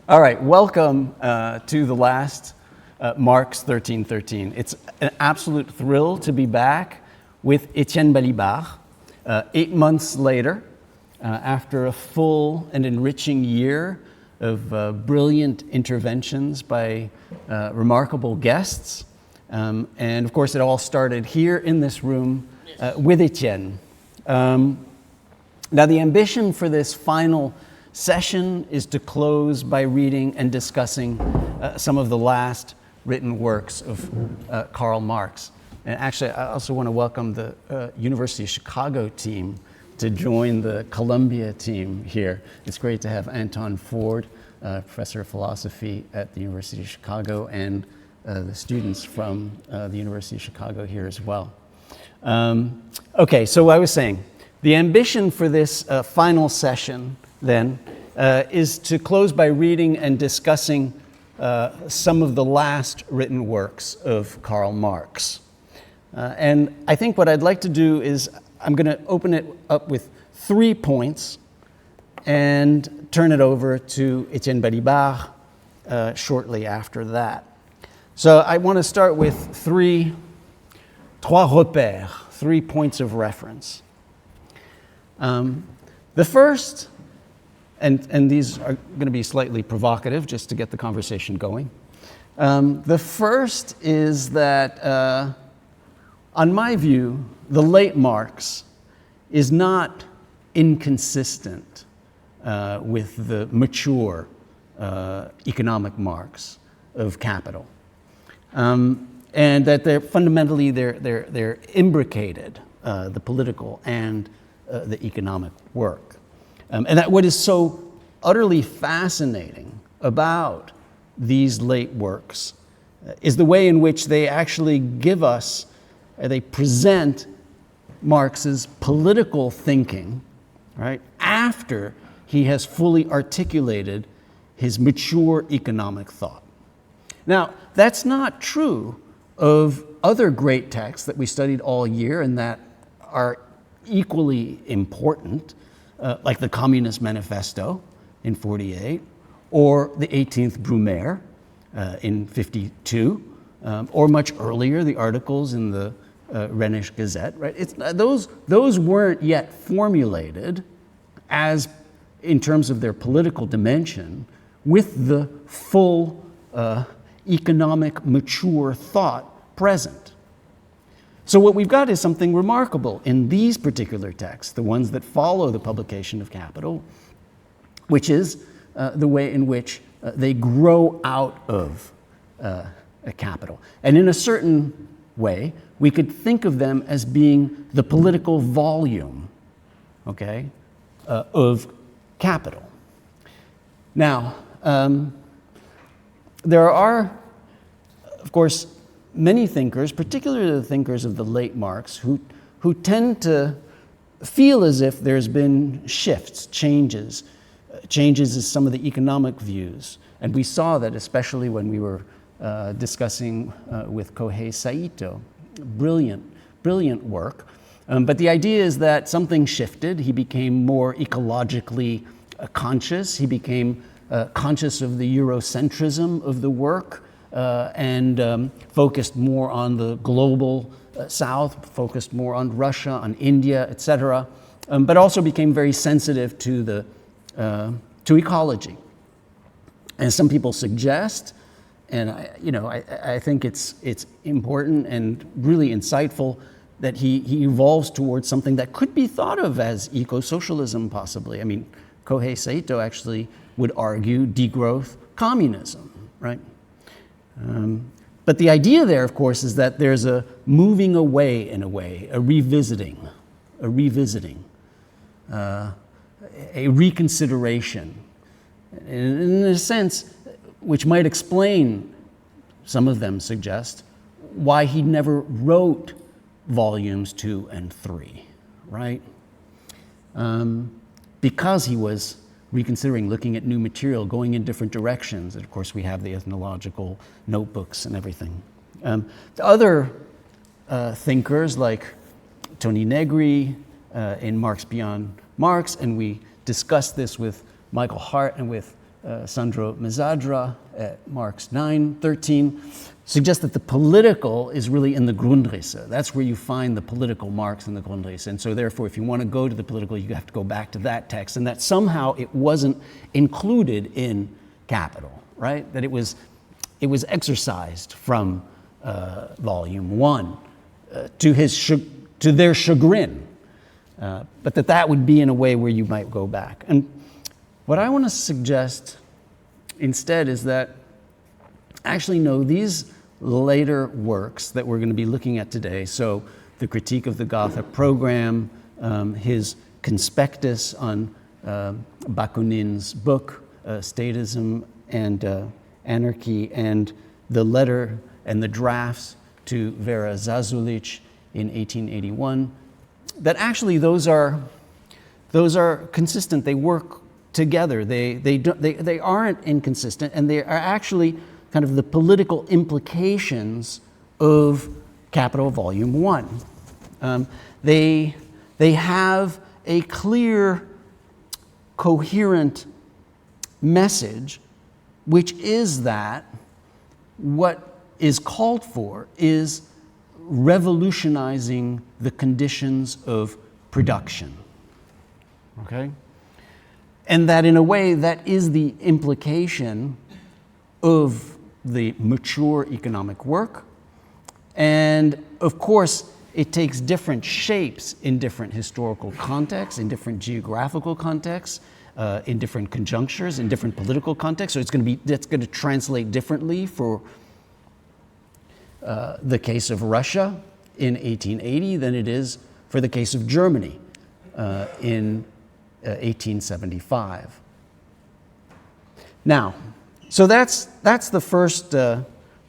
All right, welcome to the last Marx 1313. It's an absolute thrill to be back with Étienne Balibar 8 months later, after a full and enriching year of brilliant interventions by remarkable guests. And of course, it all started here in this room with Étienne. Now, the ambition for this final session is to close by reading and discussing some of the last written works of Karl Marx. And actually, I also want to welcome the University of Chicago team to join the Columbia team here. It's great to have Anton Ford, professor of philosophy at the University of Chicago, and the students from the University of Chicago here as well. Okay, so I was saying, the ambition for this final session then is to close by reading and discussing some of the last written works of Karl Marx. And I think what I'd like to do is I'm going to open it up with 3 points and turn it over to Étienne Balibar shortly after that. So I want to start with trois repères, 3 points of reference. The first, and these are going to be slightly provocative just to get the conversation going. The first is that, on my view, the late Marx is not inconsistent with the mature economic Marx of Capital. And that they're fundamentally, they're imbricated, the political and the economic work. And that what is so utterly fascinating about these late works is the way in which they actually give us, they present Marx's political thinking, right, after he has fully articulated his mature economic thought. Now, that's not true of other great texts that we studied all year and that are equally important, like the Communist Manifesto in 48, or the 18th Brumaire in 52, or much earlier, the articles in the Rhenish Gazette, right? Those weren't yet formulated as, in terms of their political dimension, with the full economic mature thought present. So what we've got is something remarkable in these particular texts, the ones that follow the publication of Capital, which is the way in which they grow out of a Capital. And in a certain way, we could think of them as being the political volume, okay, of Capital. Now, there are, of course, many thinkers, particularly the thinkers of the late Marx, who tend to feel as if there's been shifts, changes in some of the economic views. And we saw that especially when we were discussing with Kohei Saito. Brilliant work. But the idea is that something shifted. He became more ecologically conscious. He became conscious of the Eurocentrism of the work. And focused more on the global South, focused more on Russia, on India, etc., but also became very sensitive to to ecology. And some people suggest, and I think it's important and really insightful that he evolves towards something that could be thought of as eco-socialism, possibly. I mean, Kohei Saito actually would argue degrowth communism, right? But the idea there, of course, is that there's a moving away, in a way, a revisiting, a reconsideration, in a sense, which might explain, some of them suggest, why he never wrote volumes 2 and 3, right? Because he was reconsidering, looking at new material, going in different directions. And of course, we have the ethnological notebooks and everything. The other thinkers like Tony Negri in Marx Beyond Marx, and we discussed this with Michael Hart and with Sandro Mezzadra at Marx 9:13, suggests that the political is really in the Grundrisse. That's where you find the political Marx in the Grundrisse. And so therefore, if you want to go to the political, you have to go back to that text, and that somehow it wasn't included in Capital, right? That it was exercised from volume 1 to their chagrin, but that would be in a way where you might go back. And what I want to suggest instead is that actually, no, these later works that we're going to be looking at today, so the critique of the Gotha Program, his conspectus on Bakunin's book, Statism and Anarchy, and the letter and the drafts to Vera Zasulich in 1881, that actually those are consistent. They work together. They aren't inconsistent, and they are actually kind of the political implications of Capital Volume 1. They have a clear, coherent message, which is that what is called for is revolutionizing the conditions of production. Okay? And that in a way, that is the implication of the mature economic work. And of course, it takes different shapes in different historical contexts, in different geographical contexts, in different conjunctures, in different political contexts. So that's going to translate differently for the case of Russia in 1880 than it is for the case of Germany in 1875. Now, so that's the first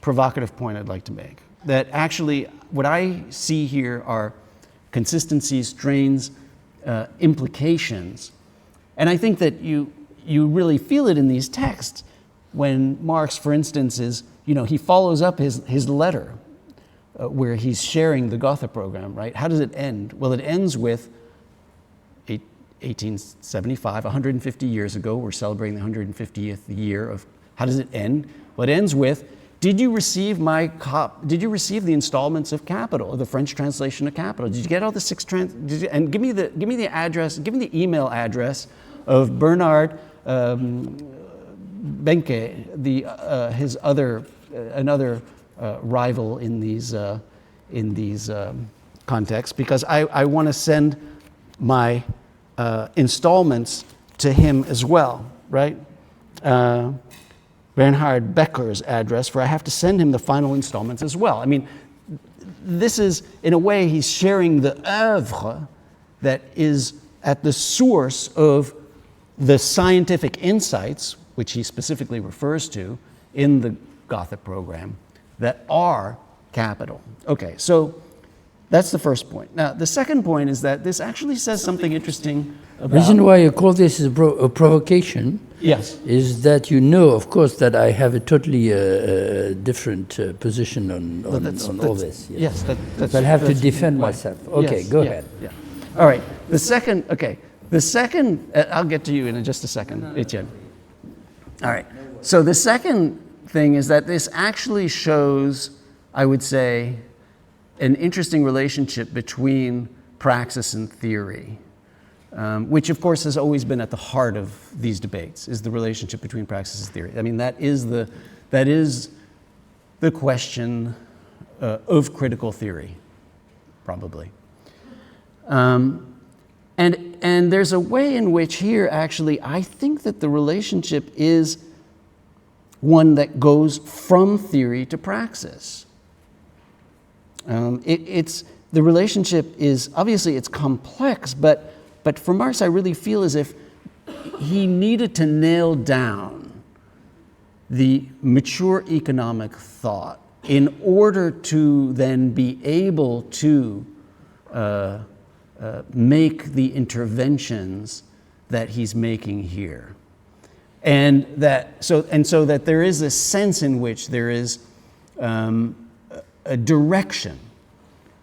provocative point I'd like to make. That actually, what I see here are consistencies, strains, implications, and I think that you really feel it in these texts when Marx, for instance, he follows up his letter where he's sharing the Gotha Program, right? How does it end? Well, it ends with 1875, 150 years ago. We're celebrating the 150th year of. How does it end? Well, it ends with, did you receive the installments of Capital, the French translation of Capital? Did you get all the 6 and give me the address, give me the email address of Bernard Benke, his other another rival in these contexts, because I want to send my installments to him as well, right? Bernhard Becker's address, for I have to send him the final installments as well. I mean, this is, in a way, he's sharing the oeuvre that is at the source of the scientific insights, which he specifically refers to in the Gotha Program, that are Capital. Okay, so that's the first point. Now, the second point is that this actually says something interesting about... The reason why I call this a provocation, yes, is that you know, of course, that I have a totally different position on all this. Yes, that's I'll have to defend myself. Okay, yes, go ahead. Yeah. All right, the second, I'll get to you in just a second, Etienne. All right, so the second thing is that this actually shows, I would say, an interesting relationship between praxis and theory, which of course has always been at the heart of these debates, is the relationship between praxis and theory. I mean, that is the question of critical theory, probably. And there's a way in which here, actually, I think that the relationship is one that goes from theory to praxis. The relationship is, obviously it's complex, but for Marx I really feel as if he needed to nail down the mature economic thought in order to then be able to make the interventions that he's making here. And so that there is a sense in which there is a direction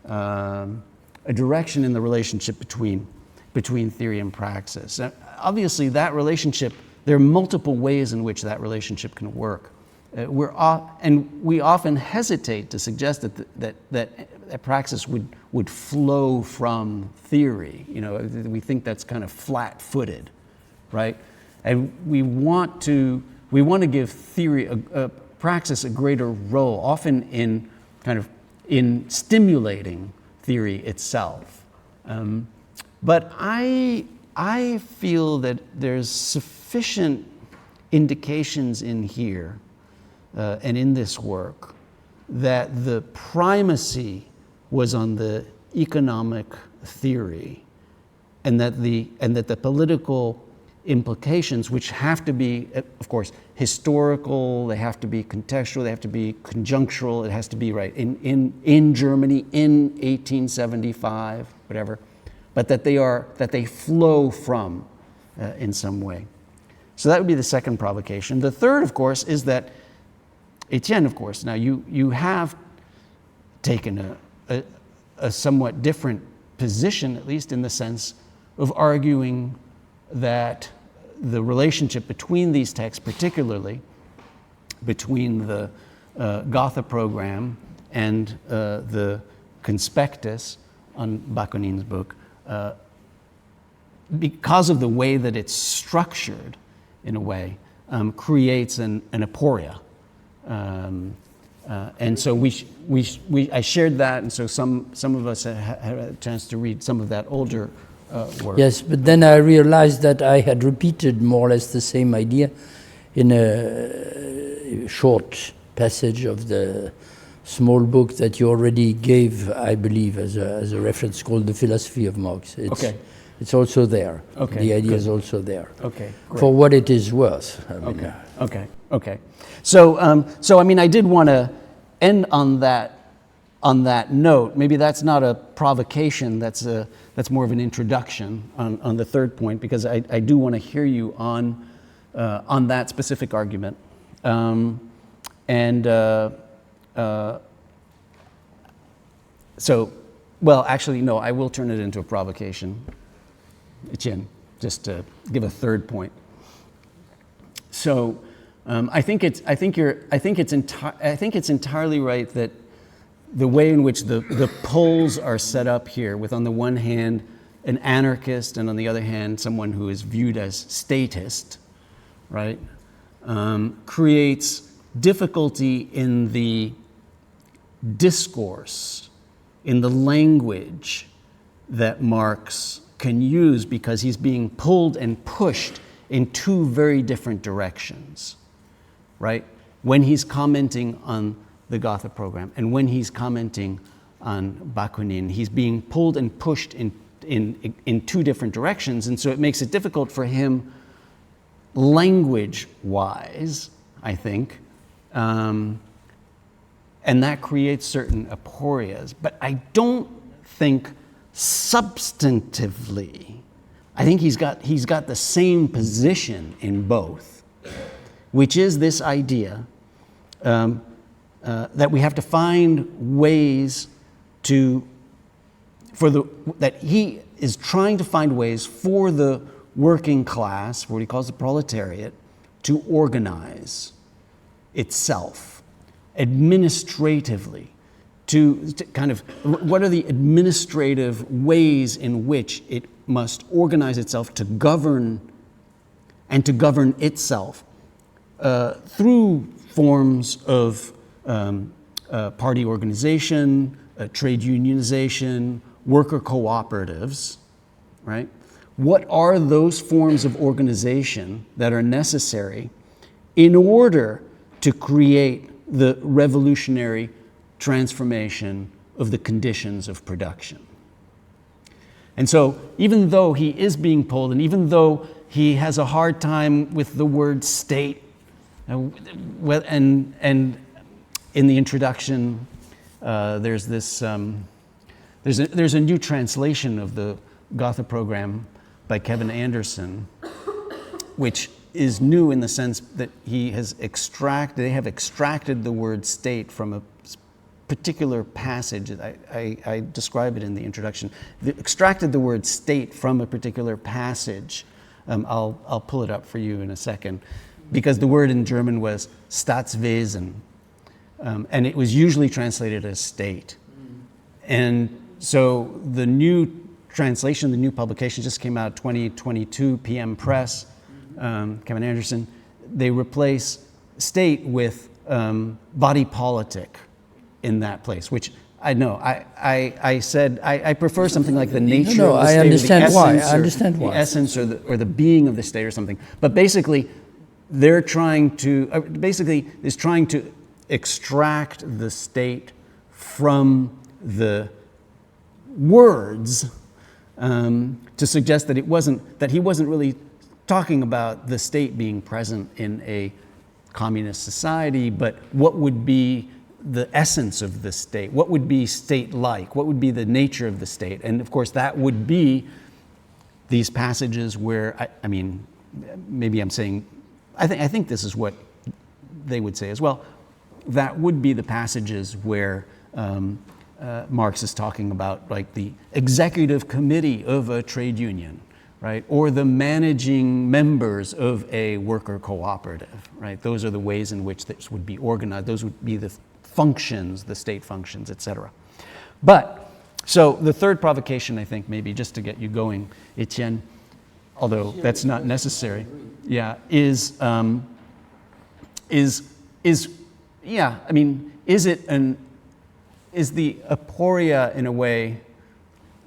in the relationship between theory and praxis. Now, obviously, that relationship there are multiple ways in which that relationship can work. And we often hesitate to suggest that praxis would flow from theory. We think that's kind of flat-footed, right? And we want to give theory, praxis, a greater role, often in stimulating theory itself. But I feel that there's sufficient indications in here and in this work that the primacy was on the economic theory, and that the political implications, which have to be, of course, historical, they have to be contextual, they have to be conjunctural, it has to be right in Germany in 1875, whatever, but that they flow from in some way. So that would be the second provocation. The third, of course, is that Étienne, of course, now you have taken a somewhat different position, at least in the sense of arguing that the relationship between these texts, particularly between the Gotha Program and the conspectus on Bakunin's book, because of the way that it's structured, in a way, creates an aporia. And so I shared that, and so some of us had a chance to read some of that older work. Yes, but then I realized that I had repeated more or less the same idea in a short passage of the small book that you already gave, I believe, as a reference, called The Philosophy of Marx. It's also there. Okay, the idea good. is also there. Okay, great. For what it is worth. Okay. So I did want to end on that note. Maybe that's not a provocation. That's more of an introduction on the third point, because I do want to hear you on that specific argument. Actually, no. I will turn it into a provocation, Étienne, just to give a third point. So. I think it's entirely right that the way in which the poles are set up here, with on the one hand an anarchist and on the other hand someone who is viewed as statist, right, creates difficulty in the discourse, in the language that Marx can use, because he's being pulled and pushed in two very different directions. Right? When he's commenting on the Gotha Program and when he's commenting on Bakunin, he's being pulled and pushed in two different directions, and so it makes it difficult for him language-wise, I think, and that creates certain aporias. But I don't think substantively, I think he's got the same position in both, which is this idea that we have to find ways that he is trying to find ways for the working class, what he calls the proletariat, to organize itself administratively, to kind of, what are the administrative ways in which it must organize itself to govern and to govern itself through forms of party organization, trade unionization, worker cooperatives, right? What are those forms of organization that are necessary in order to create the revolutionary transformation of the conditions of production? And so, even though he is being pulled, and even though he has a hard time with the word state, and in the introduction, there's this there's a new translation of the Gotha Program by Kevin Anderson, which is new in the sense that they have extracted the word state from a particular passage. I describe it in the introduction. They extracted the word state from a particular passage I'll pull it up for you in a second, because the word in German was Staatswesen, and it was usually translated as state. And so the new translation, the new publication just came out, 2022, PM Press, Kevin Anderson. They replace state with body politic in that place, which I know. I said I prefer something like the nature of the state. I understand why. I understand why. The essence or the being of the state or something. But basically, they're trying to trying to extract the state from the words to suggest that he wasn't really talking about the state being present in a communist society, but what would be the essence of the state, what would be state-like, what would be the nature of the state. And of course that would be these passages where, I mean, maybe I'm saying, I think this is what they would say as well, that would be the passages where Marx is talking about, like the executive committee of a trade union, right? Or the managing members of a worker cooperative, right? Those are the ways in which this would be organized. Those would be the functions, the state functions, etc. But, so the third provocation, I think, maybe just to get you going, Étienne, although that's not necessary, yeah, is the aporia in a way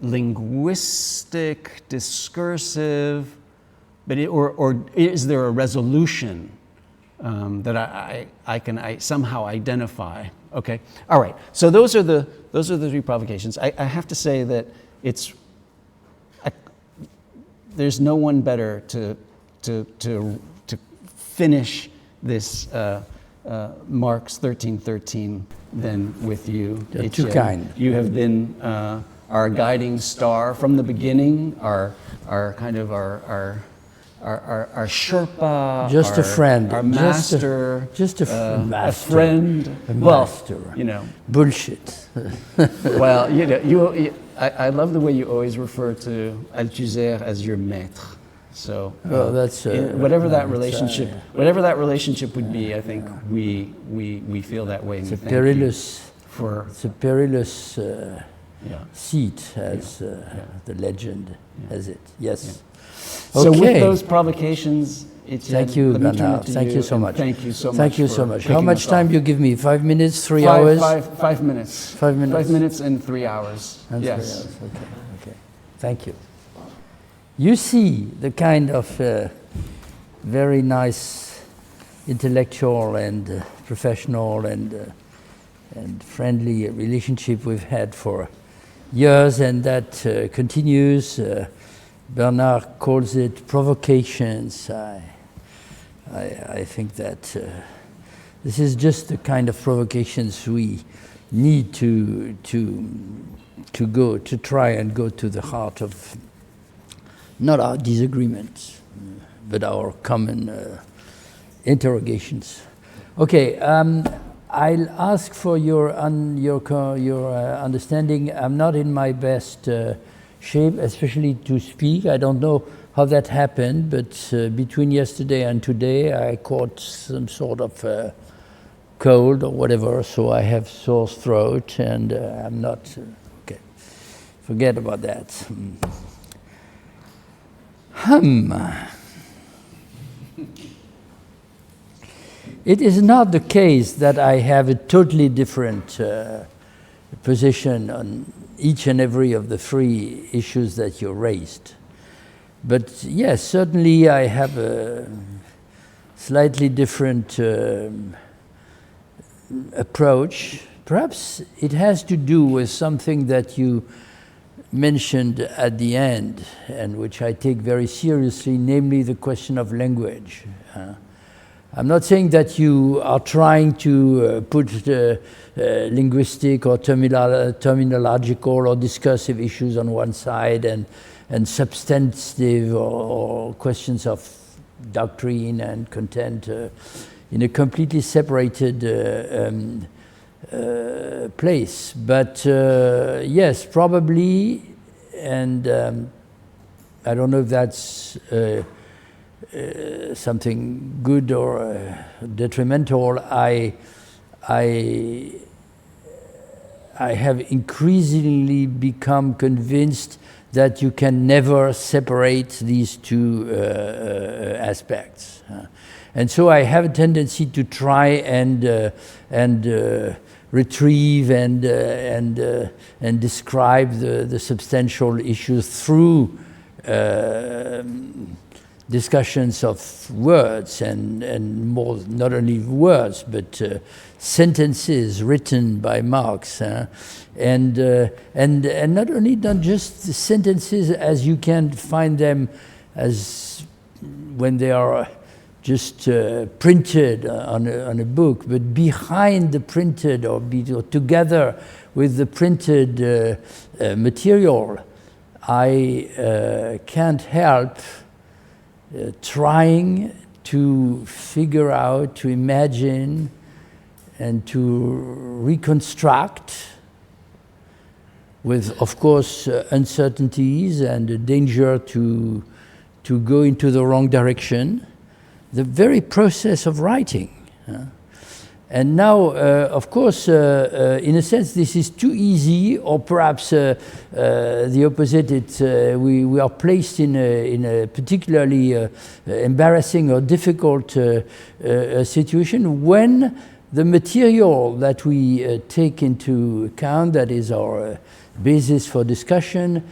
linguistic, discursive, but or is there a resolution that I can somehow identify? Okay, all right. So those are the three provocations. I have to say that there's no one better to finish this Marx 1313 than with you. You're too kind. You have been our guiding star from the beginning, our Sherpa, just a friend, our master, just a master, a friend, a master. Well, you know, bullshit. Well, you know, I love the way you always refer to Althusser as your maître. So, that's whatever that relationship, whatever that relationship would be, I think we feel that way. It's a perilous seat, as the legend has it. Yes. Yeah. So with those provocations, thank you, Bernard. Thank you so much. Thank you so much. Thank you so much. How much time do you give me? 5 minutes, 3 hours? 5 minutes. 5 minutes. 5 minutes and 3 hours. And yes. 3 hours. Okay. Thank you. You see the kind of very nice intellectual and professional and friendly relationship we've had for years, and that continues. Bernard calls it provocations. I think that this is just the kind of provocations we need to try and go to the heart of not our disagreements, but our common interrogations. Okay, I'll ask for your understanding. I'm not in my best shape, especially to speak. I don't know how that happened, but between yesterday and today, I caught some sort of cold or whatever, so I have sore throat, and I'm not okay. Forget about that. It is not the case that I have a totally different position on each and every of the three issues that you raised. But yes, certainly I have a slightly different approach. Perhaps it has to do with something that you mentioned at the end, and which I take very seriously, namely the question of language. I'm not saying that you are trying to put linguistic or terminological or discursive issues on one side and substantive or questions of doctrine and content in a completely separated place. But yes, probably, and I don't know if that's something good or detrimental, I have increasingly become convinced that you can never separate these two aspects. And so I have a tendency to try and retrieve and describe the substantial issues through discussions of words and more, not only words, but sentences written by Marx, and not only not just the sentences as you can find them as when they are just printed on a book, but behind the printed or together with the printed material, I can't help trying to figure out, to imagine, and to reconstruct, with, of course, uncertainties and the danger to go into the wrong direction, the very process of writing. And now, of course, in a sense, this is too easy, or perhaps the opposite. We are placed in a particularly embarrassing or difficult situation when the material that we take into account, that is our basis for discussion,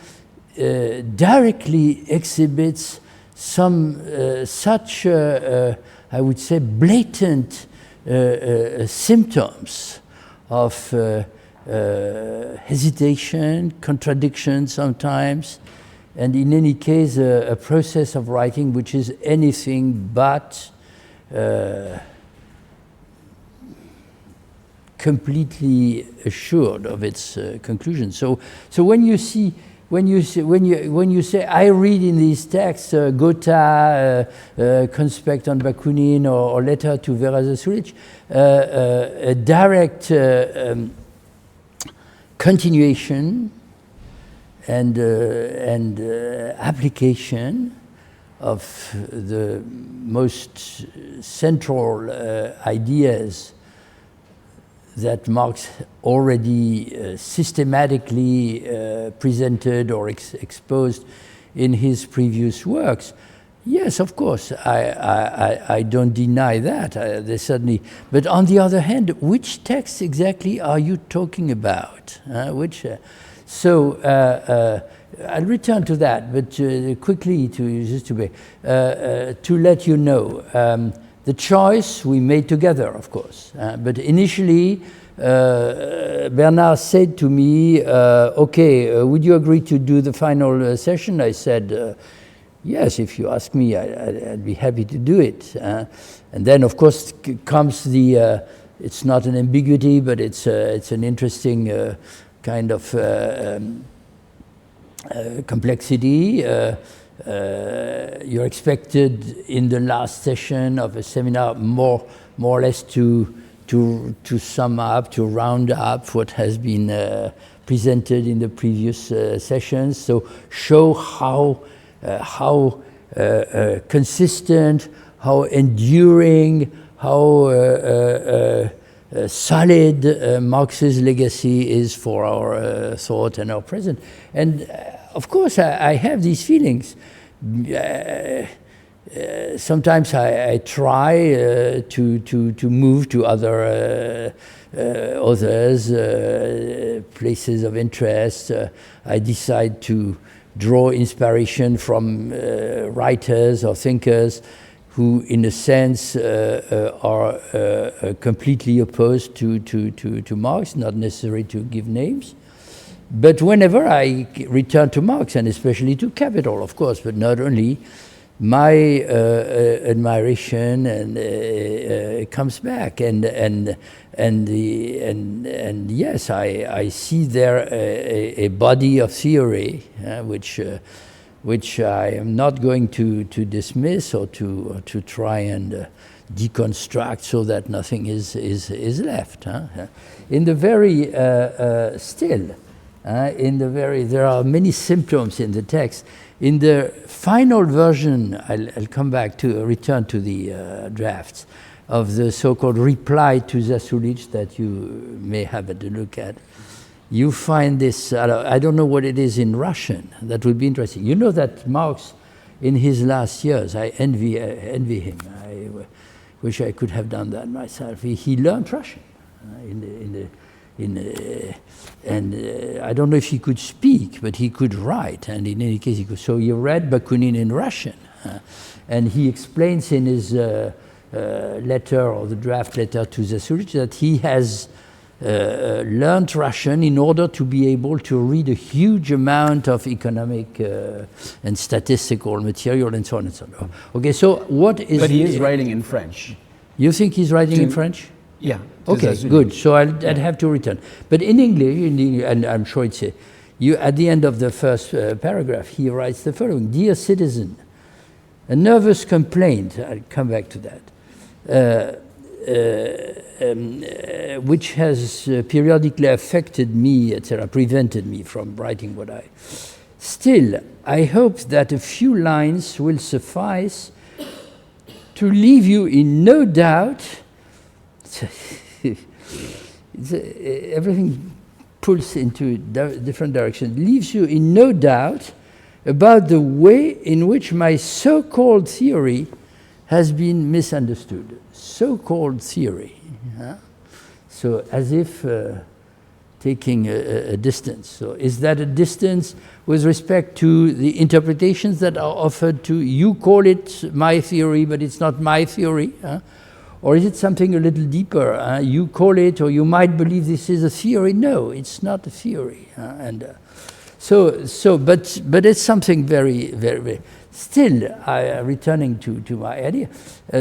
directly exhibits some such, I would say, blatant symptoms of hesitation, contradiction sometimes, and in any case a process of writing which is anything but completely assured of its conclusion. So when you see, when you say I read in these texts Gotha, conspect on Bakunin, or letter to Vera Zasulich, a direct continuation and application of the most central ideas that Marx already systematically presented or exposed in his previous works. Yes, of course, I don't deny that. They certainly. But on the other hand, which text exactly are you talking about? I'll return to that, but quickly to let you know. The choice we made together, of course. But initially, Bernard said to me, okay, would you agree to do the final session? I said, yes, if you ask me, I'd be happy to do it. And then, of course, comes the, it's not an ambiguity, but it's an interesting kind of complexity. You're expected in the last session of a seminar more or less to sum up, to round up what has been presented in the previous sessions. So show how consistent, how enduring, how solid Marx's legacy is for our thought and our present. And of course, I have these feelings. Sometimes I try to move to other authors, places of interest. I decide to draw inspiration from writers or thinkers who, in a sense, are completely opposed to Marx, not necessary to give names. But whenever I return to Marx, and especially to Capital, of course, but not only, my admiration and comes back, and yes, I see there a body of theory which I am not going to dismiss or to try and deconstruct so that nothing is left. In the very still. There are many symptoms in the text. In the final version, I'll come back to return to the drafts of the so-called reply to Zasulich that you may have a look at. You find this, I don't know what it is in Russian, that would be interesting. You know that Marx, in his last years, I envy him. I wish I could have done that myself. He learned Russian, and I don't know if he could speak, but he could write, and in any case he could. So he read Bakunin in Russian, and he explains in his letter, or the draft letter to Zasulich, that he has learned Russian in order to be able to read a huge amount of economic and statistical material and so on and so on. Okay, so what is... But he is writing in French. You think he's writing in French? Yeah. Okay, good. So I'd have to return. But in English, and I'm sure it's... at the end of the first paragraph, he writes the following: Dear citizen, a nervous complaint, I'll come back to that, which has periodically affected me, etc., prevented me from writing what I... Still, I hope that a few lines will suffice to leave you in no doubt... everything pulls into different directions, leaves you in no doubt about the way in which my so-called theory has been misunderstood. So-called theory. So as if taking a distance. So is that a distance with respect to the interpretations that are offered to you? Call it my theory, but it's not my theory. Or is it something a little deeper? You call it, or you might believe this is a theory. No, it's not a theory. But it's something very, very, very... Still, returning to my idea,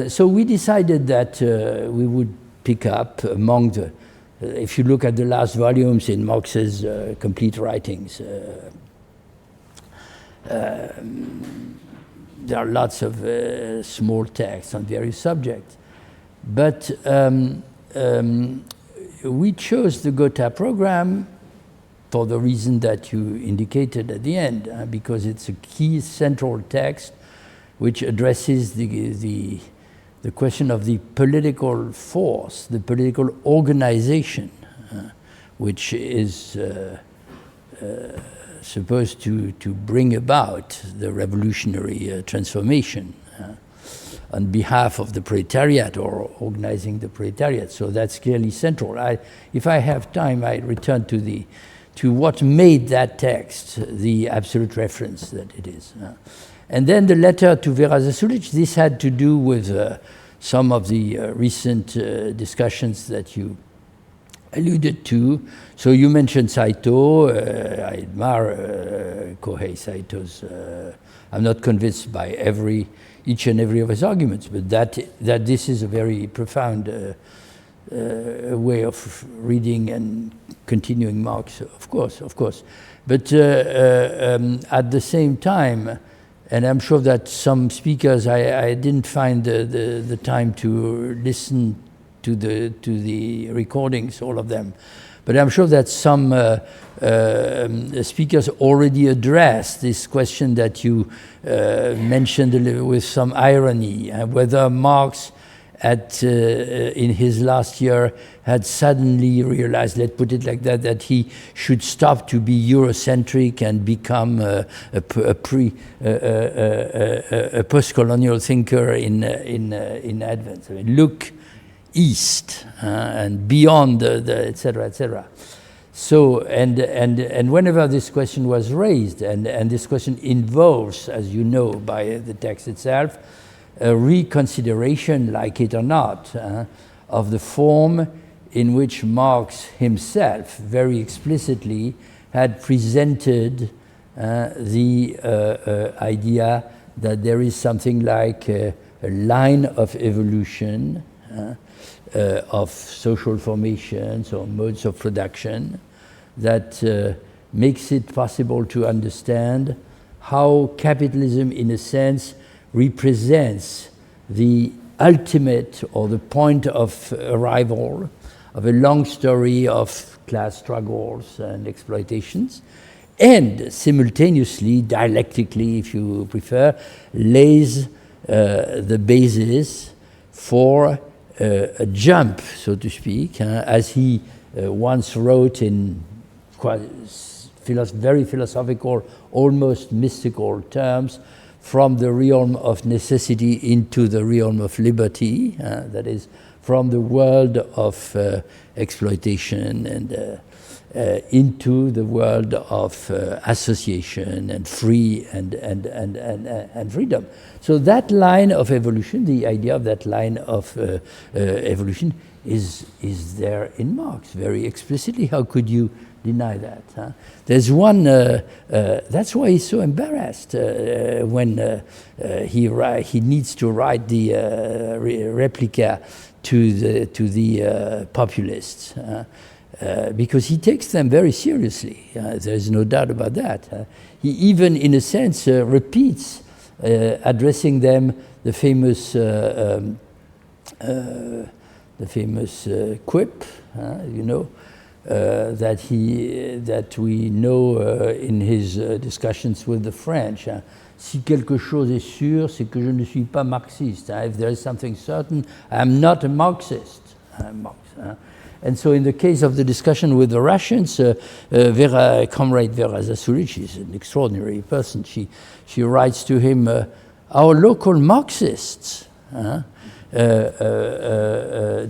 so we decided that we would pick up among the... if you look at the last volumes in Marx's complete writings, there are lots of small texts on various subjects. But we chose the Gotha Program for the reason that you indicated at the end, because it's a key central text which addresses the question of the political force, the political organization, which is supposed to bring about the revolutionary transformation on behalf of the proletariat, or organizing the proletariat. So that's clearly central. If I have time, I return to what made that text the absolute reference that it is. And then the letter to Vera Zasulich, this had to do with some of the recent discussions that you alluded to. So you mentioned Saito. I admire Kohei Saito's... I'm not convinced by each and every of his arguments, but that this is a very profound way of reading and continuing Marx, of course. But at the same time, and I'm sure that some speakers, I didn't find the time to listen to the recordings, all of them, but I'm sure that some speakers already addressed this question that you mentioned with some irony, whether Marx in his last year had suddenly realized, let's put it like that, that he should stop to be Eurocentric and become a post-colonial thinker in advance. I mean, look east and beyond the etc., etc. So, and whenever this question was raised, and this question involves, as you know by the text itself, a reconsideration, like it or not, of the form in which Marx himself very explicitly had presented the idea that there is something like a line of evolution of social formations or modes of production that makes it possible to understand how capitalism, in a sense, represents the ultimate or the point of arrival of a long story of class struggles and exploitations, and simultaneously, dialectically, if you prefer, lays the basis for a jump, so to speak, as he once wrote in quite very philosophical, almost mystical terms, from the realm of necessity into the realm of liberty, that is, from the world of exploitation and into the world of association and free and freedom. So that line of evolution, the idea of that line of evolution, is there in Marx very explicitly. How could you deny that? Huh? There's one. That's why he's so embarrassed when he needs to write the replica to the populists. Because he takes them very seriously. There's no doubt about that. He even, in a sense, repeats, addressing them, the famous quip, you know, that we know in his discussions with the French. Si quelque chose est sûr, c'est que je ne suis pas marxiste. If there is something certain, I'm not a Marxist. I'm Marx. And so in the case of the discussion with the Russians, Comrade Vera Zasulich is an extraordinary person. She writes to him, our local Marxists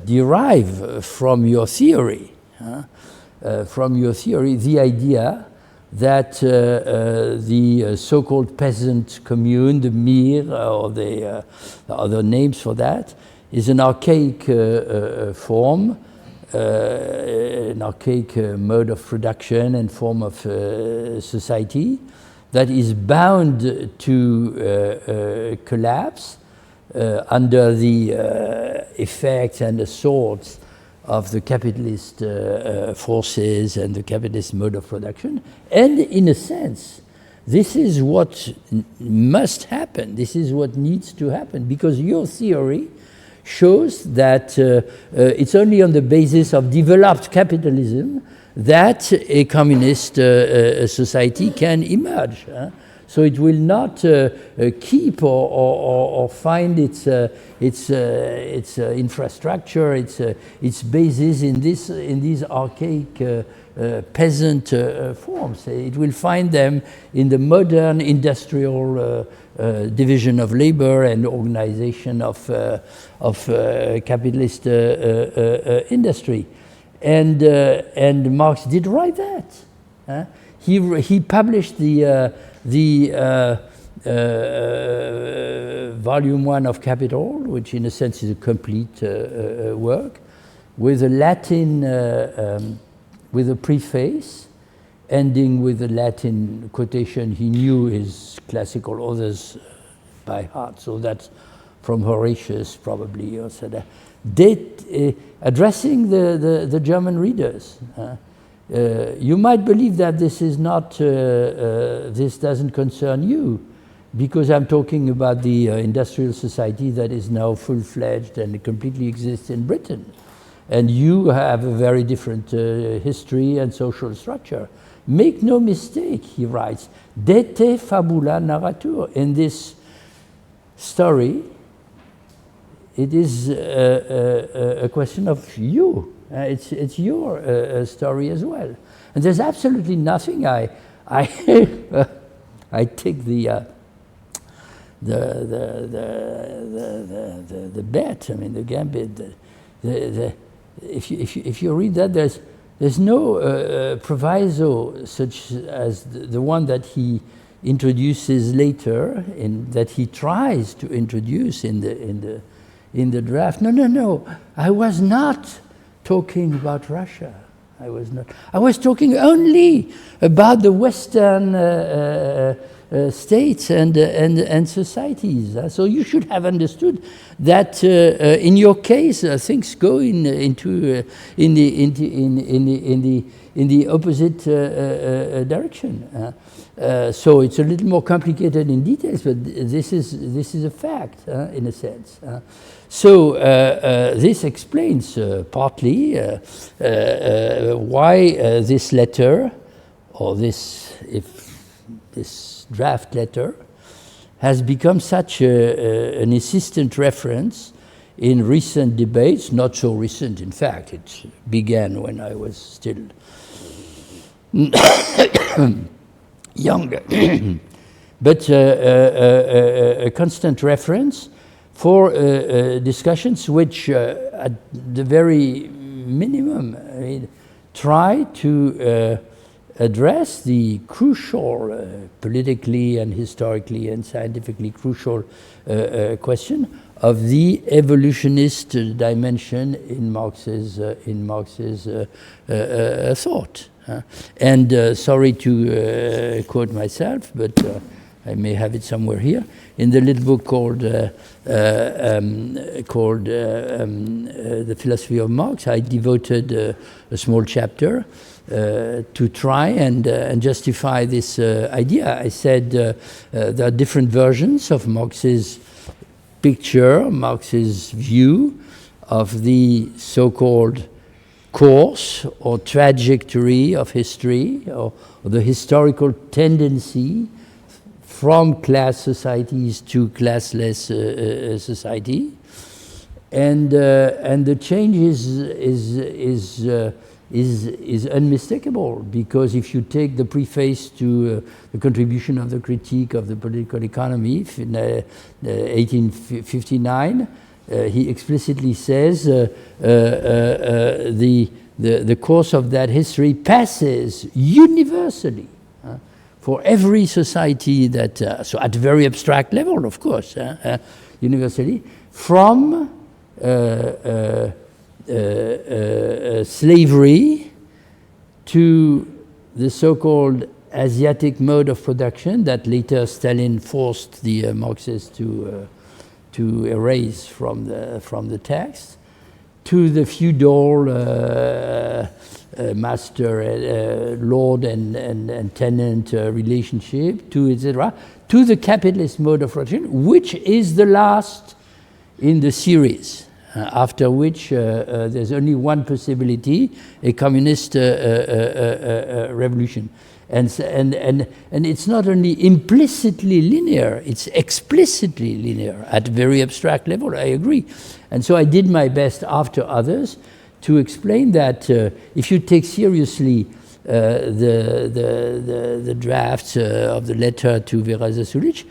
derive from your theory, the idea that the so-called peasant commune, the mir, or the other names for that, is an archaic form, an archaic mode of production and form of society that is bound to collapse under the effects and assaults of the capitalist forces and the capitalist mode of production. And in a sense, this is what must happen. This is what needs to happen, because your theory shows that it's only on the basis of developed capitalism that a communist society can emerge. So it will not keep or find its infrastructure, its basis in these archaic peasant forms. It will find them in the modern industrial division of labor and organization of capitalist industry, and Marx did write that. He published the volume 1 of Capital, which in a sense is a complete work, with a Latin, with a preface, ending with a Latin quotation. He knew his classical authors by heart, so that's from Horatius probably, or so that. Addressing the German readers. You might believe that this is not, this doesn't concern you, because I'm talking about the industrial society that is now full-fledged and completely exists in Britain. And you have a very different history and social structure. Make no mistake, he writes, de te fabula narratur. In this story, it is a question of you. It's your story as well. And there's absolutely nothing I take the bet, I mean the gambit. If you read that, there's no proviso such as the one that he introduces later, that he tries to introduce in the draft. No. I was not talking about Russia. I was not. I was talking only about the Western states and societies. So you should have understood that in your case things go in the opposite direction. So it's a little more complicated in details, but this is a fact in a sense. So this explains partly why this letter, or this draft letter, has become such an insistent reference in recent debates. Not so recent, in fact. It began when I was still younger. But a constant reference for discussions which, at the very minimum, try to address the crucial, politically and historically and scientifically crucial question of the evolutionist dimension in Marx's thought. And sorry to quote myself, but I may have it somewhere here. In the little book called The Philosophy of Marx, I devoted a small chapter to try and justify this idea. I said there are different versions of Marx's picture, Marx's view of the so-called course or trajectory of history, or the historical tendency from class societies to classless society, and the change is unmistakable, because if you take the preface to the contribution of the critique of the political economy in 1859, he explicitly says the course of that history passes universally for every society that, so at a very abstract level, of course, universally, from slavery to the so-called Asiatic mode of production that later Stalin forced the Marxists to erase from the text, to the feudal master, lord and tenant relationship, to etc., to the capitalist mode of production, which is the last in the series. After which there's only one possibility: a communist revolution. And it's not only implicitly linear, it's explicitly linear at a very abstract level, I agree. And so I did my best after others to explain that if you take seriously the drafts of the letter to Vera Zasulich,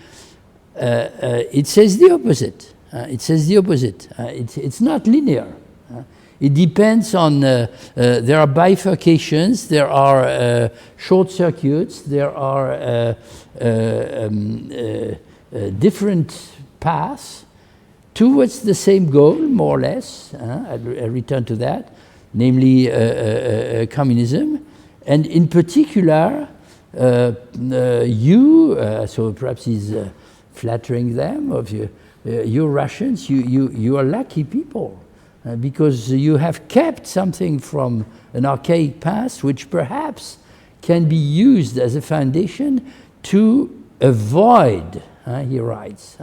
it says the opposite. It's not linear. It depends on, there are bifurcations, there are short circuits, there are different paths towards the same goal, more or less. I'll return to that, namely communism. And in particular, so perhaps he's flattering them, of you Russians, you are lucky people. Because you have kept something from an archaic past which perhaps can be used as a foundation to avoid, he writes,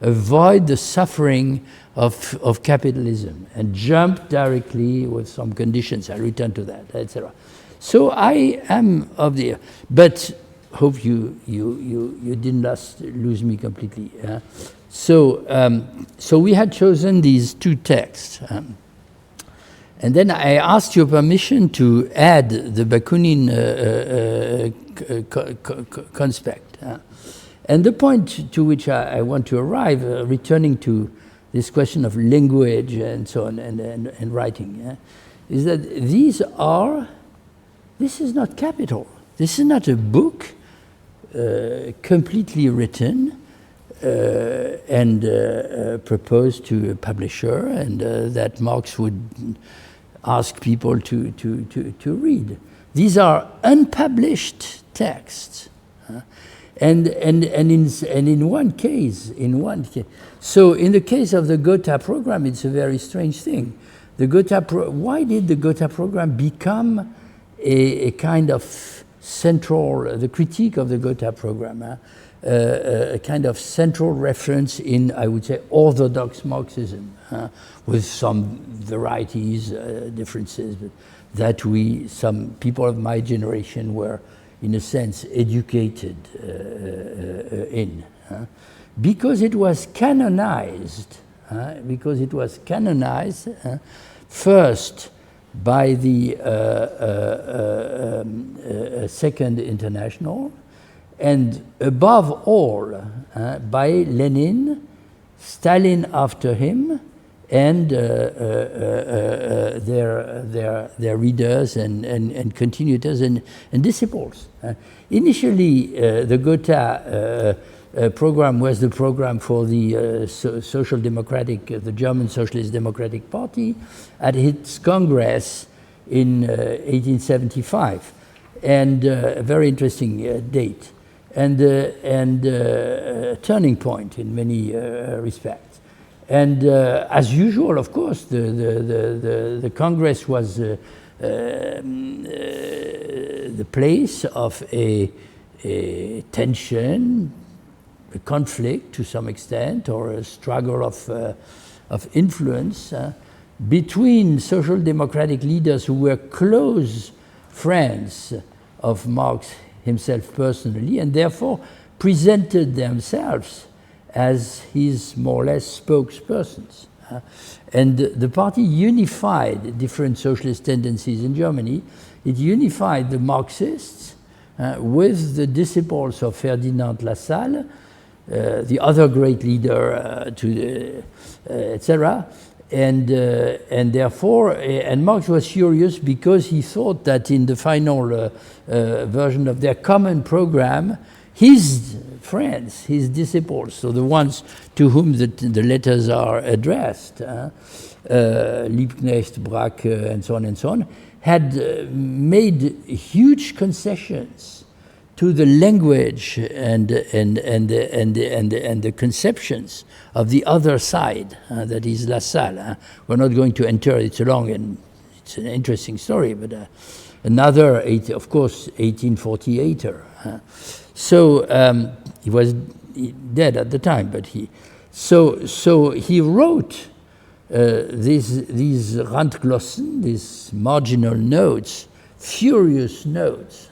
avoid the suffering of capitalism and jump directly with some conditions. I'll return to that, etc. So I am of the, but hope you didn't lose me completely. So we had chosen these two texts. And then I asked your permission to add the Bakunin conspect. And the point to which I want to arrive, returning to this question of language and so on, and writing, is that this is not capital. This is not a book completely written and proposed to a publisher, and that Marx would ask people to read. These are unpublished texts. And in one case, so in the case of the Gotha program, it's a very strange thing. Why did the Gotha program become a kind of central, the critique of the Gotha program, a kind of central reference in, I would say, orthodox Marxism, with some varieties, differences, but that some people of my generation were, in a sense, educated in. Because it was canonized, first by the Second International, and above all by Lenin, Stalin after him, and their readers and continuators and disciples. Initially, the Gotha program was the program for the Social Democratic, the German Socialist Democratic Party, at its Congress in 1875, and a very interesting date, and a turning point in many respects. And as usual, of course, the Congress was the place of a tension, a conflict to some extent, or a struggle of influence between social democratic leaders who were close friends of Marx himself personally, and therefore presented themselves as his more or less spokespersons. And the party unified different socialist tendencies in Germany. It unified the Marxists with the disciples of Ferdinand Lassalle, the other great leader, etc. And therefore, and Marx was furious because he thought that in the final version of their common program, his friends, his disciples, so the ones to whom the letters are addressed, Liebknecht, Braque, and so on, had made huge concessions to the language and the conceptions of the other side, that is Lassalle. We're not going to enter, it's long and it's an interesting story, but another, of course, 1848er. So he was dead at the time, but he wrote these Randglossen, these marginal notes, furious notes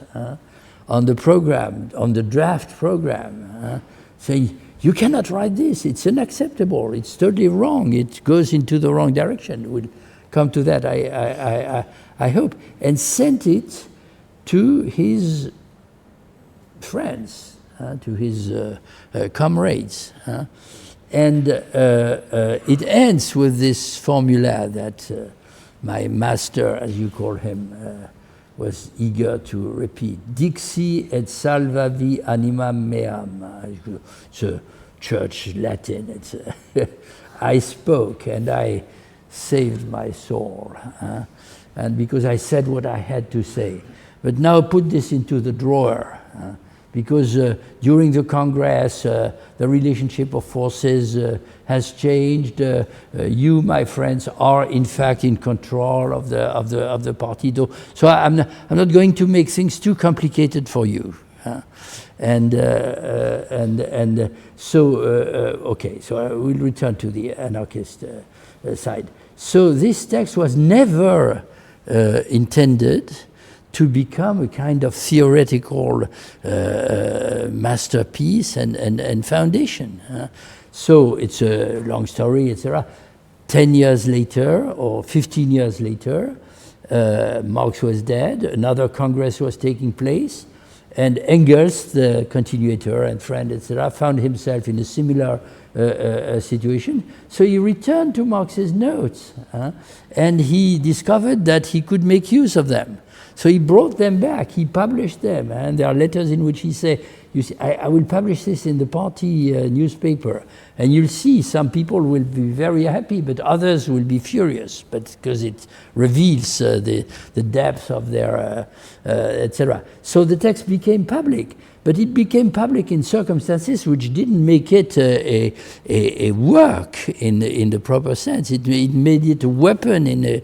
on the program, on the draft program, saying, you cannot write this, it's unacceptable, it's totally wrong, it goes into the wrong direction. We'll come to that, I hope. And sent it to his friends, to his comrades. And it ends with this formula that my master, as you call him, was eager to repeat. Dixi et salvavi animam meam. It's a church Latin. It's I spoke and I saved my soul. And because I said what I had to say. But now put this into the drawer. Because during the Congress, the relationship of forces has changed. You, my friends, are in fact in control of the partido. So I'm not going to make things too complicated for you. Okay. So I will return to the anarchist side. So this text was never intended to become a kind of theoretical masterpiece and foundation. So it's a long story, etc. 10 years later, or 15 years later, Marx was dead, another Congress was taking place, and Engels, the continuator and friend, etc., found himself in a similar situation. So he returned to Marx's notes, and he discovered that he could make use of them. So he brought them back, he published them, and there are letters in which he said, you see, I will publish this in the party newspaper, and you'll see some people will be very happy, but others will be furious, but because it reveals the depth of their, etc. So the text became public, but it became public in circumstances which didn't make it a work in the proper sense. It made it a weapon in a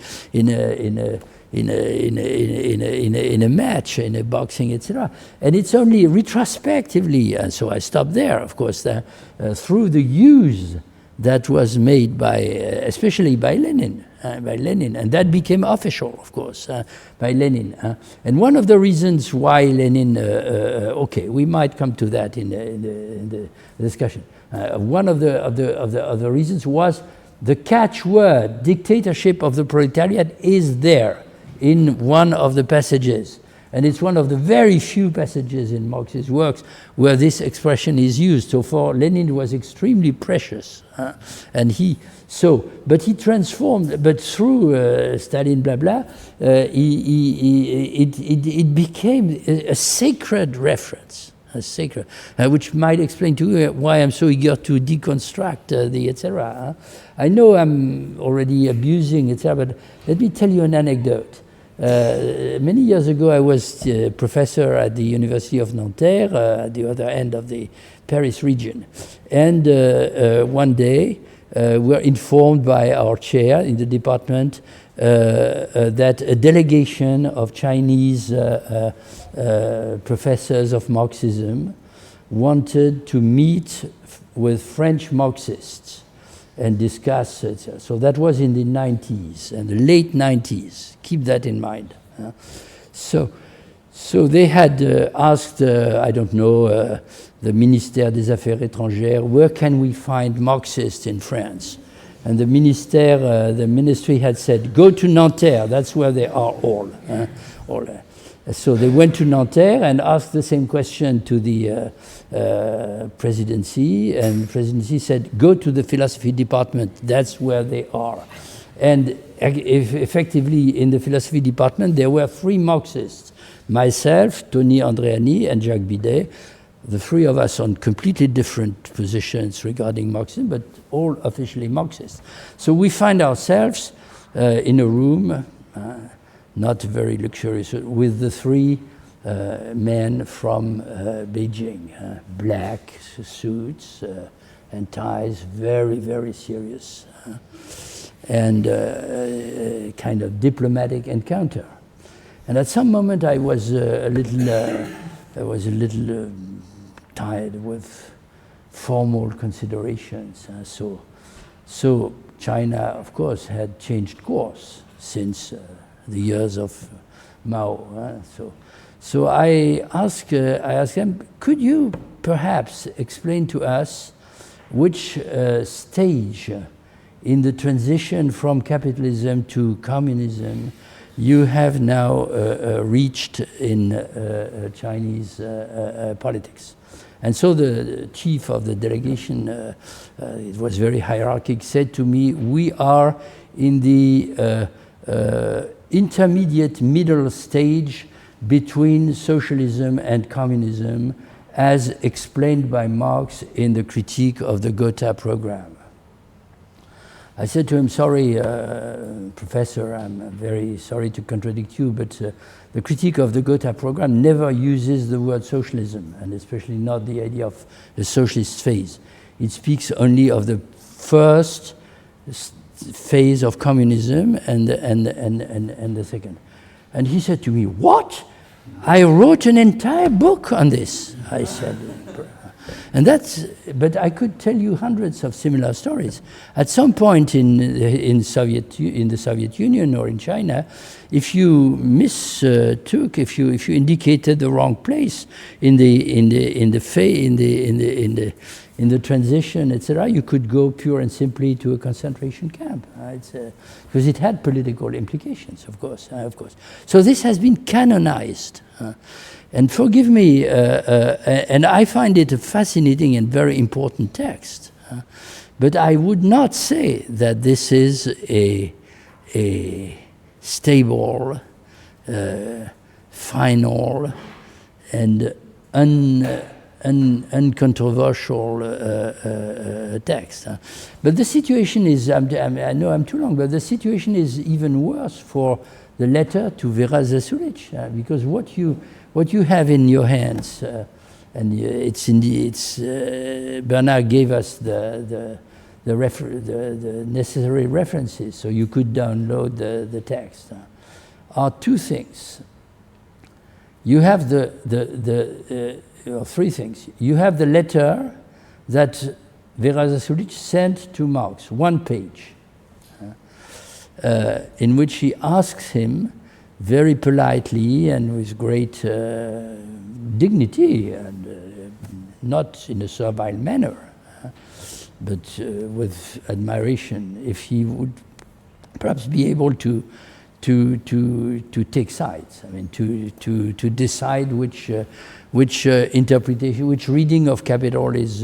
match, in a boxing, etc. And it's only retrospectively, and so I stopped there, of course, through the use that was made by, especially by Lenin, and that became official, of course, by Lenin. And one of the reasons why Lenin, okay, we might come to that in the discussion. One of the reasons was the catchword, dictatorship of the proletariat, is there in one of the passages. And it's one of the very few passages in Marx's works where this expression is used. So for Lenin it was extremely precious. And but he transformed, but through Stalin, blah, blah, it became a sacred reference. Sacred, which might explain to you why I'm so eager to deconstruct the etc. I know I'm already abusing etc., but let me tell you an anecdote. Many years ago, I was a professor at the University of Nanterre, at the other end of the Paris region. And one day, we were informed by our chair in the department that a delegation of Chinese professors of Marxism wanted to meet with French Marxists and discuss it. So that was in the 90s, and the late 90s. Keep that in mind. So they had asked, I don't know, the Ministère des Affaires étrangères, where can we find Marxists in France? And the ministry had said, go to Nanterre, that's where they are all. So they went to Nanterre and asked the same question to the presidency, and the presidency said, go to the philosophy department, that's where they are. And effectively, in the philosophy department, there were 3 Marxists, myself, Tony Andreani, and Jacques Bidet, the 3 of us on completely different positions regarding Marxism, but all officially Marxists. So we find ourselves in a room, not very luxurious, with the 3 men from Beijing, black suits and ties, very, very serious, and kind of diplomatic encounter. And at some moment I was a little tired with formal considerations. So China, of course, had changed course since the years of Mao. So I asked them, could you perhaps explain to us which stage in the transition from capitalism to communism you have now reached in Chinese politics? And so the chief of the delegation, it was very hierarchic, said to me, we are in the intermediate middle stage between socialism and communism, as explained by Marx in the critique of the Gotha Program. I said to him, sorry, Professor, I'm very sorry to contradict you, but the critique of the Gotha Program never uses the word socialism, and especially not the idea of the socialist phase. It speaks only of the first phase of communism and the second. And he said to me, what? I wrote an entire book on this, I said. And but I could tell you hundreds of similar stories. At some point in the Soviet Union or in China, if you mistook, if you indicated the wrong place in the transition, etc., you could go pure and simply to a concentration camp. Because it had political implications, of course. So this has been canonized. And forgive me, and I find it a fascinating and very important text. But I would not say that this is a stable final and uncontroversial text. But the situation is, I know I'm too long, but the situation is even worse for the letter to Vera Zasulich, because what you have in your hands, and Bernard gave us the necessary references, so you could download the text, are two things. You have three things. You have the letter that Vera Zasulich sent to Marx, one page, in which she asks him very politely and with great dignity, and not in a servile manner, but with admiration, if he would perhaps be able to take sides. I mean, to decide which interpretation, which reading of Capital is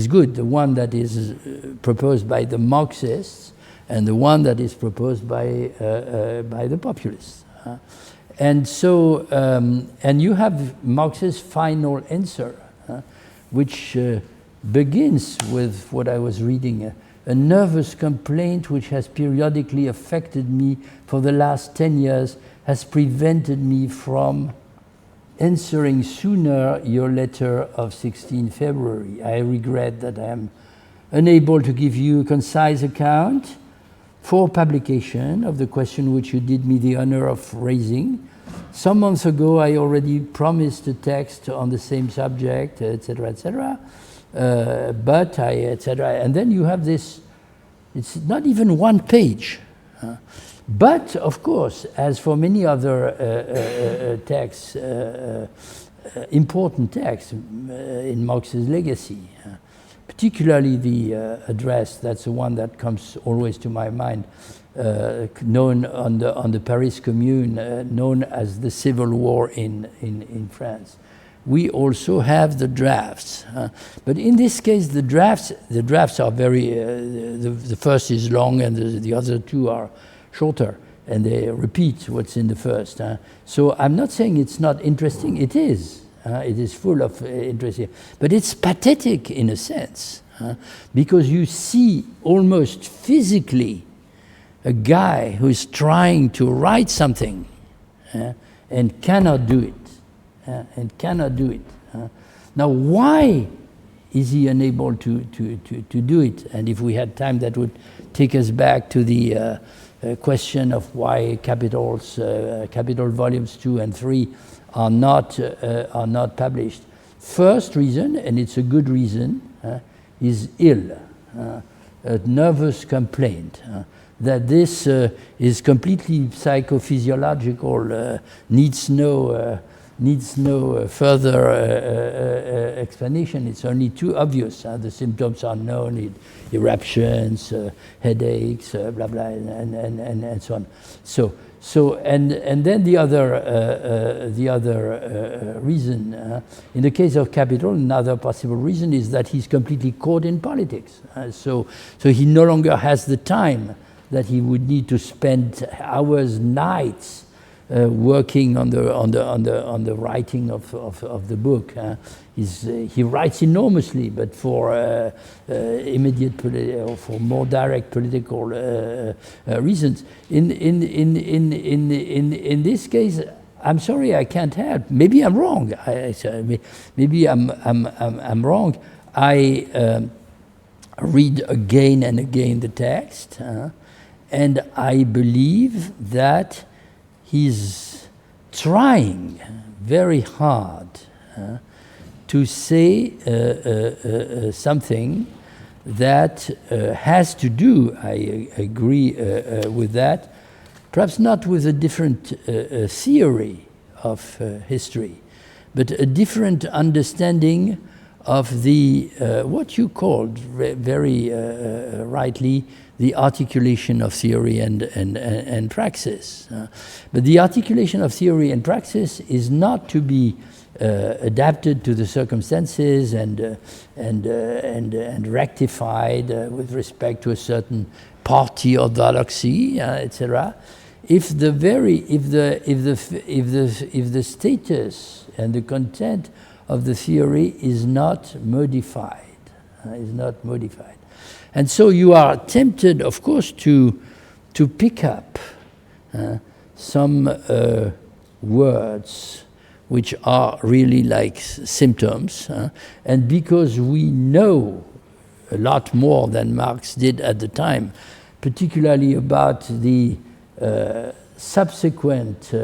good, the one that is proposed by the Marxists and the one that is proposed by the populists. And so, and you have Marx's final answer, which begins with what I was reading, a nervous complaint which has periodically affected me for the last 10 years has prevented me from answering sooner your letter of 16 February. I regret that I am unable to give you a concise account for publication of the question which you did me the honor of raising. Some months ago, I already promised a text on the same subject, etc., etc., but etc. And then you have this, it's not even one page. But, of course, as for many other texts, important texts in Marx's legacy, particularly the address, that's the one that comes always to my mind, known on the Paris Commune, known as the Civil War in France. We also have the drafts, but in this case, the drafts are very. The first is long, and the other two are shorter, and they repeat what's in the first. So I'm not saying it's not interesting. It is. It is full of interesting, but it's pathetic in a sense, because you see almost physically a guy who is trying to write something and cannot do it. Now, why is he unable to do it? And if we had time, that would take us back to the question of why Capital volumes 2 and 3 are not published. First reason, and it's a good reason, is ill, a nervous complaint. That this is completely psychophysiological, needs no further explanation. It's only too obvious. The symptoms are known: eruptions, headaches, blah blah, and so on. So and then the other reason, in the case of Capital, another possible reason is that he's completely caught in politics. So he no longer has the time that he would need to spend hours, nights, working on the writing of the book. He writes enormously, but for immediate or for more direct political reasons. In this case, I'm sorry, I can't help. Maybe I'm wrong. Maybe I'm wrong. I read again and again the text, and I believe that he's trying very hard to say something that has to do, I agree with that, perhaps not with a different theory of history, but a different understanding of the, what you called very rightly, the articulation of theory and praxis. But the articulation of theory and praxis is not to be adapted to the circumstances and rectified with respect to a certain party orthodoxy, etc. if the status and the content of the theory is not modified, and so you are tempted, of course, to pick up some words which are really like symptoms, and because we know a lot more than Marx did at the time, particularly about the subsequent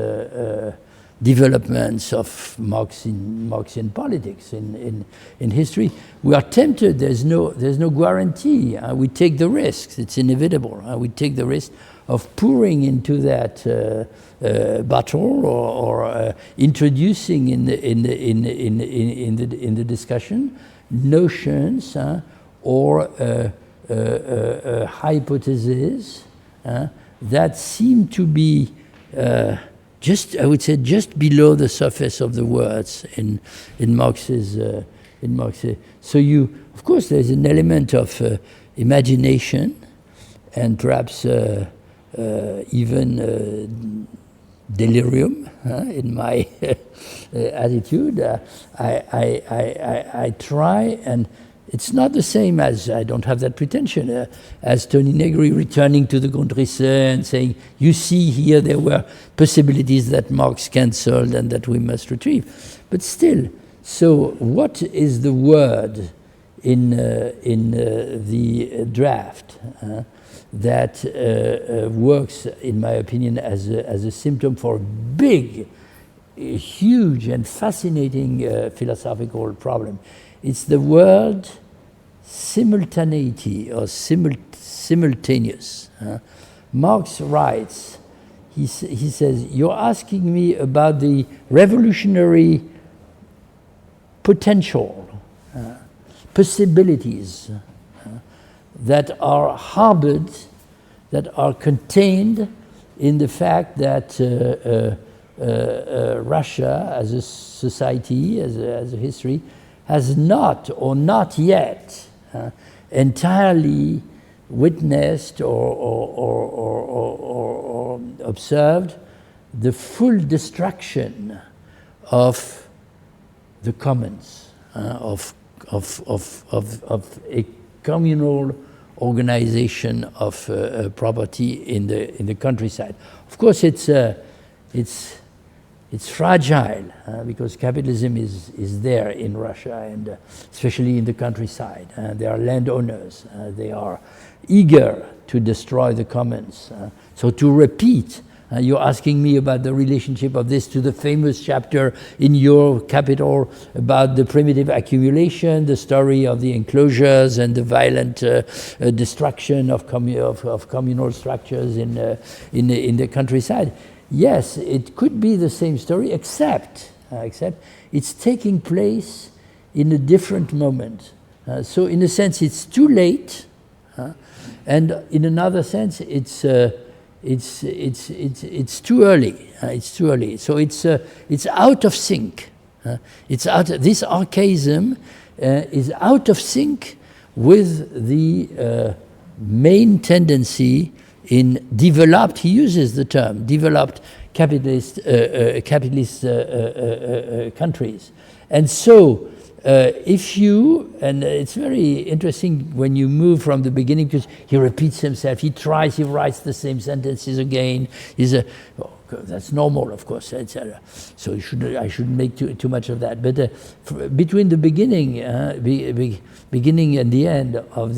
developments of Marxian politics in history, we are tempted. There's no guarantee. We take the risks. It's inevitable. We take the risk of pouring into that battle or introducing in the discussion notions or hypotheses that seem to be I would say, just below the surface of the words in Marx's. So of course, there's an element of imagination, and perhaps even delirium in my attitude. I try, and it's not the same as, I don't have that pretension, as Tony Negri returning to the Grundrisse and saying, you see here there were possibilities that Marx cancelled and that we must retrieve. But still, so what is the word in the draft that works, in my opinion, as a symptom for a big, huge and fascinating philosophical problem? It's the word simultaneity or simultaneous. Marx writes, he says, you're asking me about the revolutionary potential, possibilities that are harbored, that are contained in the fact that Russia as a society, as a history, has not or not yet entirely witnessed or observed the full destruction of the commons, of a communal organization of property in the countryside. Of course, it's fragile because capitalism is there in Russia, and especially in the countryside. There are landowners. They are eager to destroy the commons. So to repeat, you're asking me about the relationship of this to the famous chapter in your capital about the primitive accumulation, the story of the enclosures and the violent destruction of communal structures in the countryside. Yes, it could be the same story, except it's taking place in a different moment. So in a sense, it's too late, and in another sense, it's too early. It's too early. So it's out of sync. This archaism is out of sync with the main tendency in developed, he uses the term, developed capitalist countries. And so if you, and it's very interesting when you move from the beginning, because he repeats himself, he writes the same sentences again. That's normal, of course, etc. So I shouldn't make too much of that. But between the beginning and the end of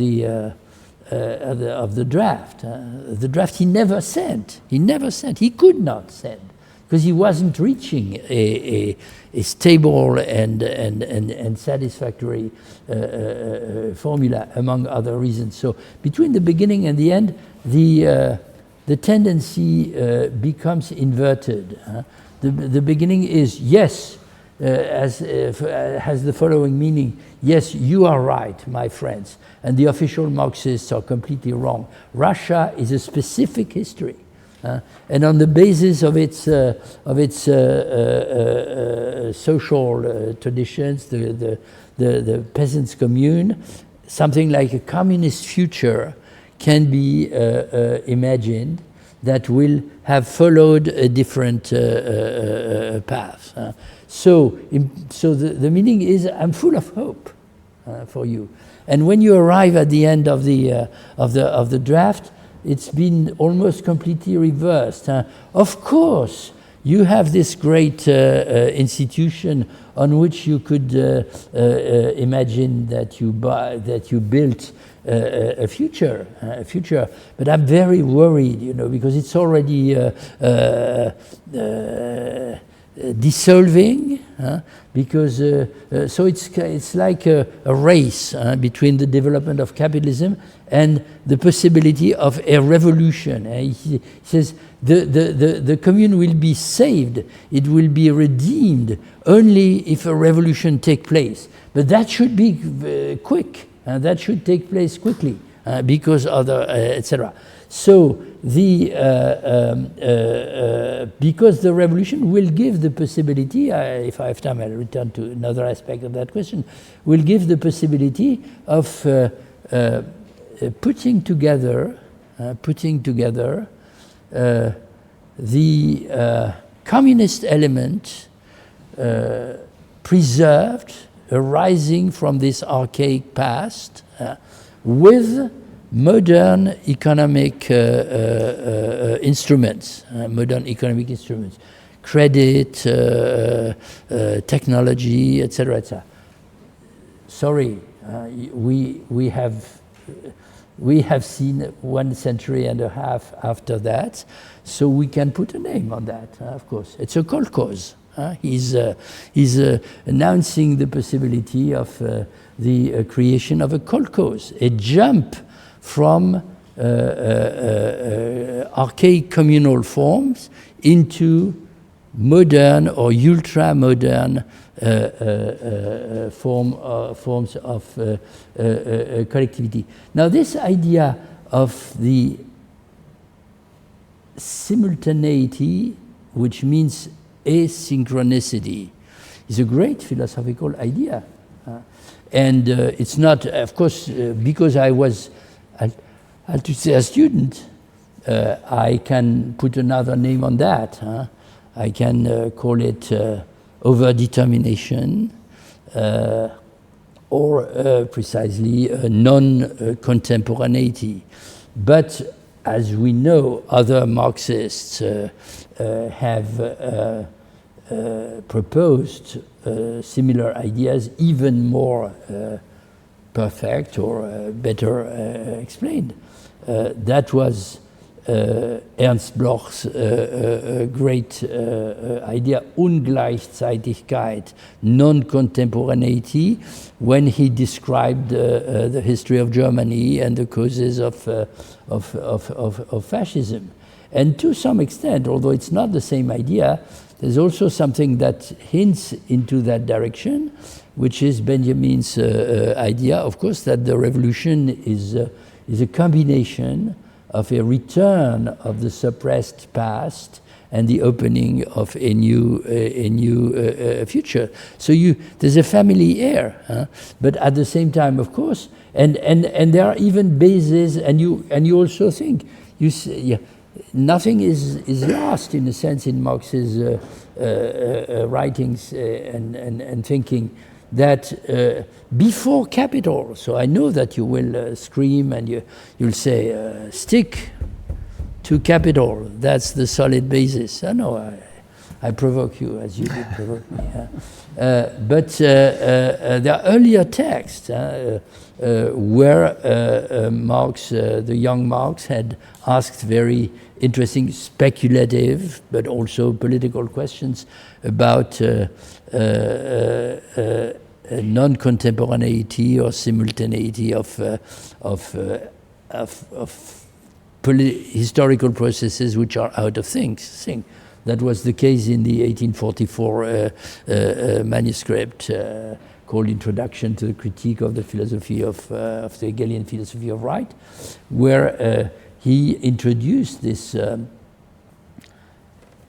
the draft. The draft he never sent. He could not send because he wasn't reaching a stable and satisfactory formula, among other reasons. So between the beginning and the end, the tendency becomes inverted. The beginning is yes. Has the following meaning: yes, you are right, my friends, and the official Marxists are completely wrong. Russia is a specific history, and on the basis of its social traditions, the peasants' commune, something like a communist future can be imagined, that will have followed a different path. So the meaning is, I'm full of hope for you. And when you arrive at the end of the draft, it's been almost completely reversed. Of course, you have this great institution on which you could imagine that you built a future. But I'm very worried, you know, because it's already dissolving, because so it's like a race between the development of capitalism and the possibility of a revolution. He says the commune will be saved, it will be redeemed only if a revolution takes place. But that should be quick, that should take place quickly, because other, etc. So because the revolution will give the possibility, if I have time I'll return to another aspect of that question, will give the possibility of putting together the communist element preserved, arising from this archaic past, with modern economic instruments, credit, technology, etc., etc. Sorry, we have seen 1.5 centuries after that, so we can put a name on that. Of course, it's a cause. He's announcing the possibility of the creation of a cause, a jump from archaic communal forms into modern or ultra-modern forms of collectivity. Now, this idea of the simultaneity, which means asynchronicity, is a great philosophical idea. And it's not, of course, because I was, to say, a student, I can put another name on that. I can call it overdetermination, or precisely non-contemporaneity. But as we know, other Marxists have proposed similar ideas, even more perfect or better explained. That was Ernst Bloch's great idea, Ungleichzeitigkeit, non-contemporaneity, when he described the history of Germany and the causes of fascism. And to some extent, although it's not the same idea, there's also something that hints into that direction, which is Benjamin's idea, of course, that the revolution is a combination of a return of the suppressed past and the opening of a new future. So there's a family air, but at the same time, of course, and there are even bases, and you also think nothing is lost in a sense in Marx's writings and thinking, that before capital, so I know that you will scream and you'll say, stick to capital, that's the solid basis. I know I provoke you as you did provoke me. But there are earlier texts where Marx, the young Marx, had asked very interesting speculative but also political questions about non-contemporaneity or simultaneity of historical processes which are out of sync. That was the case in the 1844 manuscript called Introduction to the Critique of the Philosophy of the Hegelian Philosophy of Right, where he introduced this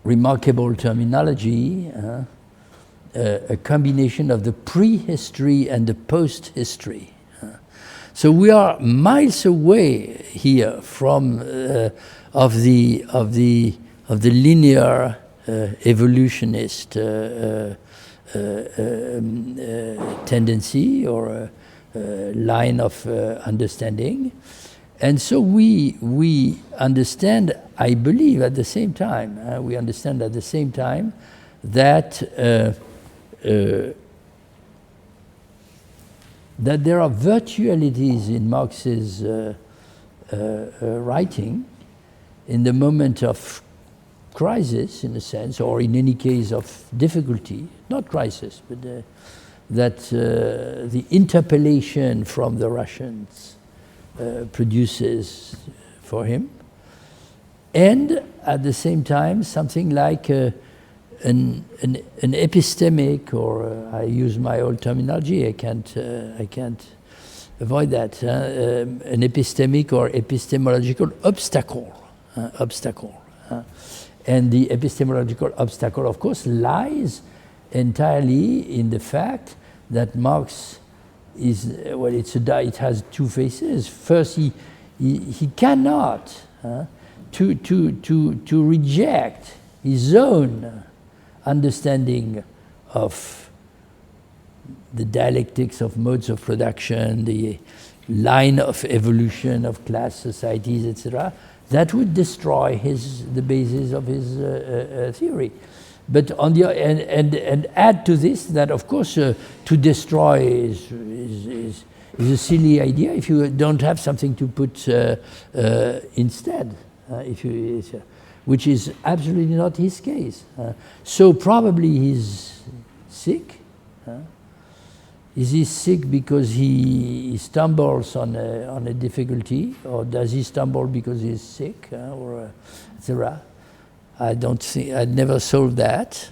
remarkable terminology, a combination of the prehistory and the post-history. So we are miles away here from of the linear evolutionist tendency or line of understanding. And so we understand, I believe, at the same time, that that there are virtualities in Marx's writing in the moment of crisis, in a sense, or in any case of difficulty, not crisis, but that the interpellation from the Russians produces for him, and at the same time something like an epistemic, or I use my old terminology, I can't avoid that, an epistemic or epistemological obstacle. And the epistemological obstacle, of course, lies entirely in the fact that Marx is, well, it has two faces. First, he cannot to reject his own understanding of the dialectics of modes of production, the line of evolution of class societies, etc. That would destroy the basis of his theory. But on the and add to this that, of course, to destroy is a silly idea if you don't have something to put instead. Which is absolutely not his case. So probably he's sick. Is he sick because he stumbles on a difficulty, or does he stumble because he's sick, or etc.? I don't think, I'd never solved that.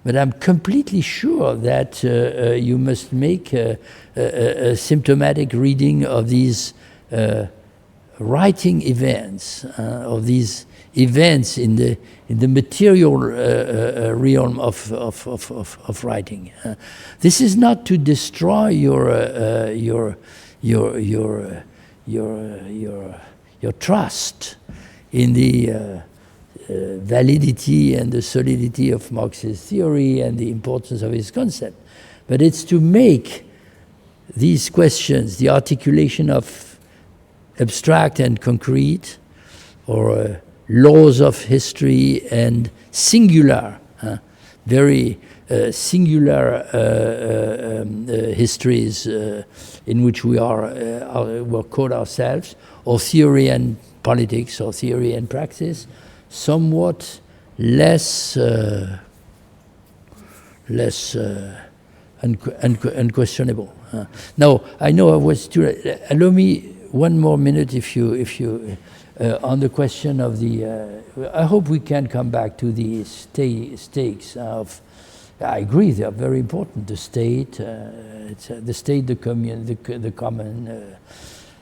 But I'm completely sure that you must make a symptomatic reading of these writing events, of these events in the material realm of writing. This is not to destroy your trust in the validity and the solidity of Marx's theory and the importance of his concept, but it's to make these questions, the articulation of abstract and concrete, or laws of history and singular, very singular histories in which we're caught ourselves, or theory and politics, or theory and praxis, somewhat less unquestionable. Now, I know I was too. Allow me one more minute, if you. On the question of the, I hope we can come back to the stakes of. I agree, they are very important. The state, the state, the commune, the common.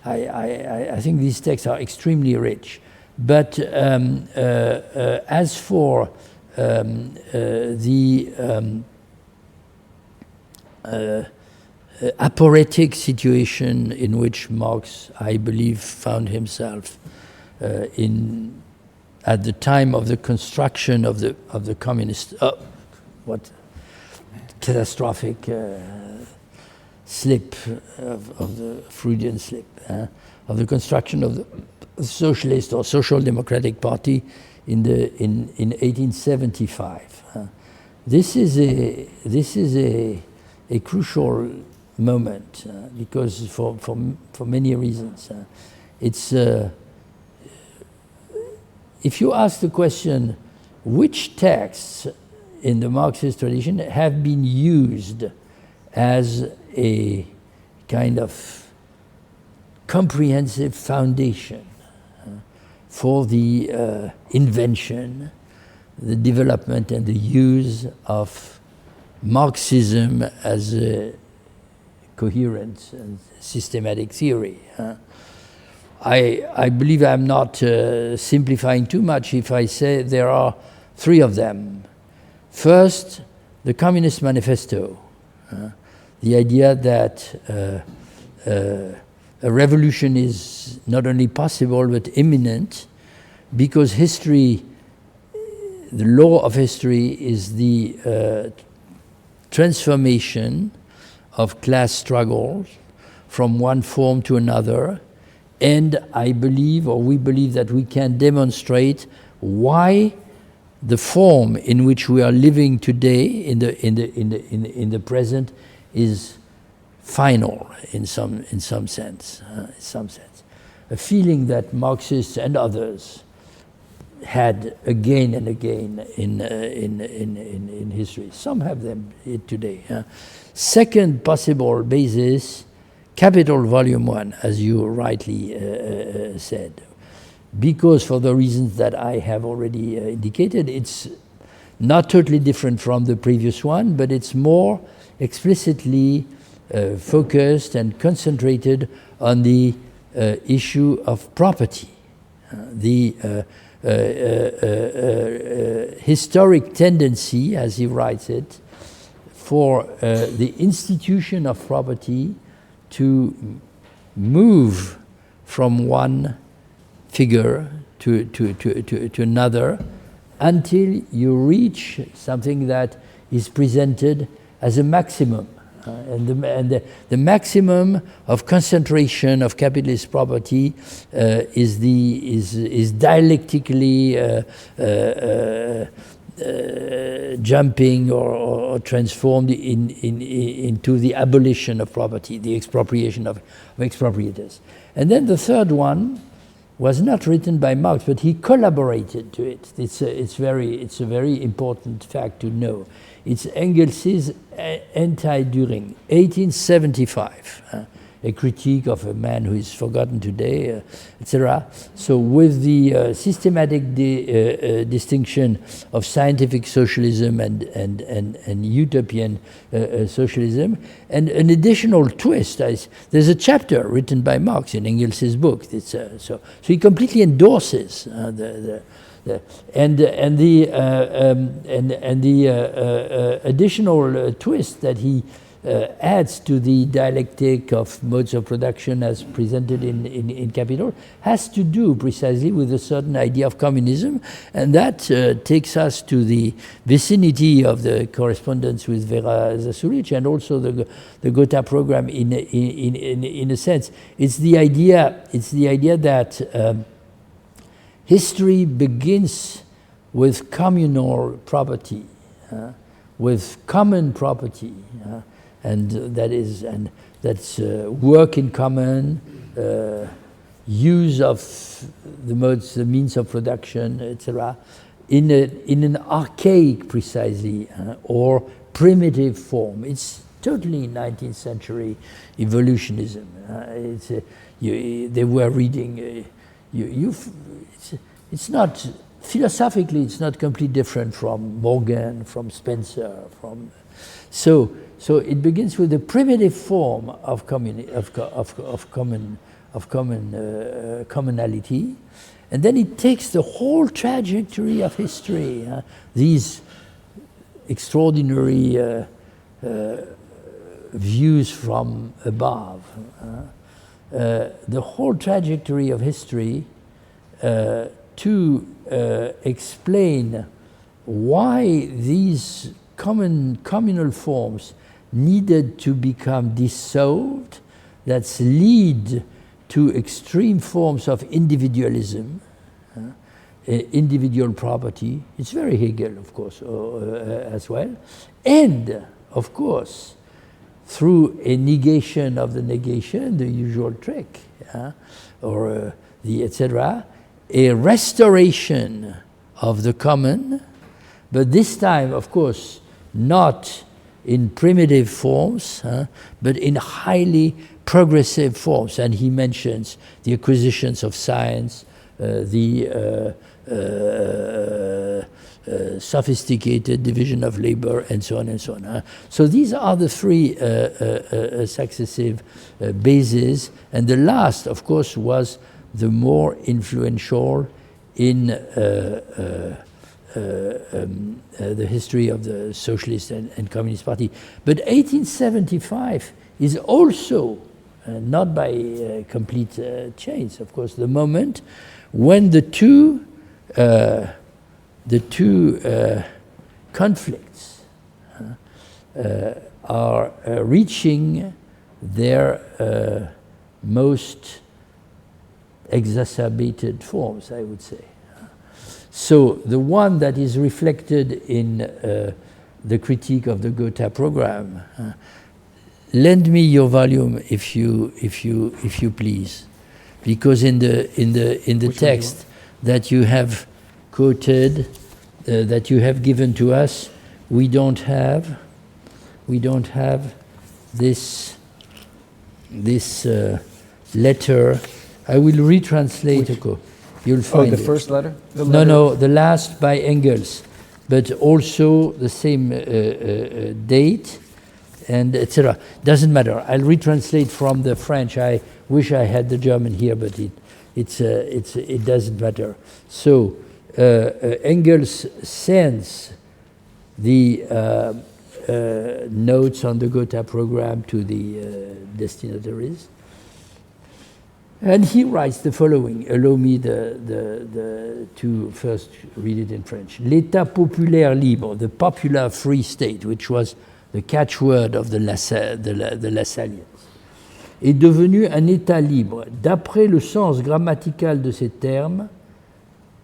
I think these texts are extremely rich. But as for the aporetic situation in which Marx, I believe, found himself at the time of the construction of the communist, what catastrophic slip of the Freudian slip of the construction of the Socialist or Social Democratic Party in 1875. This is a crucial moment because for many reasons. It's if you ask the question, which texts in the Marxist tradition have been used as a kind of comprehensive foundation for the invention, the development and the use of Marxism as a coherent and systematic theory. I believe I'm not simplifying too much if I say there are three of them. First, the Communist Manifesto, the idea that a revolution is not only possible but imminent, because history, the law of history, is the transformation of class struggles from one form to another, and I believe, or we believe, that we can demonstrate why the form in which we are living today, in the present, is final in some sense. A feeling that Marxists and others had again and again in history. Some have them today. Second possible basis, Capital Volume 1, as you rightly said. Because for the reasons that I have already indicated, it's not totally different from the previous one, but it's more explicitly focused and concentrated on the issue of property. The historic tendency, as he writes it, for the institution of property to move from one figure to another until you reach something that is presented as a maximum. And the maximum of concentration of capitalist property is dialectically jumping or transformed into the abolition of property, the expropriation of expropriators. And then the third one was not written by Marx, but he collaborated to it. It's a very important fact to know. It's Engels's Anti-Düring, 1875, a critique of a man who is forgotten today, etc. So with the systematic distinction of scientific socialism and utopian socialism, and an additional twist. There's a chapter written by Marx in Engels's book. So he completely endorses the additional twist that he adds to the dialectic of modes of production as presented in Capital has to do precisely with a certain idea of communism, and that takes us to the vicinity of the correspondence with Vera Zasulich and also the Gotha Program in a sense. It's the idea that history begins with communal property, with common property, and that's work in common, use of the means of production, etc., in an archaic, precisely, or primitive form. It's totally 19th century evolutionism. They were reading. It's not philosophically. It's not completely different from Morgan, from Spencer, from so it begins with a primitive form of commonality, and then it takes the whole trajectory of history. These extraordinary views from above, the whole trajectory of history. To explain why these communal forms needed to become dissolved, that lead to extreme forms of individualism, individual property. It's very Hegel, of course, as well. And, of course, through a negation of the negation, the usual trick, or the etc., a restoration of the common, but this time, of course, not in primitive forms, but in highly progressive forms. And he mentions the acquisitions of science, the sophisticated division of labor, and so on and so on. So these are the three successive bases, and the last, of course, was the more influential in the history of the Socialist and Communist Party. But 1875 is also not by complete chains, of course. The moment when the two conflicts are reaching their most exacerbated forms, I would say. So the one that is reflected in the critique of the Gotha Program. Lend me your volume if you please, because in the text that you have quoted, that you have given to us, we don't have this letter. I will retranslate. You'll find the first letter? No, the last by Engels, but also the same date, and etc. Doesn't matter. I'll retranslate from the French. I wish I had the German here, but it doesn't matter. So Engels sends the notes on the Gotha Program to the destinataries. And he writes the following. Allow me to first read it in French. L'État populaire libre, the popular free state, which was the catchword of the Lassallians, est devenu un État libre. D'après le sens grammatical de ces termes,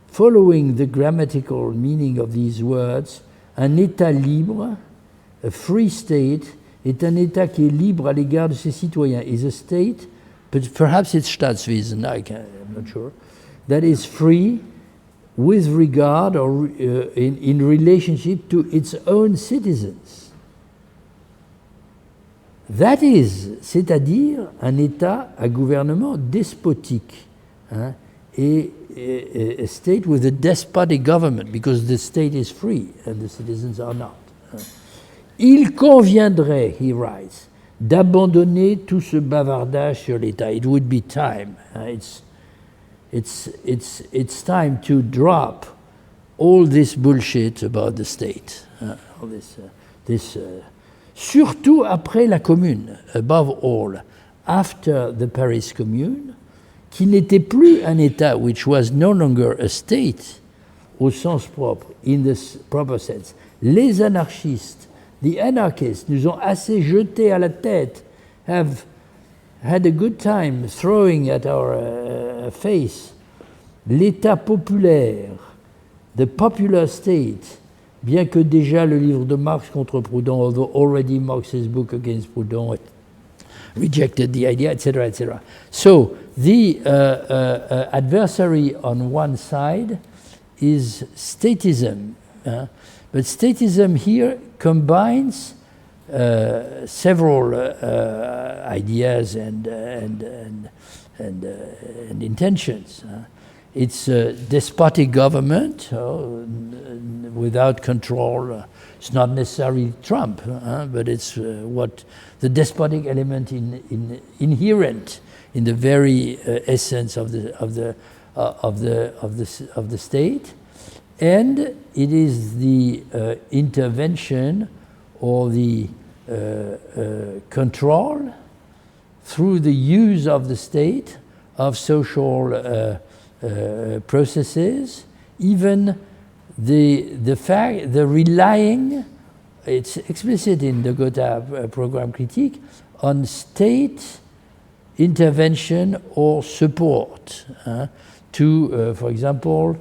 following the grammatical meaning of these words, un État libre, a free state, est un État qui est libre à l'égard de ses citoyens. Is a state, but perhaps it's Staatswesen, I'm not sure, that is free with regard or in relationship to its own citizens. That is, c'est-à-dire un État à gouvernement despotique, hein, et a state with a despotic government, because the state is free and the citizens are not. Il conviendrait, he writes, d'abandonner tout ce bavardage sur l'État. It would be time. It's time to drop all this bullshit about the state. All this, surtout après la Commune, above all, after the Paris Commune, qui n'était plus un État, which was no longer a state au sens propre, in the proper sense. Les anarchistes, the anarchists, nous ont assez jeté à la tête, have had a good time throwing at our face l'État populaire, the popular state, bien que déjà le livre de Marx contre Proudhon, although already Marx's book against Proudhon rejected the idea, etc., etc. So the adversary on one side is statism, but statism here combines several ideas and intentions. It's a despotic government without control. It's not necessarily Trump, but it's what the despotic element inherent in the very essence of the state, and it is the intervention or the control through the use of the state of social processes, even the relying, it's explicit in the Gotha Program critique, on state intervention or support to, for example,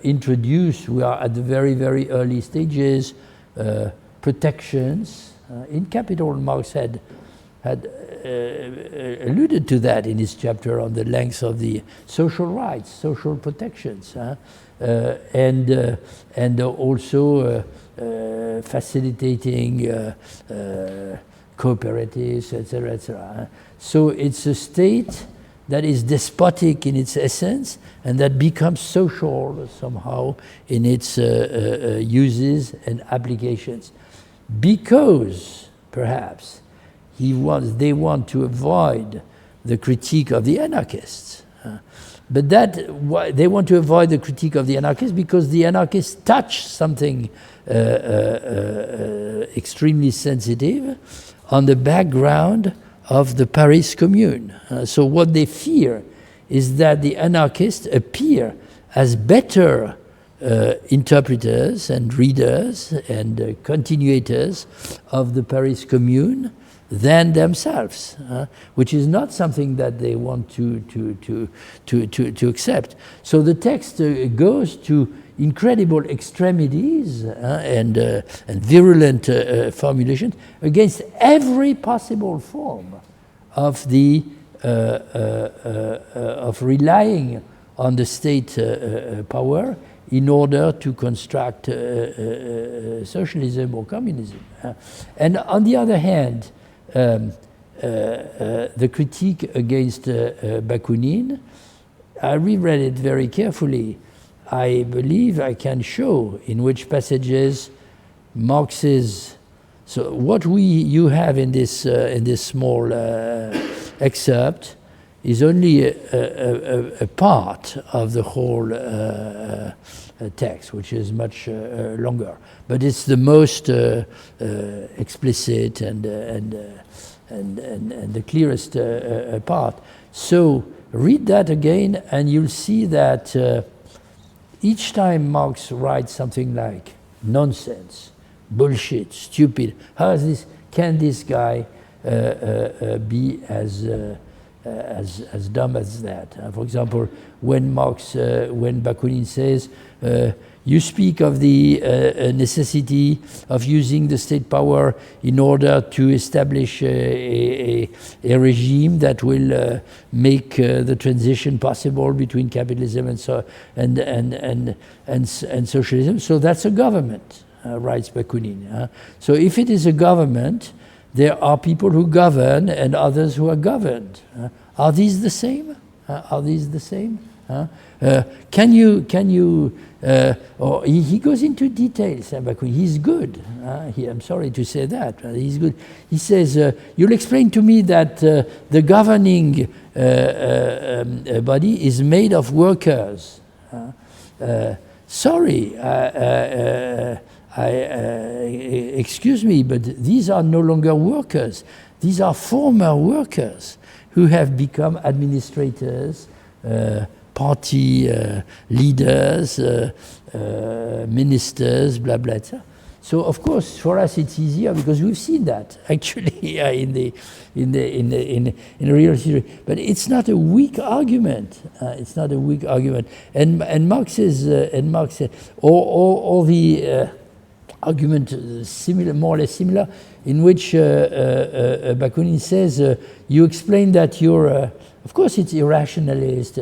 introduce, we are at the very, very early stages, protections. In Capital, Marx had alluded to that in his chapter on the length of the social rights, social protections, and also facilitating cooperatives, etc., etc. So it's a state that is despotic in its essence and that becomes social somehow in its uses and applications, because perhaps they want to avoid the critique of the anarchists. But they want to avoid the critique of the anarchists because the anarchists touch something extremely sensitive on the background of the Paris Commune. So what they fear is that the anarchists appear as better interpreters and readers and continuators of the Paris Commune than themselves, which is not something that they want to accept. So the text goes to incredible extremities and virulent formulations against every possible form of the of relying on the state power in order to construct socialism or communism. And on the other hand, the critique against Bakunin, I reread it very carefully. I believe I can show in which passages Marx's. So what you have in this small excerpt is only a part of the whole text, which is much longer. But it's the most explicit and the clearest part. So read that again, and you'll see that each time Marx writes something like nonsense, bullshit, stupid, can this guy be as dumb as that? For example, when Bakunin says, you speak of the necessity of using the state power in order to establish a regime that will make the transition possible between capitalism and socialism. So that's a government, writes Bakunin. So if it is a government, there are people who govern and others who are governed. Are these the same? Are these the same? Can you? Or he goes into details. He's good. I'm sorry to say that. He's good. He says, "You'll explain to me that the governing body is made of workers." Sorry. Excuse me, but these are no longer workers. These are former workers who have become administrators, party leaders, ministers, blah, blah, etc. So, of course, for us it's easier because we've seen that actually in real history. But it's not a weak argument. It's not a weak argument. And Marx says, all the argument similar, more or less similar, in which Bakunin says, you explain that you're, of course it's irrationalist,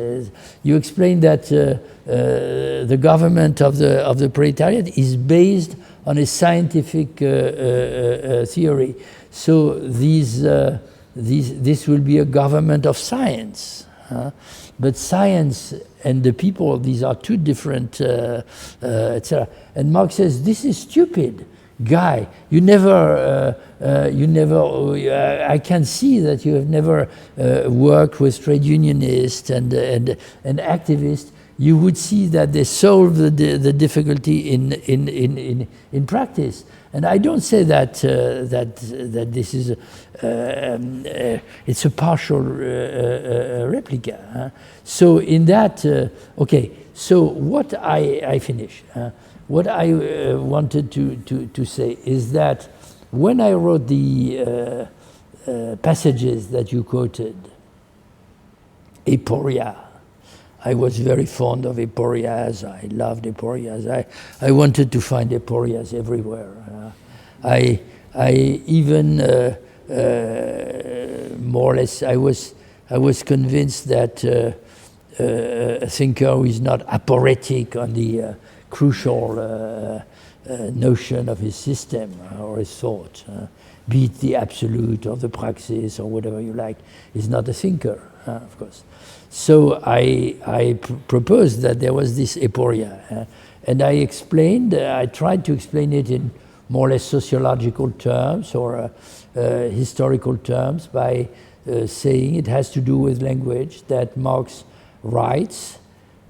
you explain that the government of the proletariat is based on a scientific theory. So this will be a government of science. But science and the people, these are two different, etc. And Marx says, this is stupid, guy. You never, I can see that you have never worked with trade unionists and activists. You would see that they solve the difficulty in practice. And I don't say that this is it's a partial replica. So in that, okay. So what I finish. What I wanted to say is that when I wrote the passages that you quoted, aporia. I was very fond of aporias. I loved aporias. I wanted to find aporias everywhere. I even more or less I was convinced that a thinker who is not aporetic on the crucial notion of his system or his thought, be it the absolute or the praxis or whatever you like, is not a thinker, of course. So I proposed that there was this aporia, and I explained, I tried to explain it in more or less sociological terms or historical terms by saying it has to do with language, that Marx writes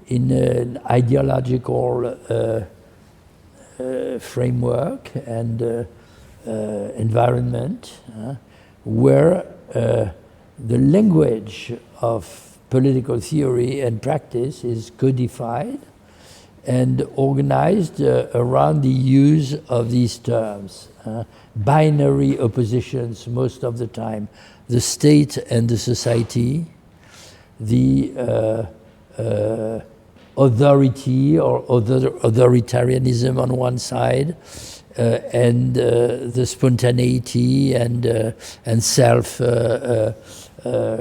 in an ideological framework and environment where the language of political theory and practice is codified and organized around the use of these terms. Binary oppositions most of the time, the state and the society, the authority or authoritarianism on one side, and the spontaneity and self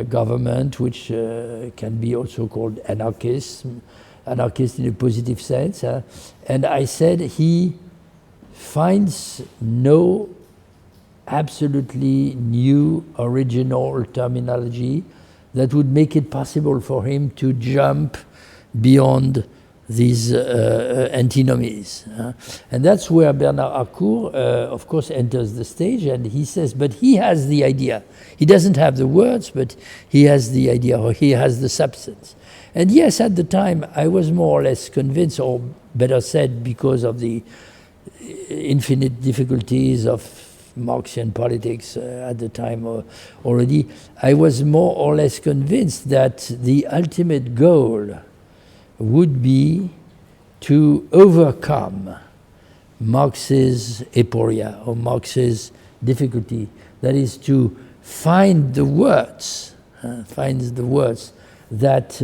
government, which can be also called anarchist in a positive sense. And I said he finds no absolutely new original terminology that would make it possible for him to jump beyond these antinomies. And that's where Bernard Harcourt, of course, enters the stage, and he says, but he has the idea. He doesn't have the words, but he has the idea, or he has the substance. And yes, at the time, I was more or less convinced, or better said, because of the infinite difficulties of Marxian politics at the time already, I was more or less convinced that the ultimate goal would be to overcome Marx's aporia, or Marx's difficulty. That is to find the words that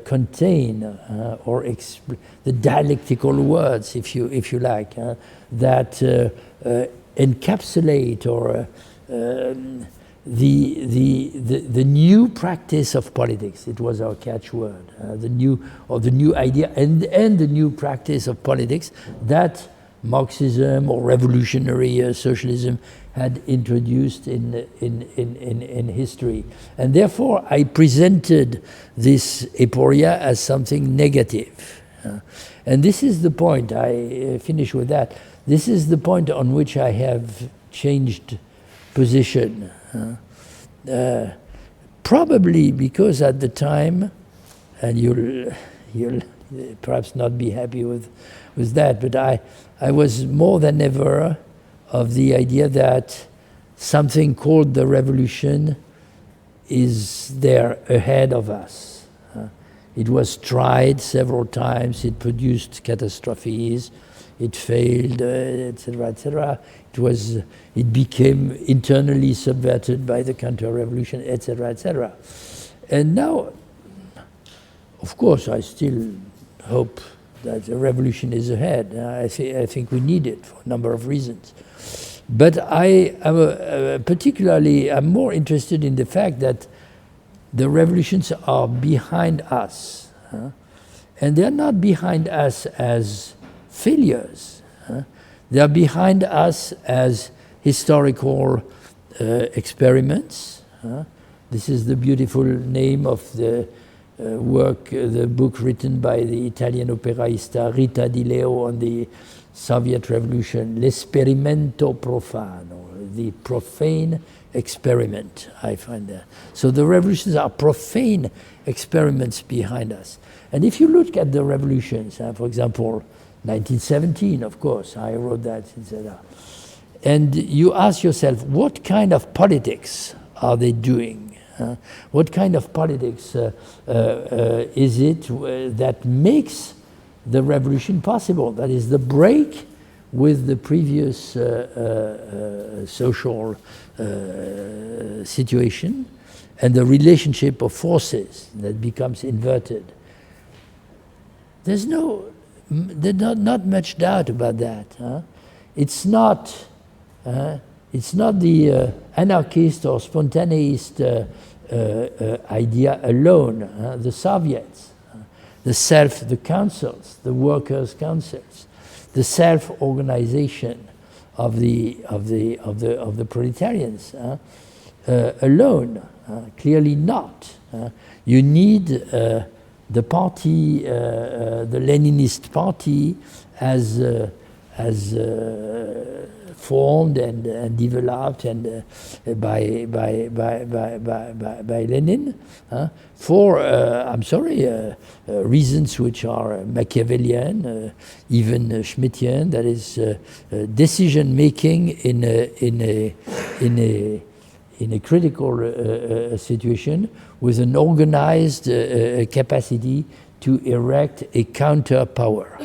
contain or the dialectical words, if you like, that encapsulate or the new practice of politics. It was our catchword. The new idea and the new practice of politics that Marxism or revolutionary socialism had introduced in history. And therefore, I presented this aporia as something negative. And this is the point, I finish with that, this is the point on which I have changed position. Probably because at the time, and you'll perhaps not be happy with that, but I was more than ever of the idea that something called the revolution is there ahead of us. It was tried several times, it produced catastrophes, it failed, etc., etc. It became internally subverted by the counter-revolution, etc., etc. And now, of course, I still hope that a revolution is ahead. I think we need it for a number of reasons. But I am I'm more interested in the fact that the revolutions are behind us. And they're not behind us as failures. They are behind us as historical experiments. This is the beautiful name of the the book written by the Italian operaista Rita Di Leo on the Soviet Revolution, L'esperimento profano, the profane experiment, I find that. So the revolutions are profane experiments behind us. And if you look at the revolutions, for example, 1917, of course, I wrote that, etc. And you ask yourself, what kind of politics are they doing? What kind of politics is it that makes the revolution possible? That is the break with the previous social situation and the relationship of forces that becomes inverted. There's not much doubt about that. It's not the anarchist or spontaneist idea alone. The Soviets, the councils, the workers' councils, the self-organization of the proletarians alone. Clearly not. You need the party, the Leninist party, as formed and developed and by Lenin for reasons which are Machiavellian, even Schmittian. That is decision making in in a critical situation with an organized capacity to erect a counter power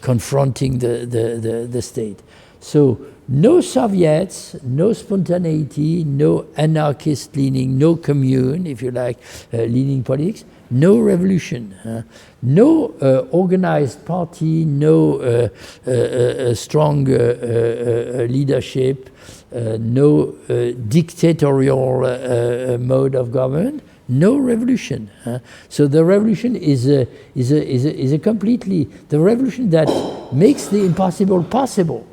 confronting the state. So no Soviets, no spontaneity, no anarchist leaning, no commune, if you like, leaning politics, no revolution, no organized party, no strong leadership, no dictatorial mode of government, no revolution. So the revolution is a completely, the revolution that makes the impossible possible,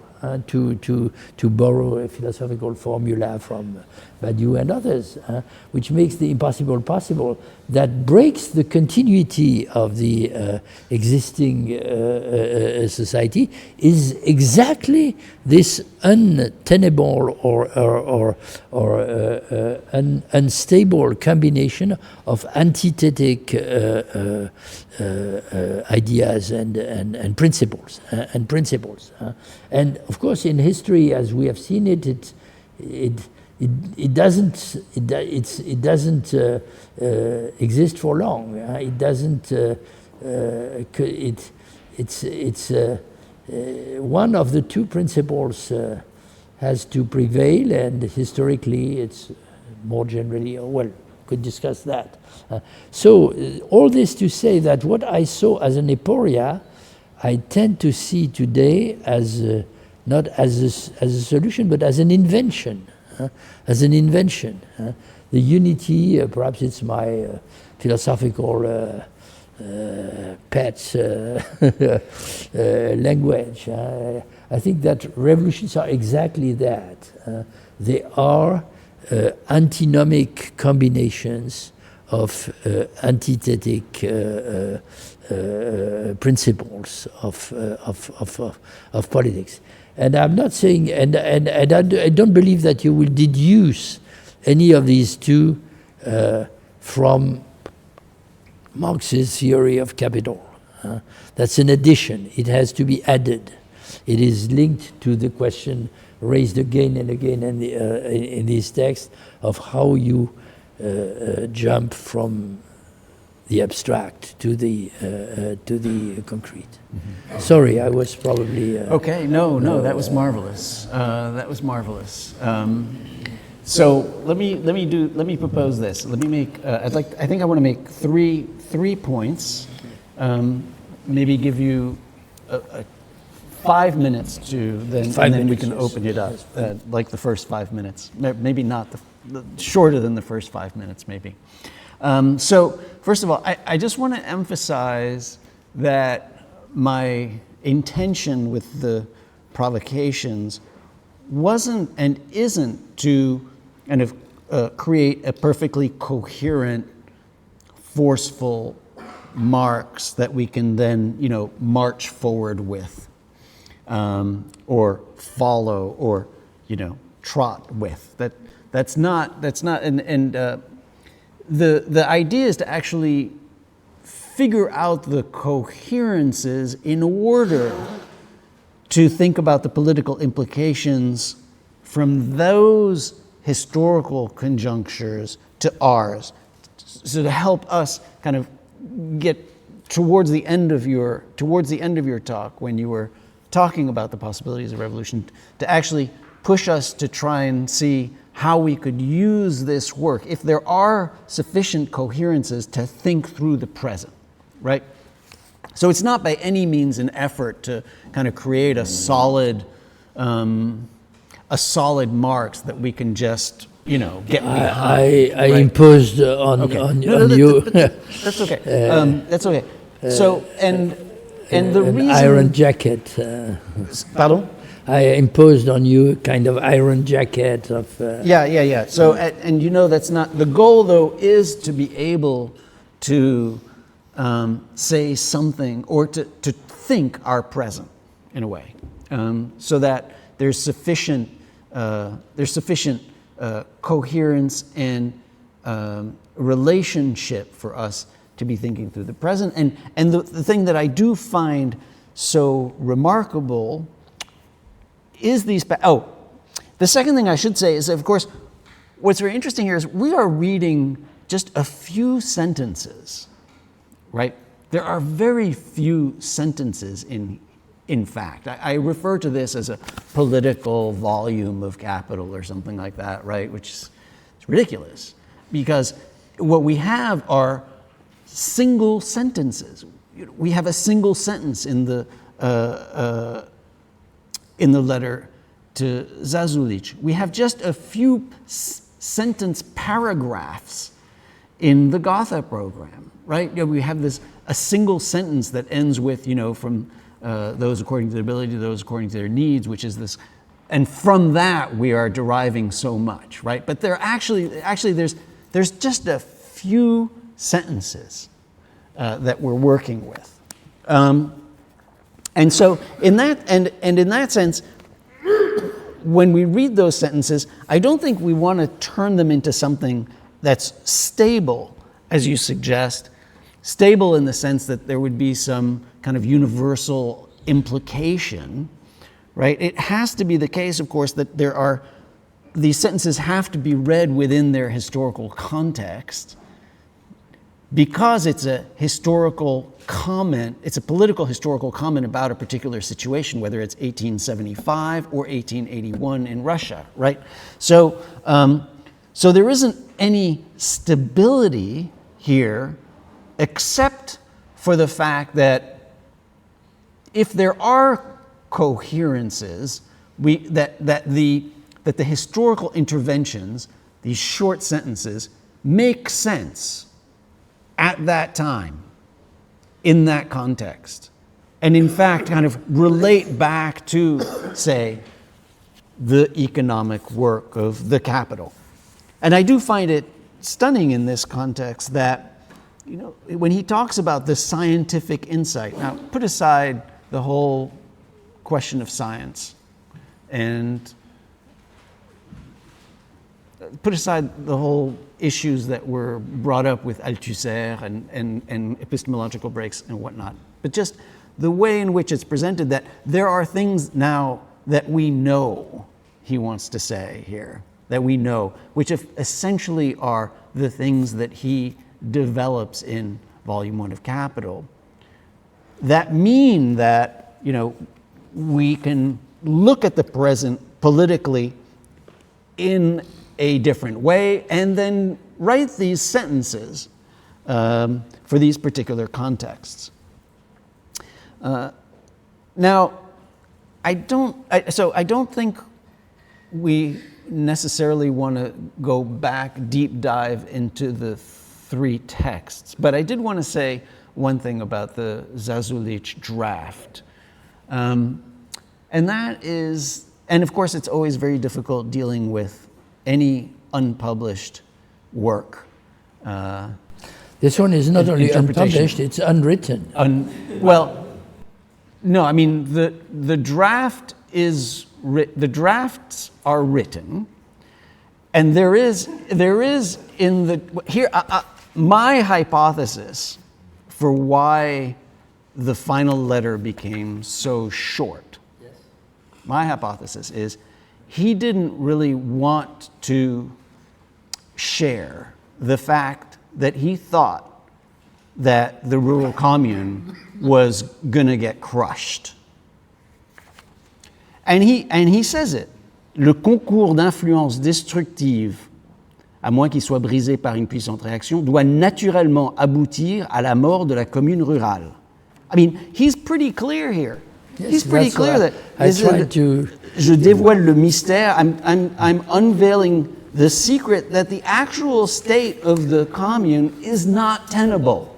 to borrow a philosophical formula from Badiou and others, which makes the impossible possible, that breaks the continuity of the existing society, is exactly this untenable or unstable combination of antithetic ideas and principles and of course in history, as we have seen it doesn't exist for long. It doesn't. It's one of the two principles has to prevail, and historically, it's more generally. Well, could discuss that. So all this to say that what I saw as an aporia, I tend to see today as not as a solution, but as an invention. As an invention. The unity, perhaps it's my philosophical pet language. I think that revolutions are exactly that. They are antinomic combinations of antithetic principles of politics. And I'm not saying, and I don't believe that you will deduce any of these two from Marx's theory of capital. That's an addition. It has to be added. It is linked to the question raised again and again in these texts of how you jump from the abstract to the concrete. Mm-hmm. Sorry, I was probably okay. No, that was marvelous. That was marvelous. So let me propose this. Let me make. I think I want to make three points. Maybe give you 5 minutes to then, and then we can open it up. Like the first 5 minutes. Maybe not shorter than the first 5 minutes. Maybe. So first of all, I just want to emphasize that my intention with the provocations wasn't and isn't to kind of create a perfectly coherent, forceful Marx that we can then, march forward with, or follow, or, trot with. That's not, and the idea is to actually figure out the coherences in order to think about the political implications from those historical conjunctures to ours. So to help us kind of get towards the end of your talk, when you were talking about the possibilities of revolution, to actually push us to try and see how we could use this work, if there are sufficient coherences, to think through the present, right? So it's not by any means an effort to kind of create a solid Marx that we can just, get behind. I right? imposed on you. That's okay. That's okay. So and the reason iron jacket. Pardon? I imposed on you a kind of iron jacket of. Yeah. So and that's not the goal, though, is to be able to say something or to think our present in a way, so that there's sufficient coherence and relationship for us to be thinking through the present. And the thing that I do find so remarkable is the second thing I should say is, of course, what's very interesting here is we are reading just a few sentences, right? There are very few sentences in fact. I refer to this as a political volume of capital or something like that, right? Which is ridiculous, because what we have are single sentences. We have a single sentence in the letter to Zasulich. We have just a few sentence paragraphs in the Gotha program, right? We have a single sentence that ends with, from those according to their ability to those according to their needs, which is this, and from that we are deriving so much, right? But there actually there's just a few sentences that we're working with, and so in that sense, when we read those sentences, I don't think we want to turn them into something that's stable, as you suggest. Stable in the sense that there would be some kind of universal implication, right? It has to be the case, of course, that these sentences have to be read within their historical context, because it's a historical comment, it's a political historical comment about a particular situation, whether it's 1875 or 1881 in Russia, right? So there isn't any stability here, except for the fact that if there are coherences, that the historical interventions, these short sentences, make sense at that time, in that context, and in fact kind of relate back to, say, the economic work of the capital. And I do find it stunning in this context that, when he talks about the scientific insight, now put aside the whole question of science and put aside the whole issues that were brought up with Althusser and epistemological breaks and whatnot, but just the way in which it's presented, that there are things now that we know he wants to say here, that we know, which essentially are the things that he develops in Volume 1 of Capital, that mean that, we can look at the present politically in a different way and then write these sentences for these particular contexts. Now, I don't think we necessarily want to go back deep dive into the three texts, but I did want to say one thing about the Zasulich draft. And that is, and of course it's always very difficult dealing with any unpublished work. This one is not only unpublished, it's unwritten. Well, no, I mean the draft is the drafts are written, and there is in the here my hypothesis for why the final letter became so short. Yes. My hypothesis is he didn't really want to share the fact that he thought that the rural commune was going to get crushed. And he says it. Le concours d'influence destructive, à moins qu'il soit brisé par une puissante réaction, doit naturellement aboutir à la mort de la commune rurale. I mean, he's pretty clear here. Yes, he's pretty clear that je dévoile le mystère. I'm unveiling the secret that the actual state of the commune is not tenable.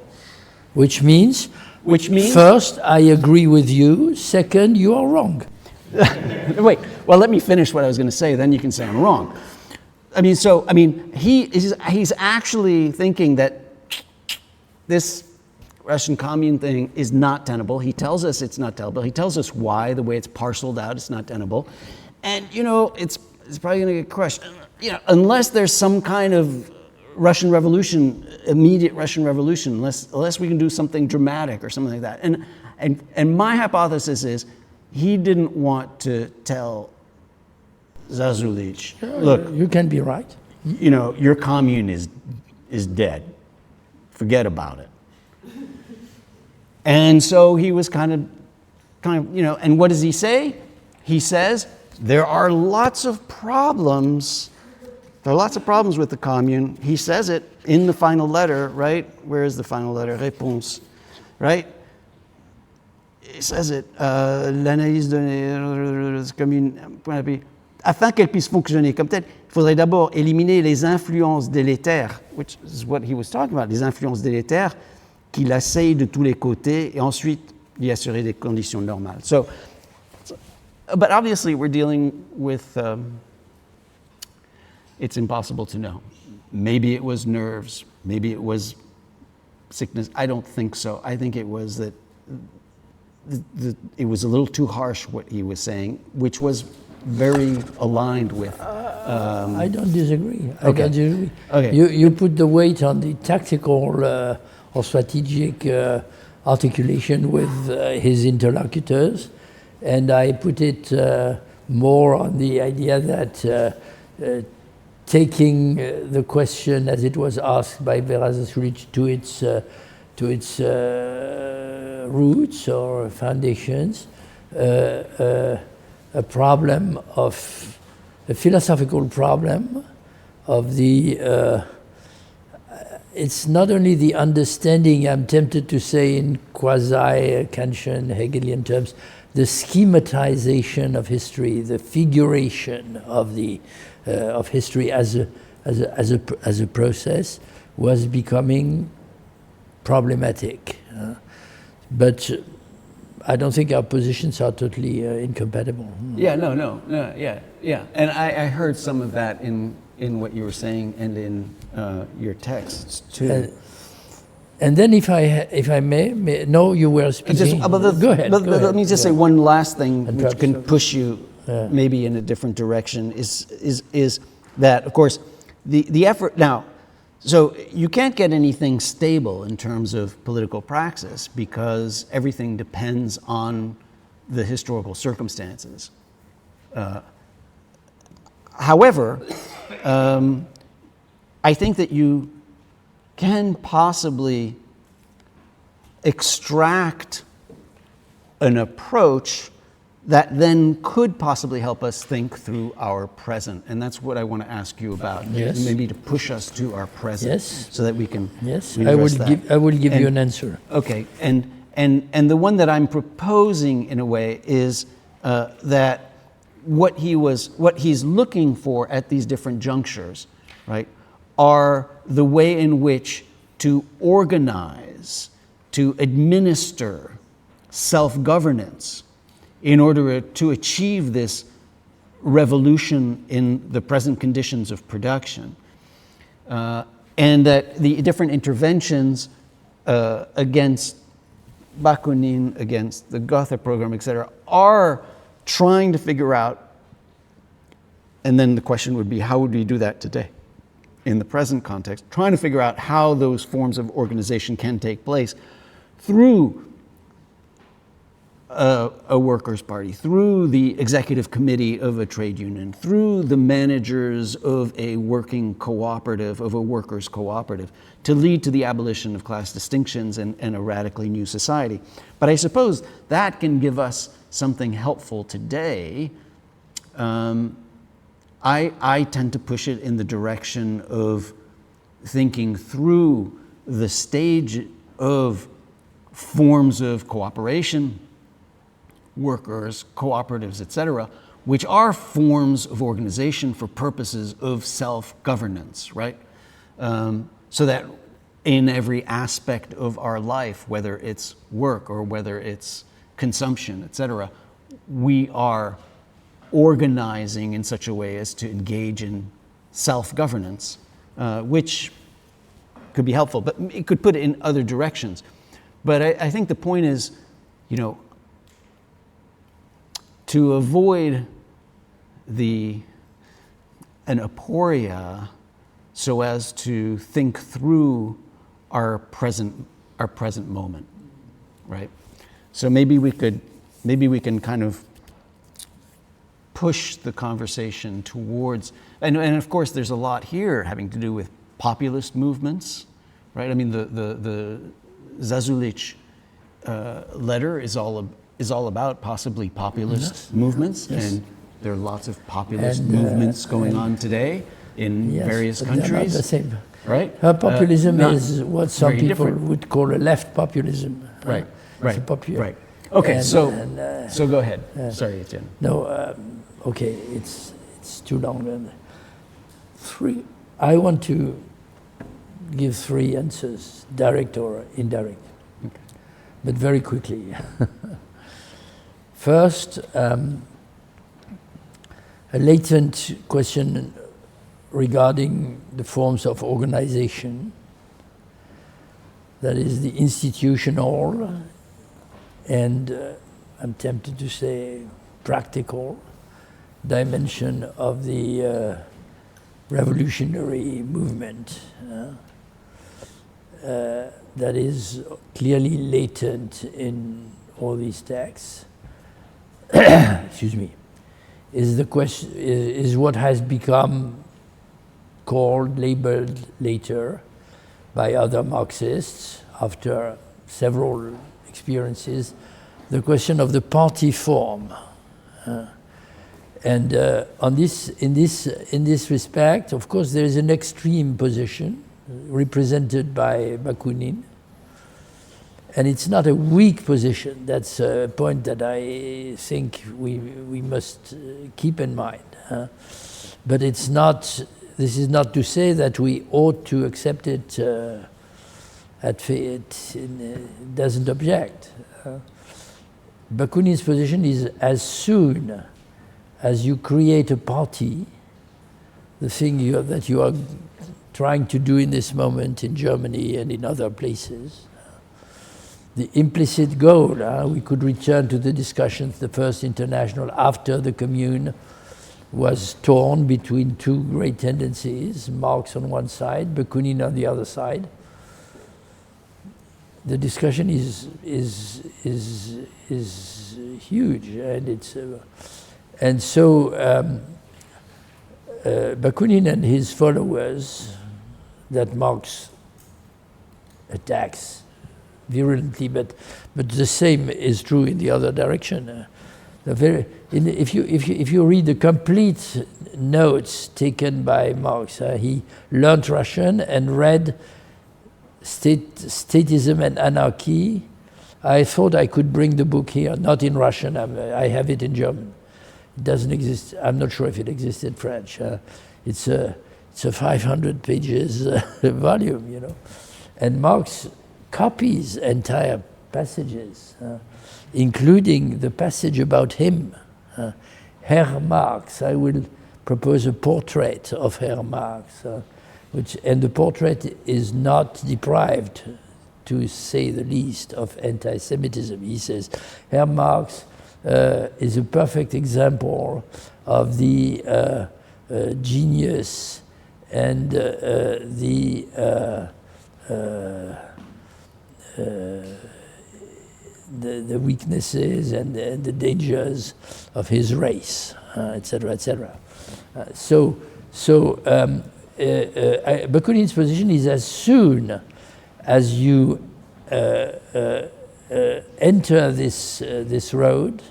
Which means, first, I agree with you. Second, you are wrong. Wait, well, let me finish what I was going to say, then you can say I'm wrong. He's actually thinking that this Russian commune thing is not tenable. He tells us it's not tenable. He tells us why, the way it's parceled out, it's not tenable. And, it's probably going to get crushed. Unless there's some kind of Russian revolution, immediate Russian revolution, unless we can do something dramatic or something like that. And my hypothesis is he didn't want to tell Zasulich, look, you can be right. you know, your commune is dead. Forget about it. And so he was kind of, you know, and what does he say? He says, there are lots of problems. There are lots of problems with the commune. He says it in the final letter, right? Where is the final letter? Réponse, right? He says it, l'analyse de la commune, afin qu'elle puisse fonctionner comme telle, il faudrait d'abord éliminer les influences délétères, which is what he was talking about, les influences délétères qui l'assaillent de tous les côtés, et ensuite y assurer des conditions normales. So, but obviously we're dealing with, it's impossible to know. Maybe it was nerves, maybe it was sickness. I don't think so. I think it was that it was a little too harsh what he was saying, which was very aligned with. I don't disagree. I Okay. don't disagree. Okay. You put the weight on the tactical or strategic articulation with his interlocutors, and I put it more on the idea that taking the question as it was asked by Vera Zasulich to its roots or foundations, a problem of a philosophical problem of the it's not only the understanding, I'm tempted to say in quasi-Kantian Hegelian terms, the schematization of history, the figuration of the of history as a process was becoming problematic. But I don't think our positions are totally incompatible. Yeah, no, yeah. And I heard some of that in what you were saying and in your texts too. And then, if I may, no, you were speaking. Go ahead. But let me just say one last thing, And which can push you maybe in a different direction, is that, of course, the effort now. So you can't get anything stable in terms of political praxis because everything depends on the historical circumstances. However, I think that you can possibly extract an approach that then could possibly help us think through our present. And that's what I want to ask you about. Yes. Maybe to push us to our present. Yes. So that we can Yes, redress I will give you an answer. Okay, and the one that I'm proposing in a way is that what he's looking for at these different junctures, right, are the way in which to organize, to administer self-governance in order to achieve this revolution in the present conditions of production. And that the different interventions against Bakunin, against the Gotha Program, etc., are trying to figure out, and then the question would be, how would we do that today in the present context, trying to figure out how those forms of organization can take place through a workers' party, through the executive committee of a trade union, through the managers of a working cooperative, of a workers' cooperative, to lead to the abolition of class distinctions and a radically new society. But I suppose that can give us something helpful today. I tend to push it in the direction of thinking through the stage of forms of cooperation, workers, cooperatives, etc., which are forms of organization for purposes of self-governance, right? So that in every aspect of our life, whether it's work or whether it's consumption, etc., we are organizing in such a way as to engage in self-governance, which could be helpful, but it could put it in other directions. But I think the point is, you know, to avoid an aporia, so as to think through our present moment, right? So maybe we can kind of push the conversation towards, and of course there's a lot here having to do with populist movements, right? I mean, the Zasulich letter is all about possibly populist movements, and there are lots of populist movements going on today in various countries. They're not the same. Right? Her populism is what some people would call a left populism. Right. Right. Okay. And, so go ahead. Sorry, Etienne. No. Okay. It's too long. I want to give 3 answers, direct or indirect, but very quickly. First, a latent question regarding the forms of organization, that is the institutional and I'm tempted to say practical dimension of the revolutionary movement that is clearly latent in all these texts. Excuse me. Is the question is what has become called, labeled later by other Marxists after several experiences, the question of the party form. And in this respect, of course, there is an extreme position represented by Bakunin, and it's not a weak position. That's a point that I think we must keep in mind. But it's not. This is not to say that we ought to accept it. It doesn't object. Bakunin's position is as soon as you create a party, the thing that you are trying to do in this moment in Germany and in other places, the implicit goal, we could return to the discussions, the First International after the Commune was torn between 2 great tendencies, Marx on one side, Bakunin on the other side. The discussion is huge, and so Bakunin and his followers, that Marx attacks virulently, but the same is true in the other direction. If you read the complete notes taken by Marx, he learned Russian and read Statism and Anarchy. I thought I could bring the book here, not in Russian. I have it in German. It doesn't exist. I'm not sure if it exists in French. It's a 500 pages volume, you know, and Marx copies entire passages, including the passage about him, Herr Marx. I will propose a portrait of Herr Marx, and the portrait is not deprived, to say the least, of anti-Semitism. He says, Herr Marx is a perfect example of the genius and the weaknesses and the dangers of his race, etc., etc. Bakunin's position is as soon as you enter this road,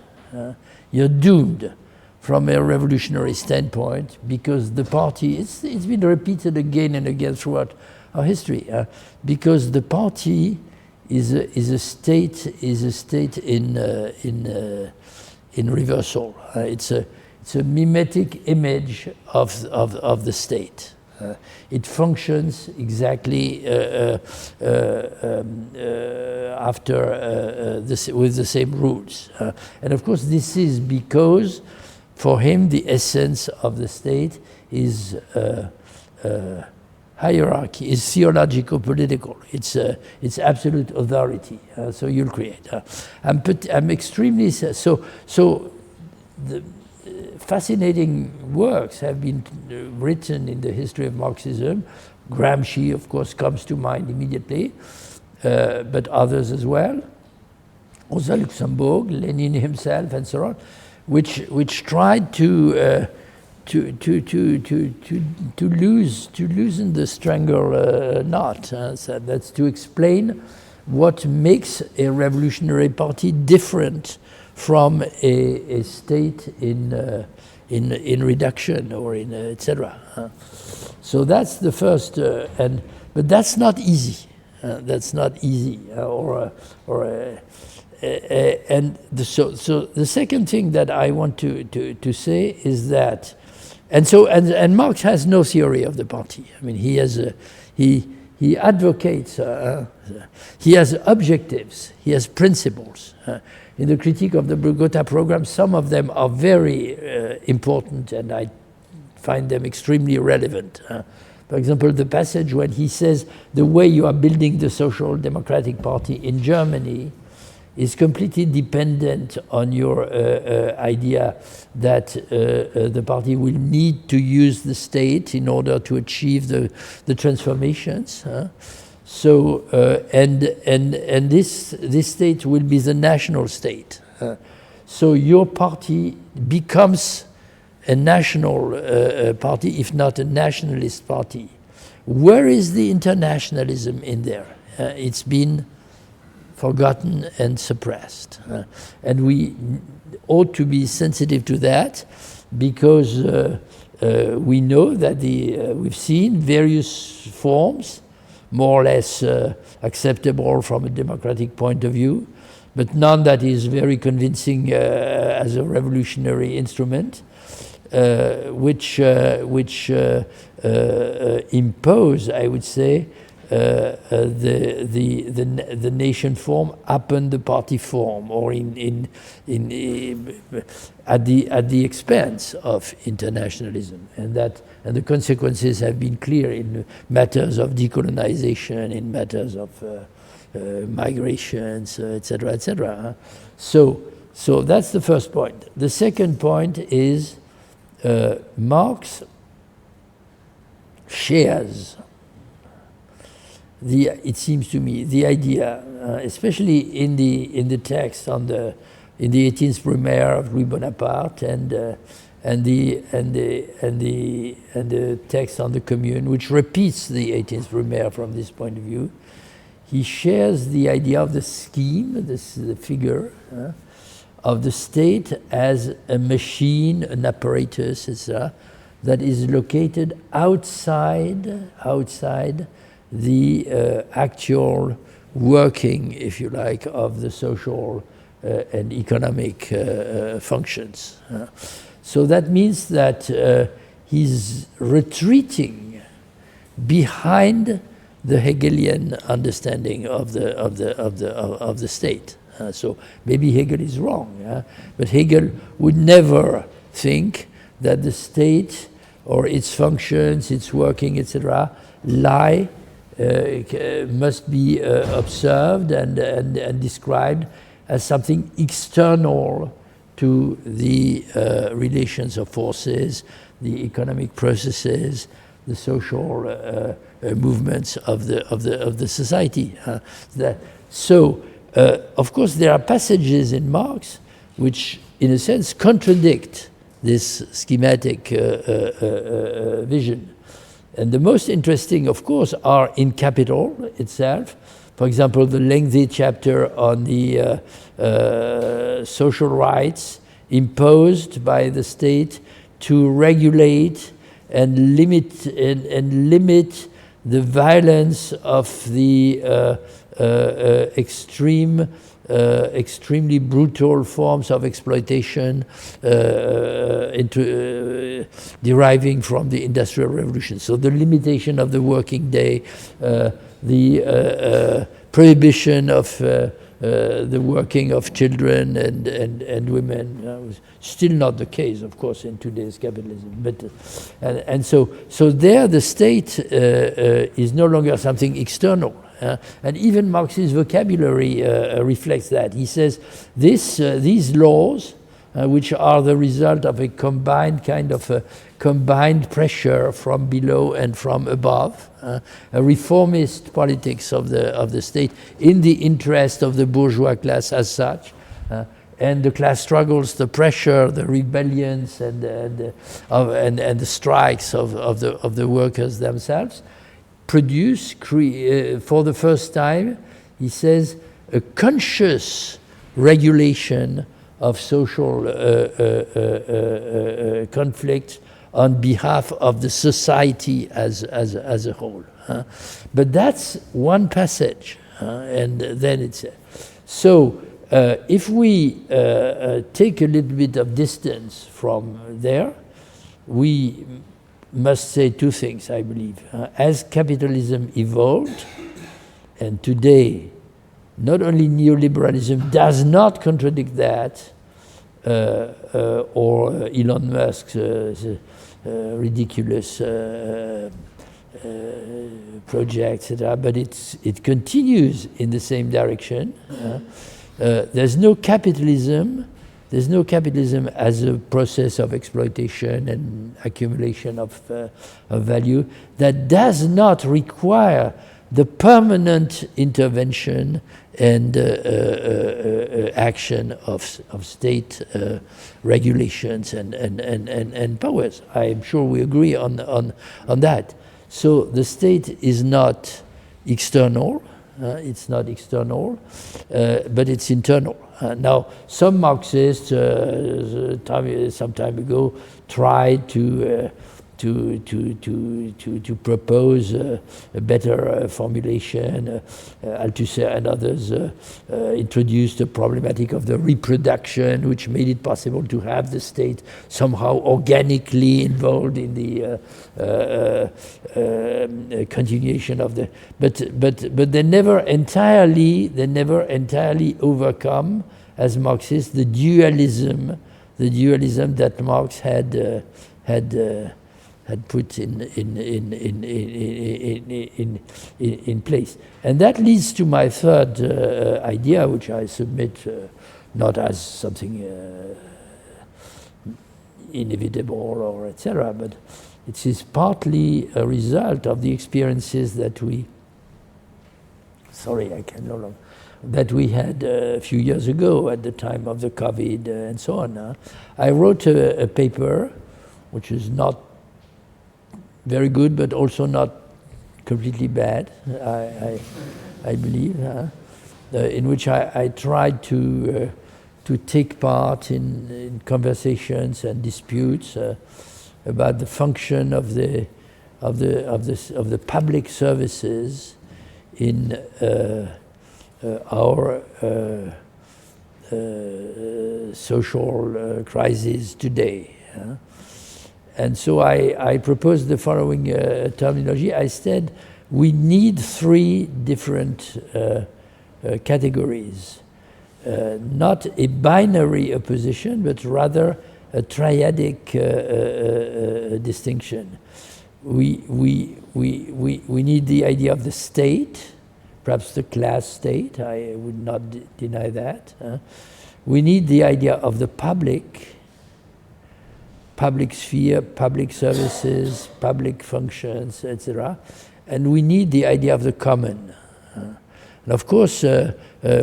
you're doomed from a revolutionary standpoint, because the party, it's been repeated again and again throughout our history, because the party is a state in reversal. It's a mimetic image of the state. It functions exactly with the same rules, and of course this is because for him the essence of the state is hierarchy, is theological political. It's absolute authority. So you'll create. I'm extremely so. The fascinating works have been written in the history of Marxism. Gramsci, of course, comes to mind immediately, but others as well. Rosa Luxemburg, Lenin himself, and so on. which tried to loosen the strangle knot. So that's to explain what makes a revolutionary party different from a state in reduction or in etc. So that's the first, but that's not easy. That's not easy, and so the second thing that I want to say is that, and Marx has no theory of the party. I mean, he has he advocates, he has objectives, he has principles. In the critique of the Gotha Program, some of them are very important, and I find them extremely relevant. For example, the passage when he says the way you are building the Social Democratic Party in Germany is completely dependent on your idea that the party will need to use the state in order to achieve the transformations. So and this state will be the national state. So your party becomes a national party, if not a nationalist party. Where is the internationalism in there? It's been forgotten and suppressed. And we ought to be sensitive to that, because we know that we've seen various forms, more or less acceptable from a democratic point of view, but none that is very convincing as a revolutionary instrument, which impose, I would say, the nation form upon the party form, or at the expense of internationalism, and the consequences have been clear in matters of decolonization, in matters of migrations, etc., etc. So that's the first point. The second point is Marx shares it seems to me, the idea, especially in the text in the 18th Brumaire of Louis Bonaparte, and the text on the Commune, which repeats the 18th Brumaire from this point of view. He shares the idea of the scheme, the figure of the state as a machine, an apparatus, etc., that is located outside the actual working, if you like, of the social and economic functions. So that means that he's retreating behind the Hegelian understanding of the state. So maybe Hegel is wrong, but Hegel would never think that the state or its functions, its working, etc., must be observed and described as something external to the relations of forces, the economic processes, the social movements of the society. So, of course, there are passages in Marx which, in a sense, contradict this schematic vision. And the most interesting, of course, are in Capital itself. For example, the lengthy chapter on the social rights imposed by the state to regulate and limit the violence of the extremely brutal forms of exploitation deriving from the Industrial Revolution. So the limitation of the working day, the prohibition of the working of children and women was still not the case, of course, in today's capitalism. But and so there the state is no longer something external. And even Marx's vocabulary reflects that. He says these laws, which are the result of a combined kind of combined pressure from below and from above, a reformist politics of the state in the interest of the bourgeois class as such, and the class struggles, the pressure, the rebellions, and the strikes of the workers themselves produce, for the first time, he says, a conscious regulation of social conflict on behalf of the society as a whole. But that's one passage, and then it's so. If we take a little bit of distance from there, we must say two things, I believe. As capitalism evolved, and today, not only neoliberalism does not contradict that, or Elon Musk's ridiculous project, etc., but it continues in the same direction. There's no capitalism as a process of exploitation and accumulation of value that does not require the permanent intervention and action of state regulations and powers. I'm sure we agree on that. So the state is not external. It's not external, but it's internal. Now, some Marxists some time ago tried to propose a better formulation. Althusser and others introduced the problematic of the reproduction, which made it possible to have the state somehow organically involved in the continuation of the. But they never entirely overcome, as Marxists, the dualism that Marx had put in place. And that leads to my third idea, which I submit not as something inevitable or etc., but it is partly a result of the experiences that we had a few years ago at the time of the COVID and so on. I wrote a paper which is not very good, but also not completely bad, I believe, in which I tried to take part in conversations and disputes about the function of the public services in our social crisis today. And so I proposed the following terminology. I said we need three different categories, not a binary opposition, but rather a triadic distinction. We need the idea of the state, perhaps the class state, I would not deny that. We need the idea of the public sphere, public services, public functions, etc. And we need the idea of the common. And of course,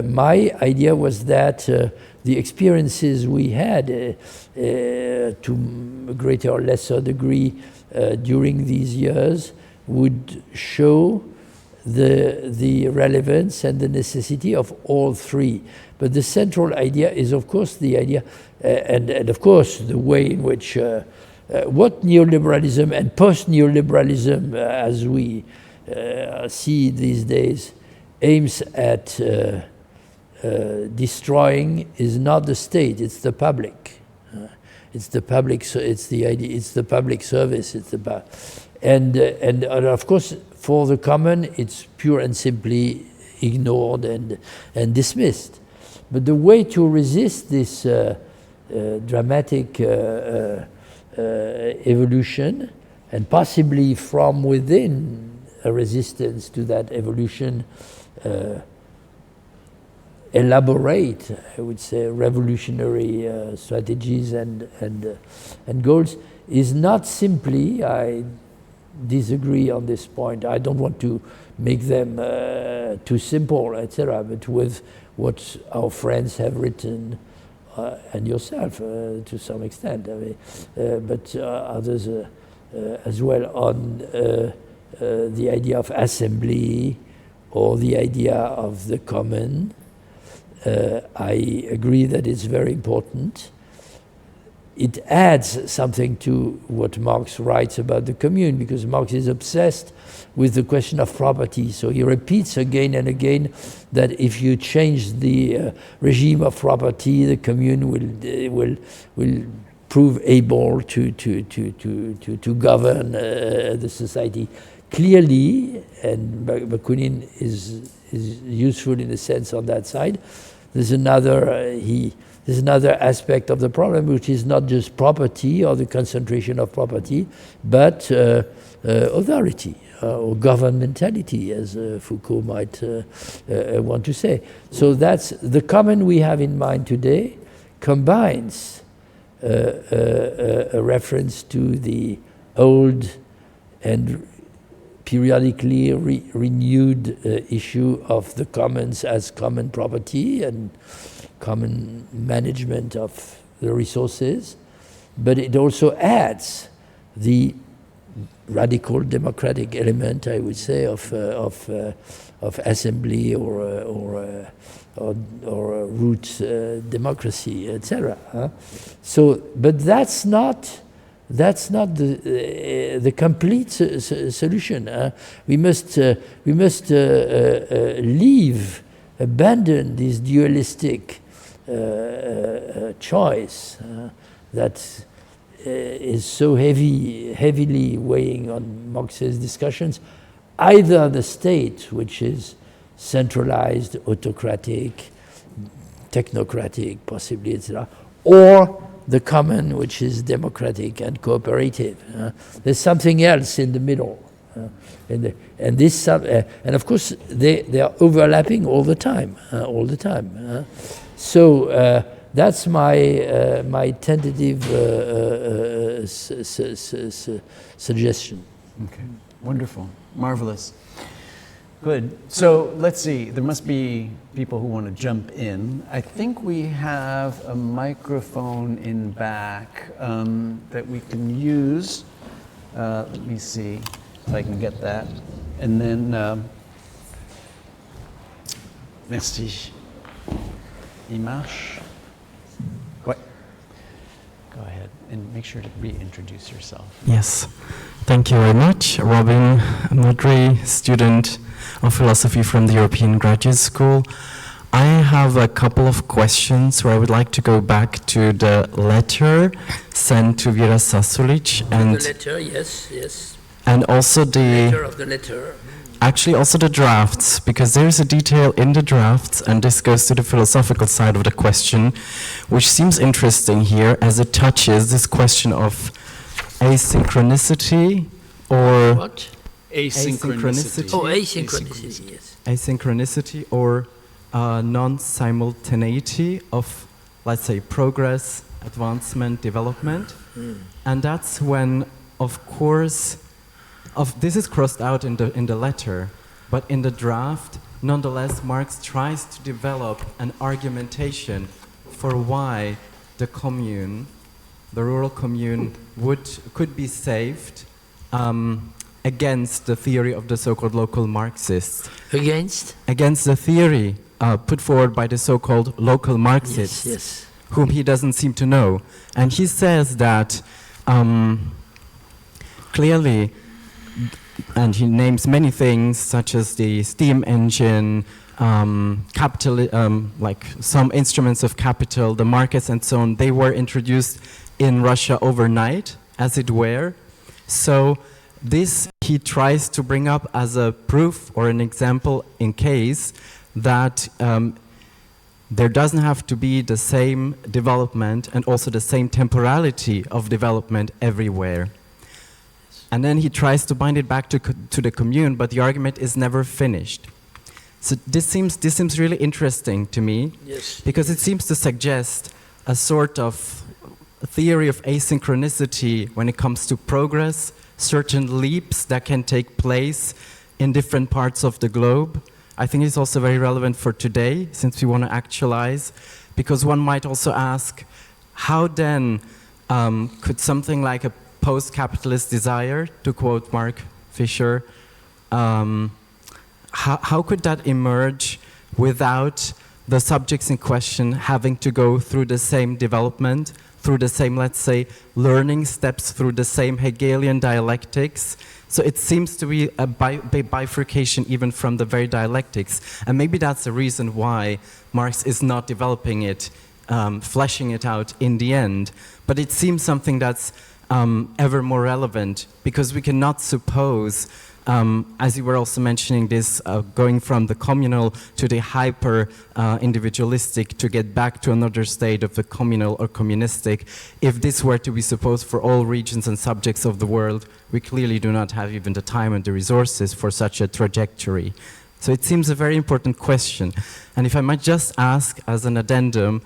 my idea was that the experiences we had to a greater or lesser degree during these years would show the relevance and the necessity of all three. But the central idea is, of course, the idea, and of course, the way in which what neoliberalism and post-neoliberalism, as we see these days, aims at destroying is not the state; it's the public. It's the public. It's the idea. It's the public service. It's the and of course, for the common, it's pure and simply ignored and dismissed. But the way to resist this dramatic evolution, and possibly from within a resistance to that evolution, elaborate, I would say, revolutionary strategies and goals, is not simply, I disagree on this point, I don't want to make them too simple, etc., but with what our friends have written and yourself to some extent, I mean, but others as well, on the idea of assembly or the idea of the common. I agree that it's very important. It adds something to what Marx writes about the commune, because Marx is obsessed with the question of property. So he repeats again and again that if you change the regime of property, the commune will prove able to govern the society. Clearly, and Bakunin is useful in a sense on that side. There's another aspect of the problem, which is not just property or the concentration of property, but authority or governmentality, as Foucault might want to say. So that's the common we have in mind today, combines a reference to the old and periodically renewed issue of the commons as common property and common management of the resources, but it also adds the radical democratic element, I would say, of assembly or root democracy, etc. So, but that's not the complete solution. We must abandon this dualistic choice that is so heavily weighing on Marx's discussions. Either the state, which is centralized, autocratic, technocratic, possibly, etc., or the common, which is democratic and cooperative. There's something else in the middle. And of course, they are overlapping all the time. So that's my tentative suggestion. Okay, wonderful, marvelous. Good. So let's see, there must be people who want to jump in. I think we have a microphone in back that we can use. Let me see if I can get that. And then, merci. Il marche? Ouais. Go ahead and make sure to reintroduce yourself. Yes. Thank you very much. Robin Mudry, student of philosophy from the European Graduate School. I have a couple of questions where I would like to go back to the letter sent to Vera Zasulich and the letter, yes. And also the letter of the letter. Actually, also the drafts, because there is a detail in the drafts, and this goes to the philosophical side of the question, which seems interesting here as it touches this question of asynchronicity or what? Asynchronicity. Oh, asynchronicity, yes. Asynchronicity or non-simultaneity of, let's say, progress, advancement, development. And that's when, of course, this is crossed out in the letter, but in the draft, nonetheless, Marx tries to develop an argumentation for why the commune, the rural commune, could be saved against the theory of the so-called local Marxists. Against the theory put forward by the so-called local Marxists, yes. Whom he doesn't seem to know. And he says that clearly, and he names many things such as the steam engine, like some instruments of capital, the markets and so on, they were introduced in Russia overnight, as it were. So this he tries to bring up as a proof or an example in case that there doesn't have to be the same development and also the same temporality of development everywhere. And then he tries to bind it back to the commune, but the argument is never finished. So this seems really interesting to me, yes, because it seems to suggest a sort of theory of asynchronicity when it comes to progress, certain leaps that can take place in different parts of the globe. I think it's also very relevant for today, since we want to actualize Because one might also ask, how then could something like a post-capitalist desire, to quote Mark Fisher, how could that emerge without the subjects in question having to go through the same development, through the same, let's say, learning steps, through the same Hegelian dialectics? So it seems to be a bifurcation even from the very dialectics. And maybe that's the reason why Marx is not developing it, fleshing it out in the end. But it seems something that's ever more relevant, because we cannot suppose, as you were also mentioning this, going from the communal to the hyper-individualistic to get back to another state of the communal or communistic. If this were to be supposed for all regions and subjects of the world, we clearly do not have even the time and the resources for such a trajectory. So it seems a very important question. And if I might just ask as an addendum,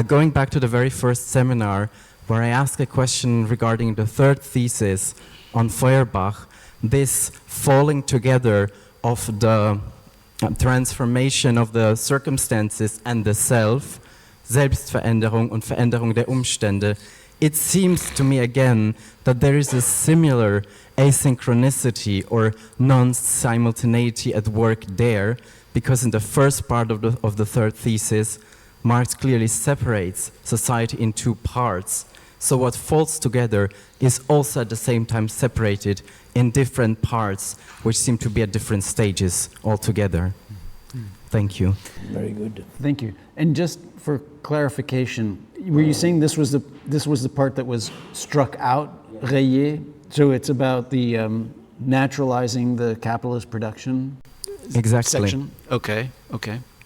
going back to the very first seminar, where I asked a question regarding the third thesis on Feuerbach, this falling together of the transformation of the circumstances and the self, Selbstveränderung und Veränderung der Umstände, it seems to me again that there is a similar asynchronicity or non-simultaneity at work there, because in the first part of the third thesis, Marx clearly separates society in two parts. So what falls together is also at the same time separated in different parts, which seem to be at different stages altogether. Thank you. Very good. Thank you. And just for clarification, were you saying this was the part that was struck out, rayé? So it's about the naturalizing the capitalist production Exactly. section? Okay.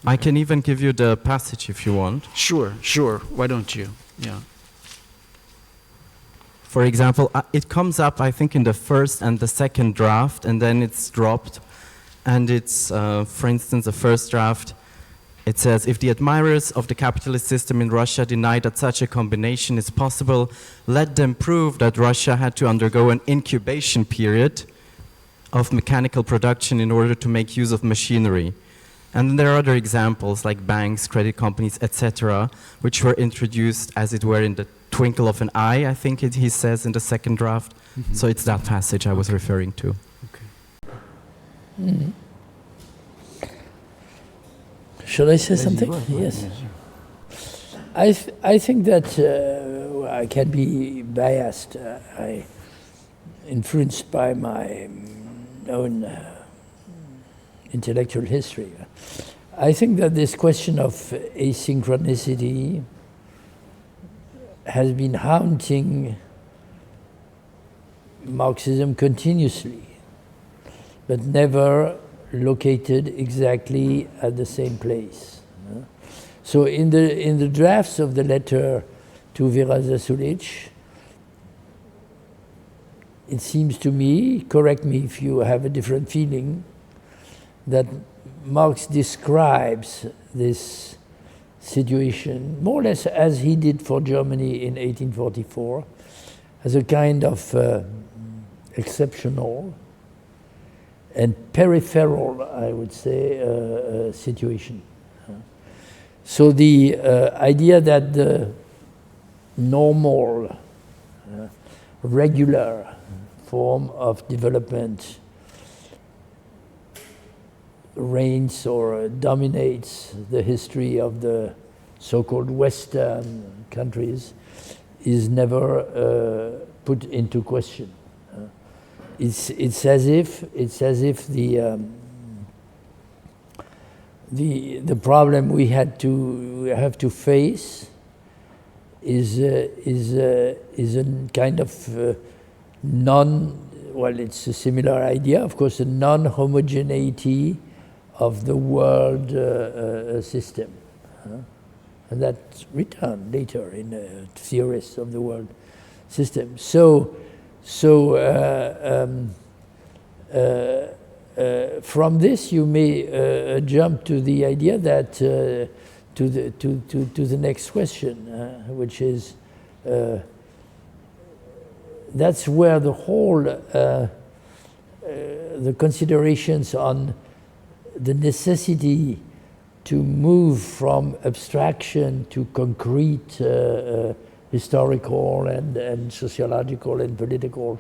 I can even give you the passage if you want. Sure. Why don't you? Yeah. For example, it comes up, I think, in the first and the second draft, and then it's dropped. And it's, for instance, the first draft, it says, if the admirers of the capitalist system in Russia deny that such a combination is possible, let them prove that Russia had to undergo an incubation period of mechanical production in order to make use of machinery. And then there are other examples like banks, credit companies, etc., which were introduced, as it were, in the twinkle of an eye, I think he says in the second draft. Mm-hmm. So it's that passage I was referring to. Okay. Mm-hmm. Should I say something? Yes. I think that I can be biased. I influenced by my own intellectual history. I think that this question of asynchronicity has been haunting Marxism continuously, but never located exactly at the same place. So in the drafts of the letter to Vera Zasulich, it seems to me, correct me if you have a different feeling, that Marx describes this situation more or less as he did for Germany in 1844, as a kind of exceptional and peripheral, I would say, situation. So the idea that the normal, regular form of development reigns or dominates the history of the so-called Western countries is never put into question. It's as if the problem we have to face is a kind of it's a similar idea, of course, a non-homogeneity of the world system. And that's written later in theorists of the world system. So from this you may jump to the idea that to the next question, which is that's where the whole the considerations on the necessity to move from abstraction to concrete historical and sociological and political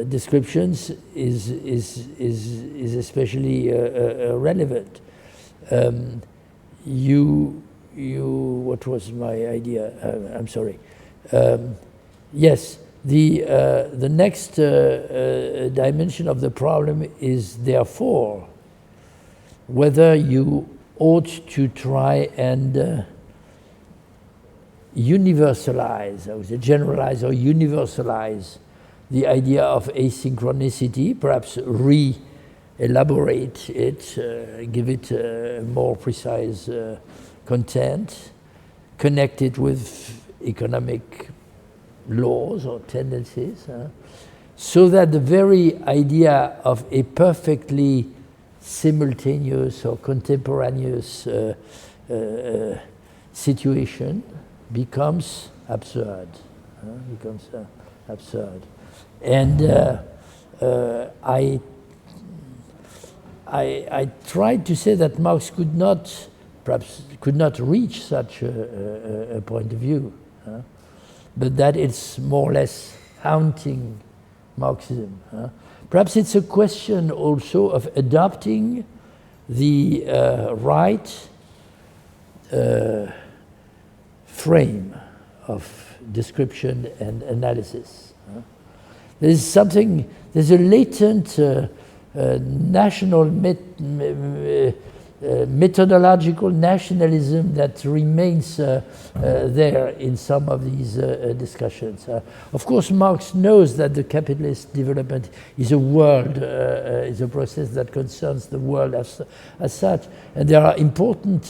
descriptions is especially relevant. What was my idea? I'm sorry. Yes, the next dimension of the problem is therefore whether you ought to try and universalize, I would say generalize or universalize the idea of asynchronicity, perhaps re-elaborate it, give it a more precise content, connect it with economic laws or tendencies, so that the very idea of a perfectly simultaneous or contemporaneous situation becomes absurd. And I tried to say that Marx could not reach such a point of view, but that it's more or less haunting Marxism. Perhaps it's a question also of adopting the right frame of description and analysis. There's a latent national methodological nationalism that remains there in some of these discussions. Of course, Marx knows that the capitalist development is a process that concerns the world as such, and there are important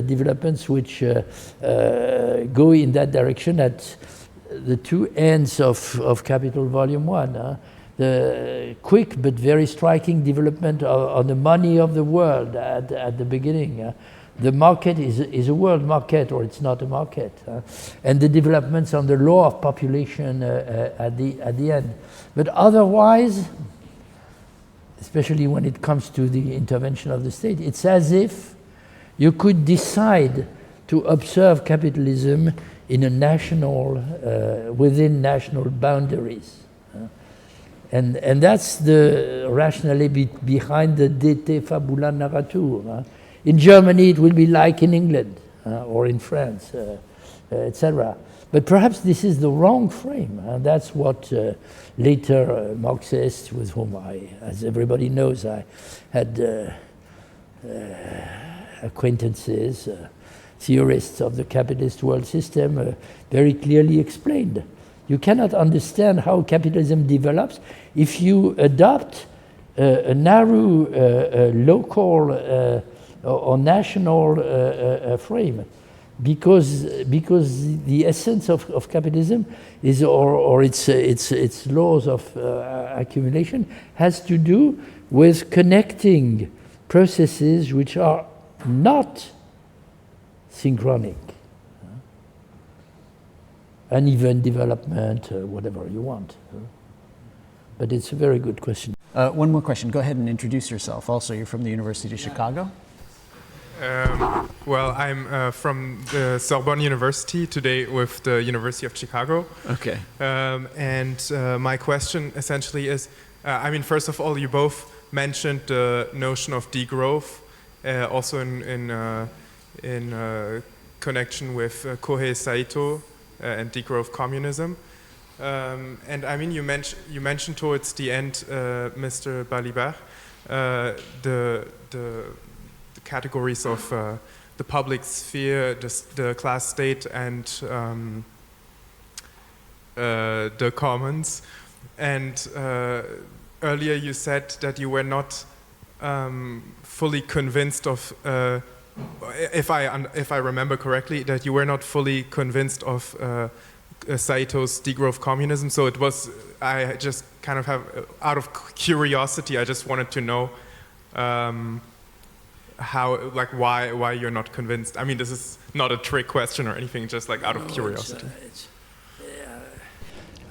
developments which go in that direction at the two ends of Capital Volume 1. The quick but very striking development on the money of the world at the beginning. The market is a world market, or it's not a market. And the developments on the law of population at the end. But otherwise, especially when it comes to the intervention of the state, it's as if you could decide to observe capitalism in a national, within national boundaries. And that's the rationale behind the de te fabula narratur. In Germany, it will be like in England or in France, etc. But perhaps this is the wrong frame. That's what later Marxists, with whom as everybody knows, I had acquaintances, theorists of the capitalist world system, very clearly explained. You cannot understand how capitalism develops if you adopt a narrow local or national frame, because the essence of capitalism is, or its laws of accumulation, has to do with connecting processes which are not synchronic. Uneven development, whatever you want. But it's a very good question. One more question. Go ahead and introduce yourself. Also, you're from the University of Chicago. Well, I'm from the Sorbonne University, today with the University of Chicago. Okay. And my question essentially is, first of all, you both mentioned the notion of degrowth, also in connection with Kohei Saito, and degrowth communism, and you mentioned towards the end, Mr. Balibar, the categories of the public sphere, the class state, and the commons. And earlier you said that you were not fully convinced of. If I remember correctly, that you were not fully convinced of Saito's degrowth communism. So it was, I just kind of have, out of curiosity, I just wanted to know why you're not convinced. I mean, this is not a trick question or anything, just like out of curiosity.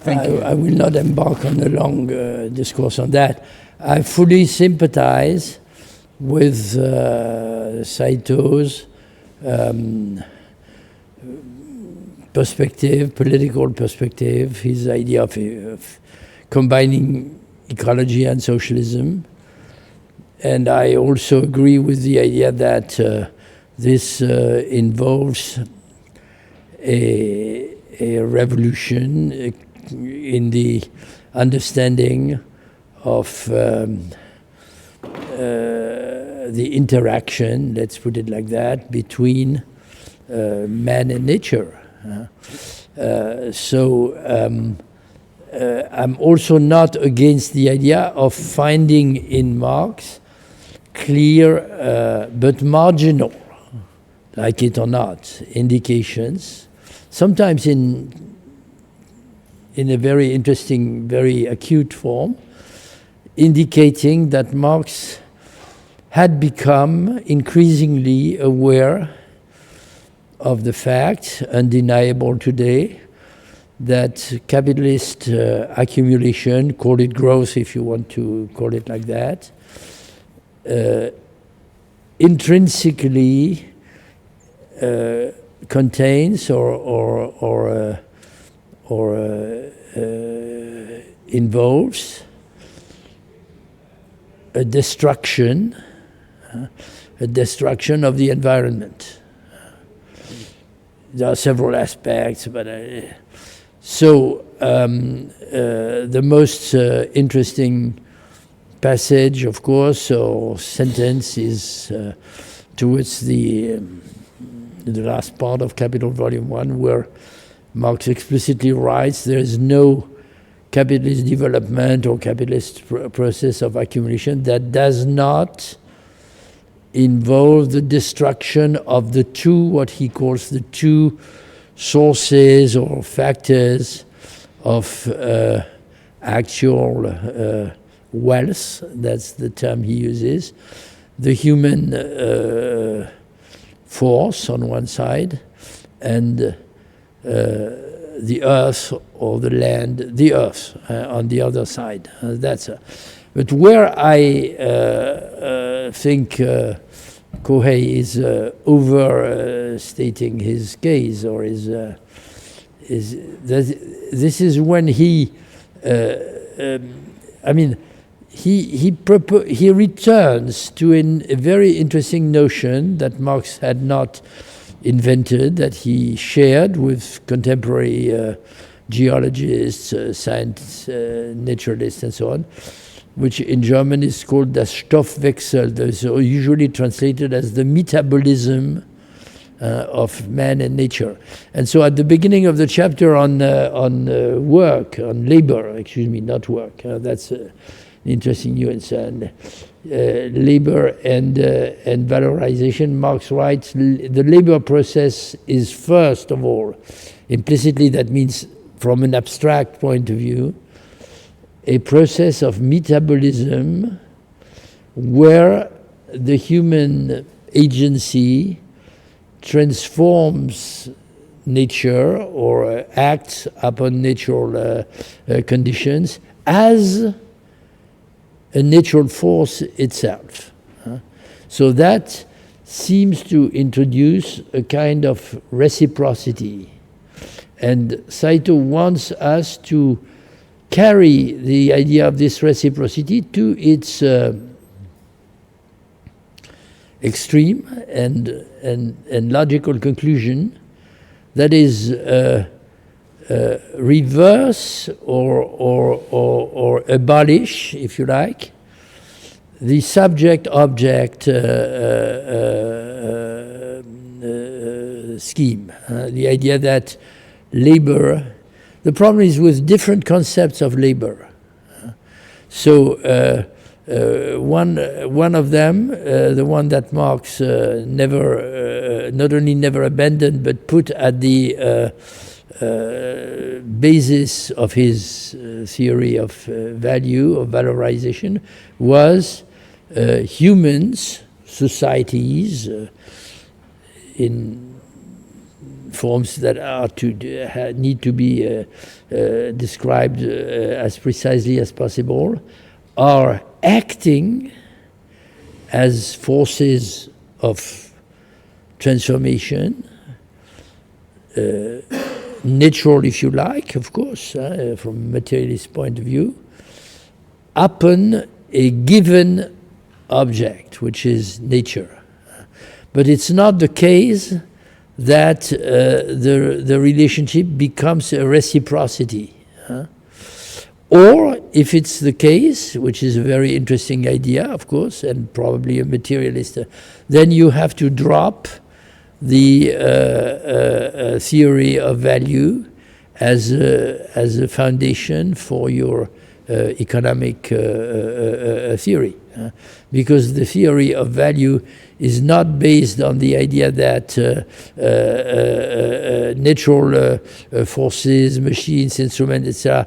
Thank you. I will not embark on a long discourse on that. I fully sympathize with Saito's perspective, political perspective, his idea of combining ecology and socialism. And I also agree with the idea that this involves a revolution in the understanding of the interaction, let's put it like that, between man and nature. I'm also not against the idea of finding in Marx clear but marginal, like it or not, indications, sometimes in a very interesting, very acute form, indicating that Marx had become increasingly aware of the fact, undeniable today, that capitalist accumulation, call it growth if you want to call it like that, intrinsically contains or involves a destruction of the environment. There are several aspects, but the most interesting passage, of course, or sentence is towards the last part of Capital Volume 1, where Marx explicitly writes there is no capitalist development or capitalist process of accumulation that does not involve the destruction of the two, what he calls the two sources or factors of actual wealth. That's the term he uses. The human force on one side, and the earth or the land, the earth on the other side. But where I think Kohei is overstating his case, or this is when he returns to a very interesting notion that Marx had not invented, that he shared with contemporary geologists, science, naturalists, and so on, which in German is called das Stoffwechsel, so usually translated as the metabolism of man and nature. And so at the beginning of the chapter on work, on labor, excuse me, not work, that's an interesting nuance, and labor and valorization, Marx writes, the labor process is first of all, implicitly that means from an abstract point of view, a process of metabolism where the human agency transforms nature or acts upon natural conditions as a natural force itself. So that seems to introduce a kind of reciprocity. And Saito wants us to carry the idea of this reciprocity to its extreme and logical conclusion, that is reverse or abolish, if you like, the subject-object scheme. The idea that labor, the problem is with different concepts of labor. So one of them, the one that Marx never, not only never abandoned, but put at the basis of his theory of value, of valorization, was humans, societies, in forms that are need to be described as precisely as possible, are acting as forces of transformation, natural, if you like, of course, from a materialist point of view, upon a given object, which is nature. But it's not the case that the relationship becomes a reciprocity. Or if it's the case, which is a very interesting idea, of course, and probably a materialist, then you have to drop the theory of value as a foundation for your economic theory. Because the theory of value is not based on the idea that natural forces, machines, instruments, etc.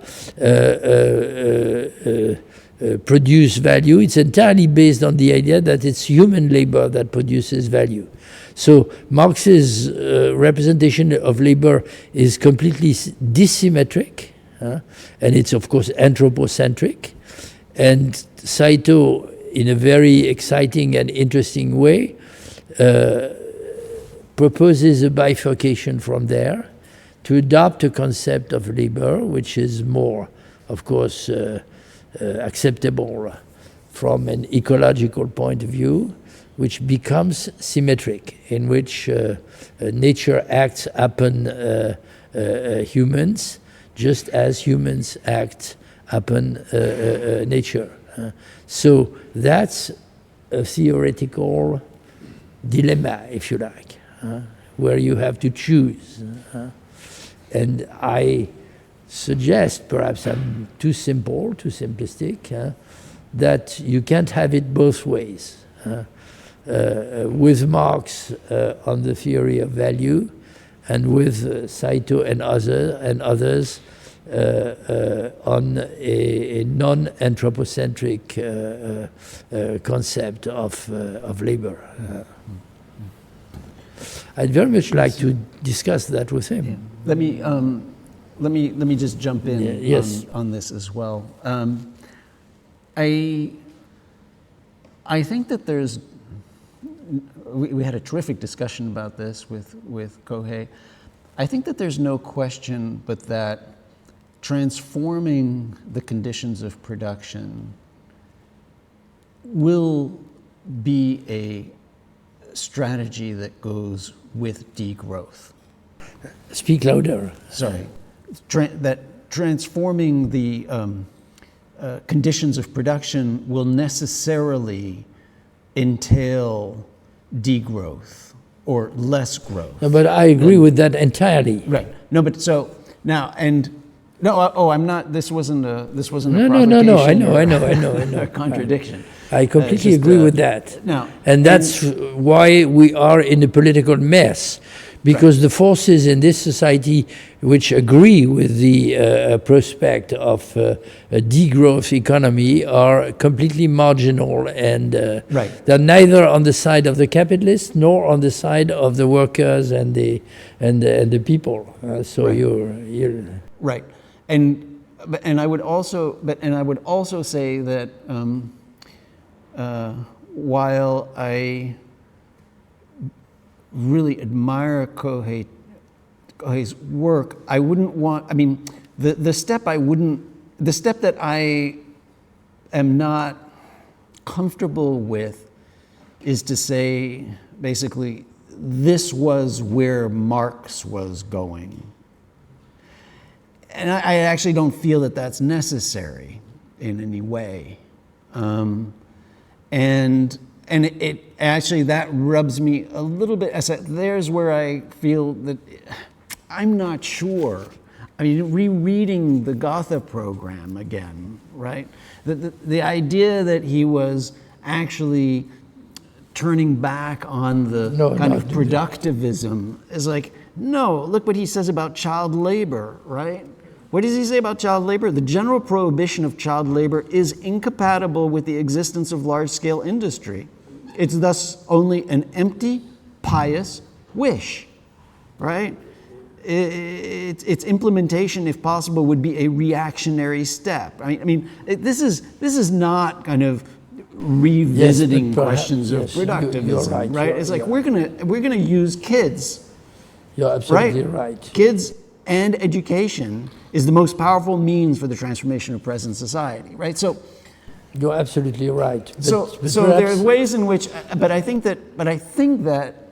Produce value. It's entirely based on the idea that it's human labor that produces value. So Marx's representation of labor is completely dissymmetric, and it's of course anthropocentric. And Saito, in a very exciting and interesting way, proposes a bifurcation from there to adopt a concept of labor which is more, of course, acceptable from an ecological point of view, which becomes symmetric, in which nature acts upon humans just as humans act upon nature. So that's a theoretical dilemma, if you like, where you have to choose. And I suggest, perhaps I'm too simple, too simplistic, that you can't have it both ways. With Marx on the theory of value, and with Saito and others on a non-anthropocentric concept of labor. I'd very much like to discuss that with him. Yeah. Let me just jump in yes. on this as well. I think that there's. We had a terrific discussion about this with Kohei. I think that there's no question but that transforming the conditions of production will be a strategy that goes with degrowth. Speak louder. Sorry. That transforming the conditions of production will necessarily entail degrowth or less growth. No, but I agree with that entirely. Right. No, but so now and no. Oh, I'm not. This wasn't a. This wasn't a No. I know. A contradiction. I completely agree with that. No. And that's why we are in a political mess. Because the forces in this society which agree with the prospect of a degrowth economy are completely marginal, and they're neither on the side of the capitalists nor on the side of the workers and the people. So you're right. And I would also say that while I really admire Kohei's work, I wouldn't want, I mean, the step that I am not comfortable with is to say, basically, this was where Marx was going. And I actually don't feel that that's necessary in any way. And it actually, that rubs me a little bit. There's where I feel that I'm not sure. I mean, rereading the Gotha Program again, right? The idea that he was actually turning back on the kind of productivism is like, no, look what he says about child labor, right? What does he say about child labor? The general prohibition of child labor is incompatible with the existence of large-scale industry. It's thus only an empty, pious wish, right? Its implementation, if possible, would be a reactionary step. I mean, this is not kind of revisiting Yes, but perhaps- questions yes, of productivism, you're right, right? you're- It's like you're- we're gonna use kids, You're absolutely right. Kids and education is the most powerful means for the transformation of present society, right? So You're absolutely right. But, so but so perhaps- there's ways in which, but I think that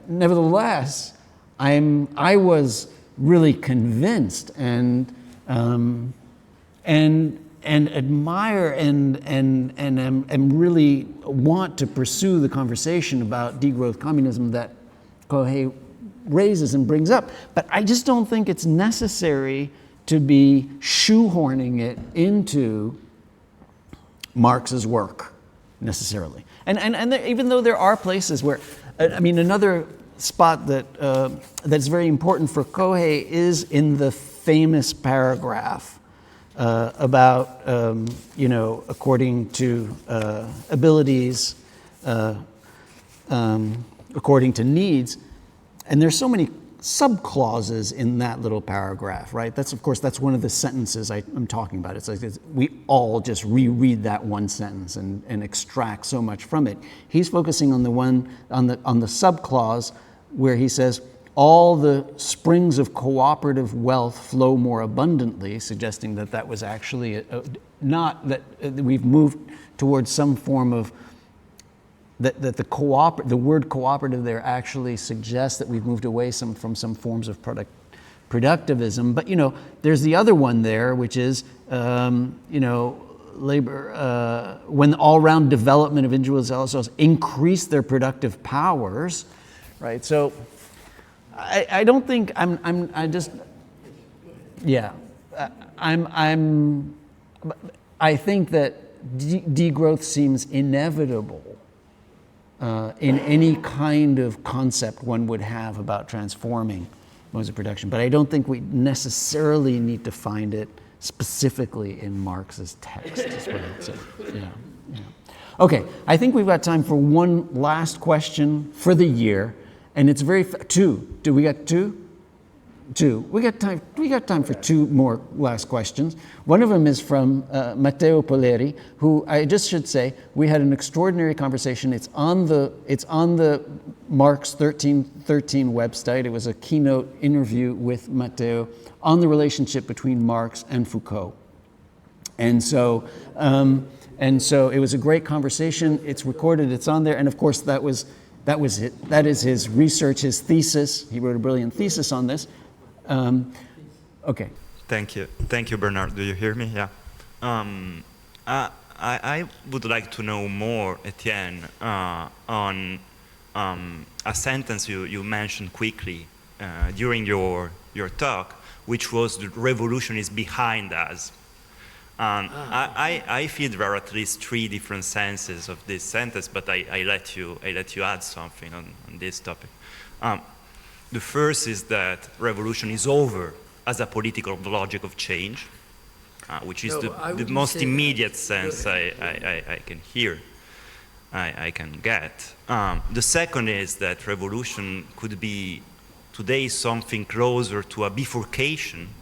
nevertheless, I was really convinced and admire and really want to pursue the conversation about degrowth communism that Kohei raises and brings up. But I just don't think it's necessary to be shoehorning it into Marx's work necessarily. And there, even though there are places where, I mean, another spot that that's very important for Kohei is in the famous paragraph about, according to abilities, according to needs. And there's so many subclauses in that little paragraph, right? That's, of course, that's one of the sentences I'm talking about. It's like we all just reread that one sentence and extract so much from it. He's focusing on the one, on the subclause where he says, all the springs of cooperative wealth flow more abundantly, suggesting that that was actually not that we've moved towards some form of that the word cooperative there actually suggests that we've moved away from some forms of productivism. But there's the other one there, which is labor when the all-round development of individuals increase their productive powers, right? So I don't think I think that degrowth seems inevitable in any kind of concept one would have about transforming modes of production. But I don't think we necessarily need to find it specifically in Marx's text, is what I'd say. Yeah. Okay, I think we've got time for one last question for the year, and it's two. Do we got two? Two. We got time for two more last questions. One of them is from Matteo Poleri, who I just should say we had an extraordinary conversation. It's on the Marx 1313 website. It was a keynote interview with Matteo on the relationship between Marx and Foucault. And so it was a great conversation. It's recorded. It's on there. And of course that was it. That is his research, his thesis. He wrote a brilliant thesis on this. Okay. Thank you, Bernard. Do you hear me? Yeah. I would like to know more, Etienne, on a sentence you mentioned quickly during your talk, which was the revolution is behind us. I feel there are at least three different senses of this sentence, but I let you add something on this topic. The first is that revolution is over as a political logic of change, which is the most immediate sense I can hear, I can get. The second is that revolution could be today something closer to a bifurcation.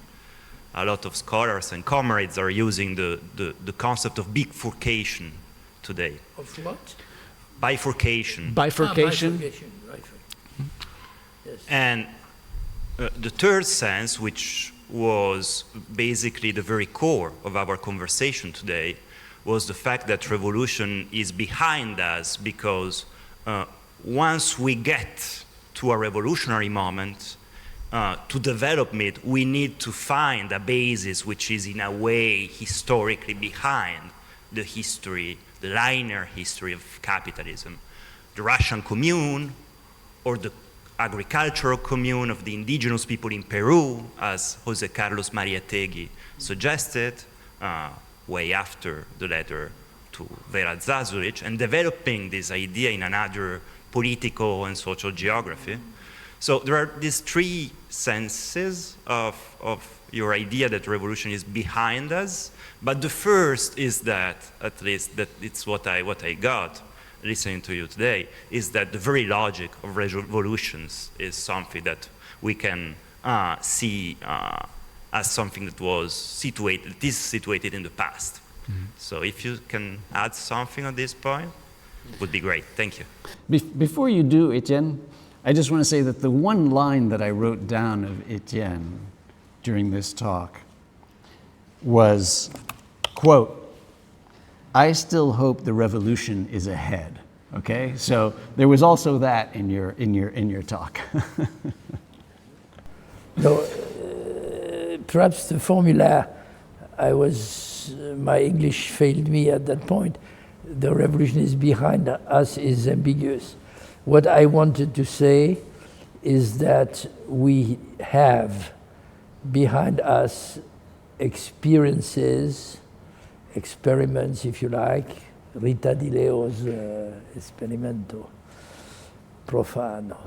A lot of scholars and comrades are using the concept of bifurcation today. Of what? Bifurcation. Bifurcation. Bifurcation. Yes. And the third sense, which was basically the very core of our conversation today, was the fact that revolution is behind us because once we get to a revolutionary moment, to develop it, we need to find a basis which is in a way historically behind the history, the linear history of capitalism. The Russian Commune, or the agricultural commune of the indigenous people in Peru, as Jose Carlos Mariátegui suggested, way after the letter to Vera Zasulich, and developing this idea in another political and social geography. So there are these three senses of your idea that revolution is behind us, but the first is that, at least that it's what I got listening to you today, is that the very logic of revolutions is something that we can see as something that is situated in the past. Mm-hmm. So if you can add something on this point. would be great. Thank you. Before you do, Étienne, I just want to say that the one line that I wrote down of Étienne during this talk was, quote, "I still hope the revolution is ahead." Okay, so there was also that in your talk. No, perhaps the formula, my English failed me at that point. The revolution is behind us is ambiguous. What I wanted to say is that we have behind us experiences, experiments, if you like, Rita Di Leo's Esperimento Profano,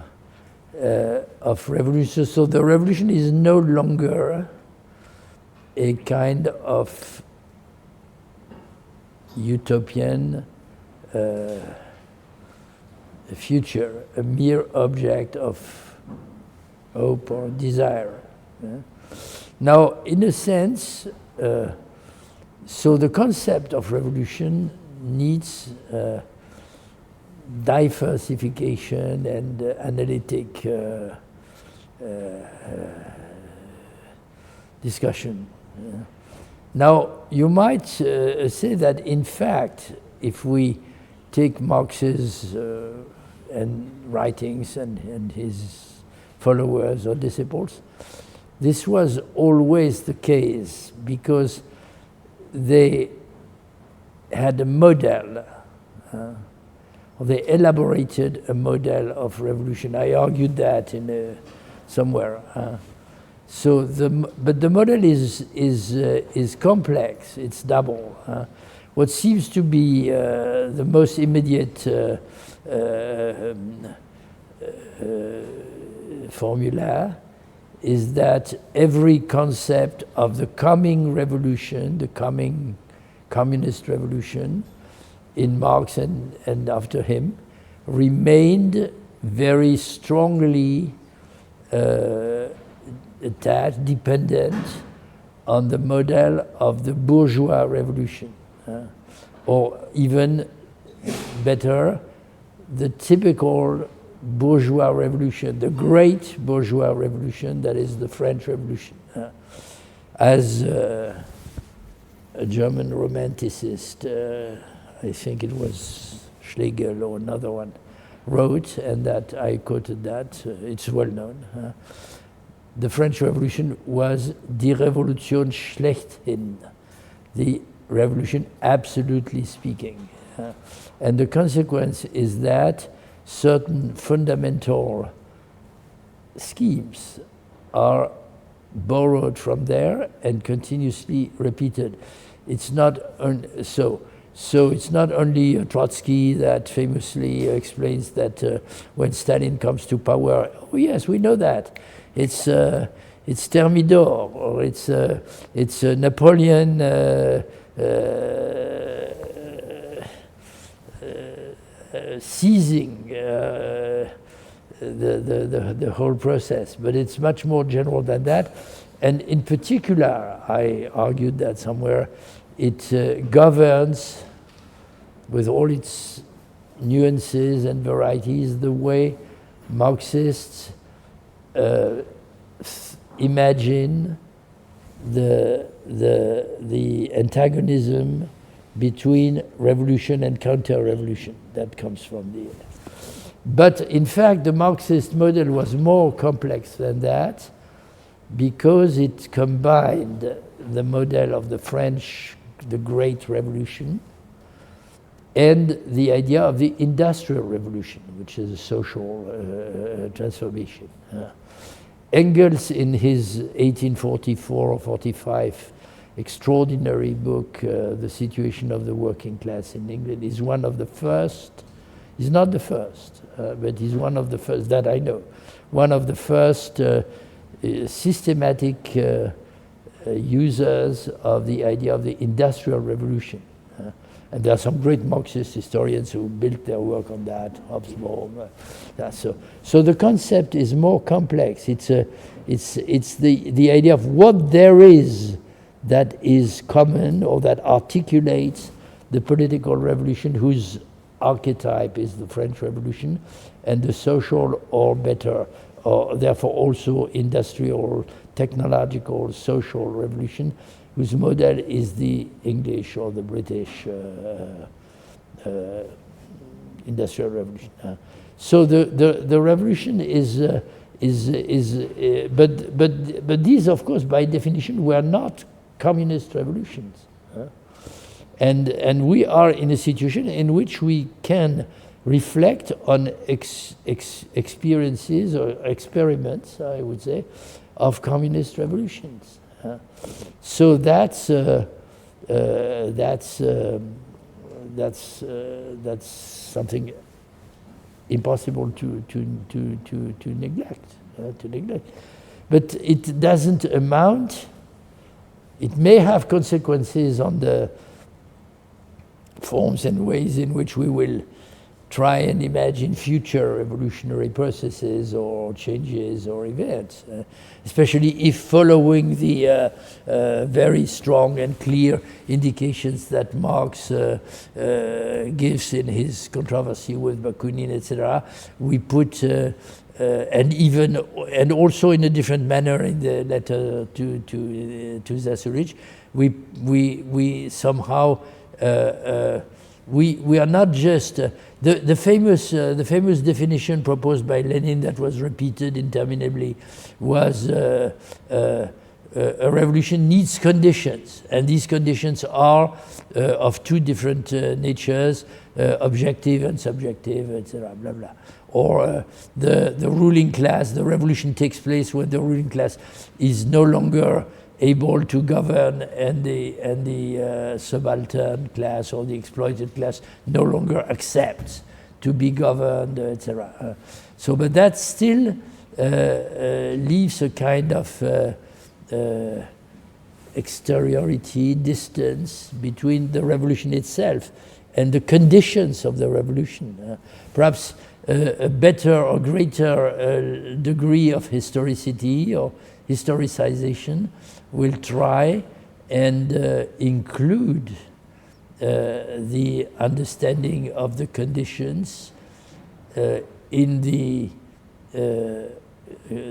of revolution. So the revolution is no longer a kind of utopian future, a mere object of hope or desire. Now, in a sense, so the concept of revolution needs diversification and analytic discussion. Now, you might say that, in fact, if we take Marx's writings and his followers or disciples, this was always the case because they had a model, or they elaborated a model of revolution. I argued that in somewhere. But the model is complex. It's double. What seems to be the most immediate formula is that every concept of the coming revolution, the coming communist revolution, in Marx and after him, remained very strongly attached, dependent on the model of the bourgeois revolution, or even better, the typical bourgeois revolution, the great bourgeois revolution that is the French Revolution. As a German romanticist, I think it was Schlegel or another one, wrote, and that I quoted that, it's well known. The French Revolution was die Revolution schlechthin, the revolution absolutely speaking. And the consequence is that certain fundamental schemes are borrowed from there and continuously repeated. It's not so it's not only Trotsky that famously explains that when Stalin comes to power, oh yes, we know that. It's Thermidor, or it's Napoleon seizing the whole process, but it's much more general than that. And in particular, I argued that somewhere, it governs, with all its nuances and varieties, the way Marxists imagine the antagonism between revolution and counter-revolution that comes from the... But in fact, the Marxist model was more complex than that because it combined the model of the French, the Great Revolution, and the idea of the Industrial Revolution, which is a social transformation. Engels, in his 1844 or 45 extraordinary book, The Situation of the Working Class in England, is one of the first, he's not the first, but he's one of the first that I know, one of the first systematic users of the idea of the Industrial Revolution. And there are some great Marxist historians who built their work on that, Hobsbawm. So the concept is more complex. It's the idea of what there is that is common or that articulates the political revolution whose archetype is the French Revolution, and the social or better, or therefore also industrial, technological, social revolution, whose model is the English or the British industrial revolution. So the revolution but these, of course, by definition, were not communist revolutions. And we are in a situation in which we can reflect on experiences or experiments, I would say, of communist revolutions. So that's something impossible to neglect. But it doesn't amount. It may have consequences on the forms and ways in which we will try and imagine future revolutionary processes or changes or events, especially if following the very strong and clear indications that Marx gives in his controversy with Bakunin, etc. We put and also in a different manner in the letter to Zasulich, we somehow we are not just the famous definition proposed by Lenin that was repeated interminably was a revolution needs conditions, and these conditions are of two different natures, objective and subjective, etc. Blah blah. Or the ruling class, the revolution takes place when the ruling class is no longer able to govern, and the subaltern class or the exploited class no longer accepts to be governed, etc. But that still leaves a kind of exteriority, distance between the revolution itself and the conditions of the revolution. Perhaps a better or greater degree of historicity or historicization will try and include the understanding of the conditions in the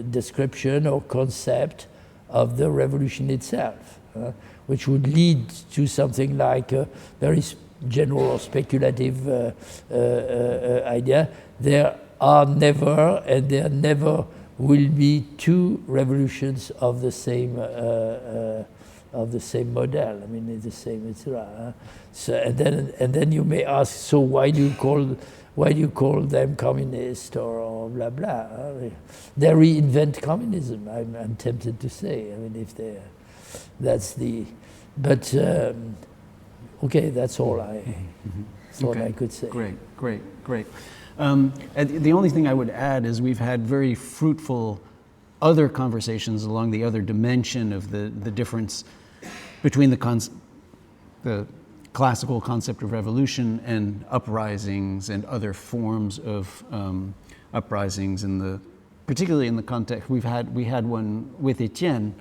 description or concept of the revolution itself, which would lead to something like a very general or speculative idea. There are never, and there never will be, two revolutions of the same model. I mean, it's the same, etc. So, and then you may ask, so why do you call them communist or blah blah? They reinvent communism. I'm tempted to say. I mean, if they, that's the, but okay, that's all I could say. Great. And the only thing I would add is we've had very fruitful other conversations along the other dimension of the difference between the classical concept of revolution and uprisings and other forms of uprisings, particularly in the context we had one with Étienne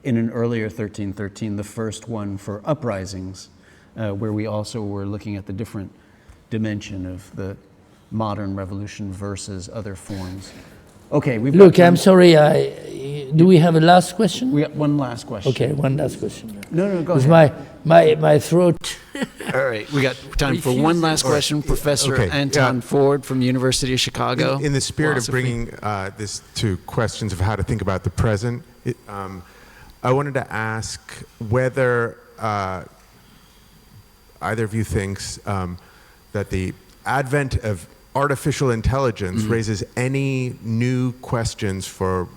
in an earlier 1313, the first one for uprisings, where we also were looking at the different dimension of the modern revolution versus other forms. Okay, Look, I'm sorry, do we have a last question? We got one last question. Okay, one last question. No, go ahead. My throat. All right, we got time for one last question. Professor Anton Ford from University of Chicago. In the spirit of bringing this to questions of how to think about the present, I wanted to ask whether either of you thinks that the advent of artificial intelligence raises any new questions for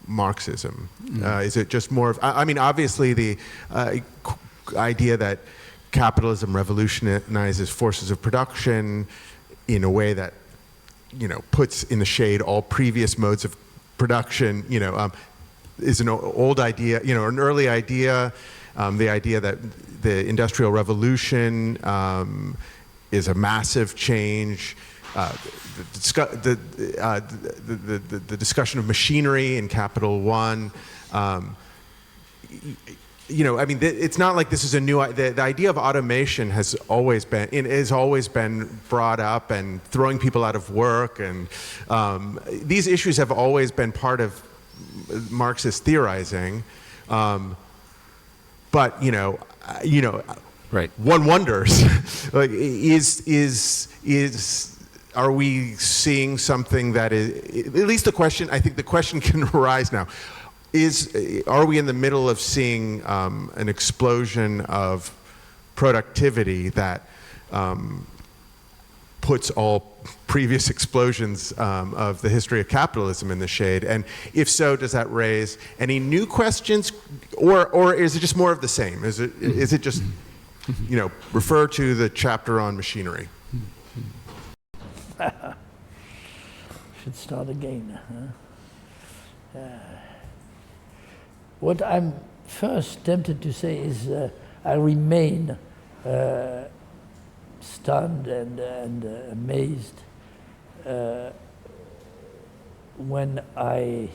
Marxism. Is it just more of, I mean, obviously the idea that capitalism revolutionizes forces of production in a way that, puts in the shade all previous modes of production, is an old idea, an early idea. The idea that the Industrial Revolution is a massive change. The discussion of machinery in Capital One. I mean, it's not like this is a new. The idea of automation has always been brought up, and throwing people out of work, and these issues have always been part of Marxist theorizing. But Right. one wonders, like, are we seeing something that is, at least the question, I think the question can arise now, are we in the middle of seeing an explosion of productivity that puts all previous explosions of the history of capitalism in the shade? And if so, does that raise any new questions, or is it just more of the same? Is it just, refer to the chapter on machinery? Should start again. Huh? What I'm first tempted to say is I remain stunned and amazed when I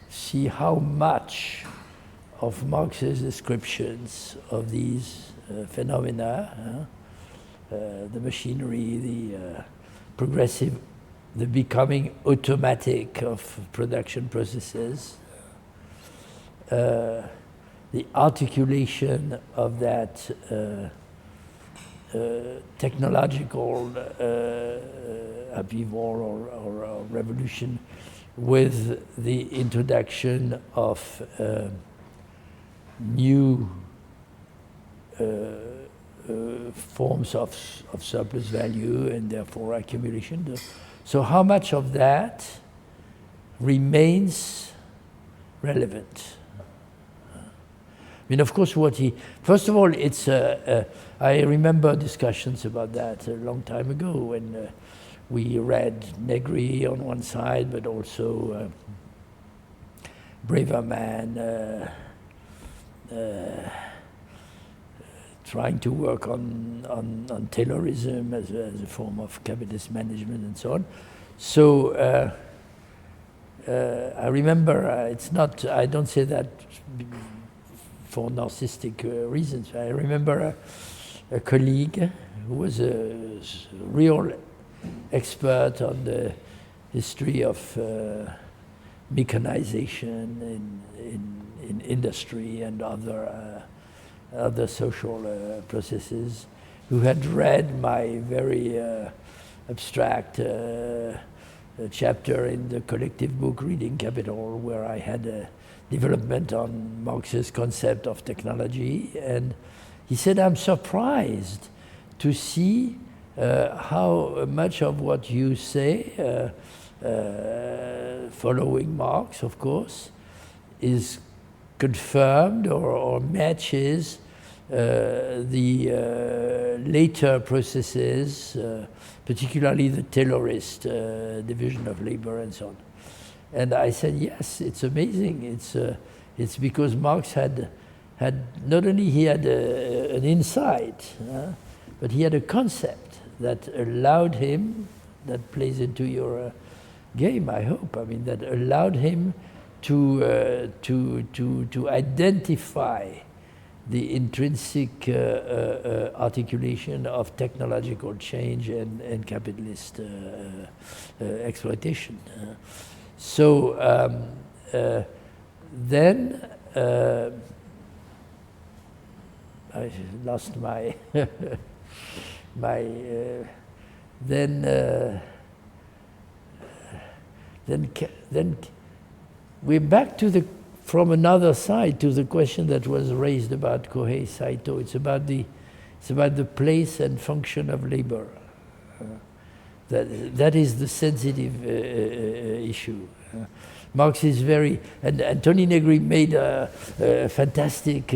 see how much of Marx's descriptions of these phenomena, the machinery, the progressive, the becoming automatic of production processes, the articulation of that technological upheaval or revolution with the introduction of new forms of surplus value and therefore accumulation. So how much of that remains relevant? I mean, of course, first of all, it's, I remember discussions about that a long time ago when we read Negri on one side, but also Braverman, trying to work on Taylorism as a form of capitalist management and so on. So I remember, it's not, I don't say that for narcissistic reasons. I remember a colleague who was a real expert on the history of mechanization in industry and other social processes, who had read my very abstract chapter in the collective book Reading Capital, where I had a development on Marx's concept of technology. And he said, I'm surprised to see how much of what you say, following Marx, of course, is confirmed or matches the later processes, particularly the Taylorist division of labor and so on. And I said, yes, it's amazing. It's because Marx had not only he had an insight, but he had a concept that allowed him, that plays into your game, I hope. I mean, that allowed him to identify the intrinsic articulation of technological change and capitalist exploitation. So then I lost my then we're back to from another side to the question that was raised about Kohei Saito. It's about the place and function of labor. That is the sensitive issue. Marx is very, and Tony Negri made a fantastic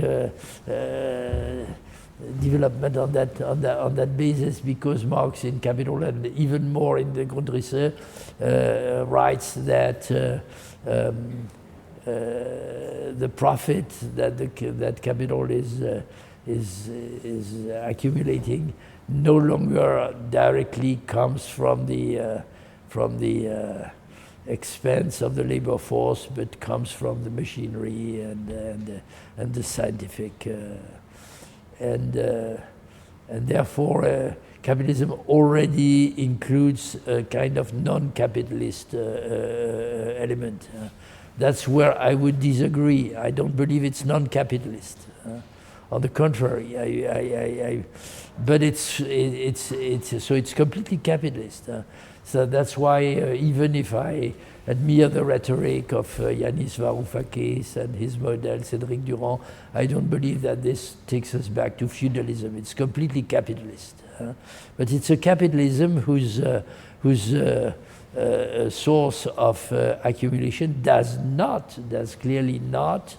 development on that basis, because Marx in Capital and even more in the Grundrisse writes that the profit that capital is accumulating no longer directly comes from the expense of the labor force, but comes from the machinery and the scientific, and therefore capitalism already includes a kind of non-capitalist element. That's where I would disagree. I don't believe it's non-capitalist. On the contrary, but it's completely capitalist. So that's why even if I admire the rhetoric of Yanis Varoufakis and his model Cédric Durand, I don't believe that this takes us back to feudalism. It's completely capitalist. But it's a capitalism whose source of accumulation does clearly not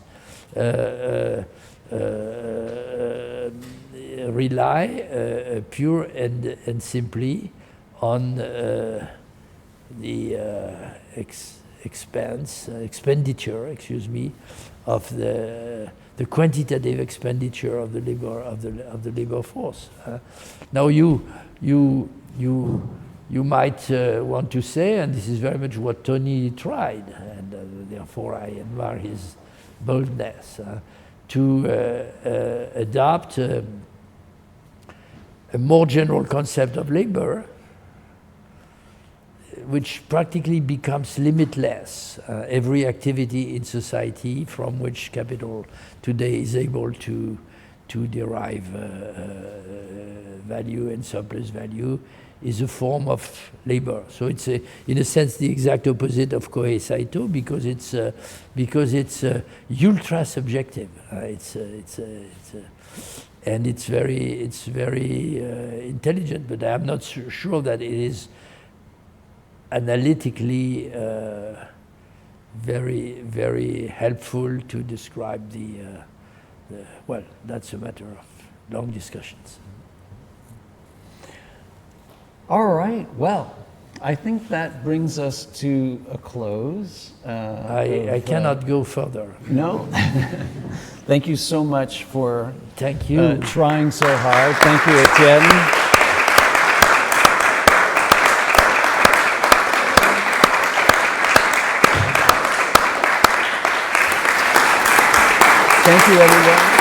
rely pure and simply on the expenditure, of the quantitative expenditure of the labor force. Now you might want to say, and this is very much what Tony tried, and therefore I admire his boldness, to adopt a more general concept of labor, which practically becomes limitless. Every activity in society from which capital today is able to derive value and surplus value is a form of labor. So it's in a sense the exact opposite of Kohei Saito, because it's ultra subjective. And it's very intelligent, but I'm not sure that it is analytically very, very helpful to describe well, that's a matter of long discussions. All right, well, I think that brings us to a close. I cannot go further. No? Thank you so much for Thank you. Trying so hard. Thank you, Étienne. Thank you, everyone.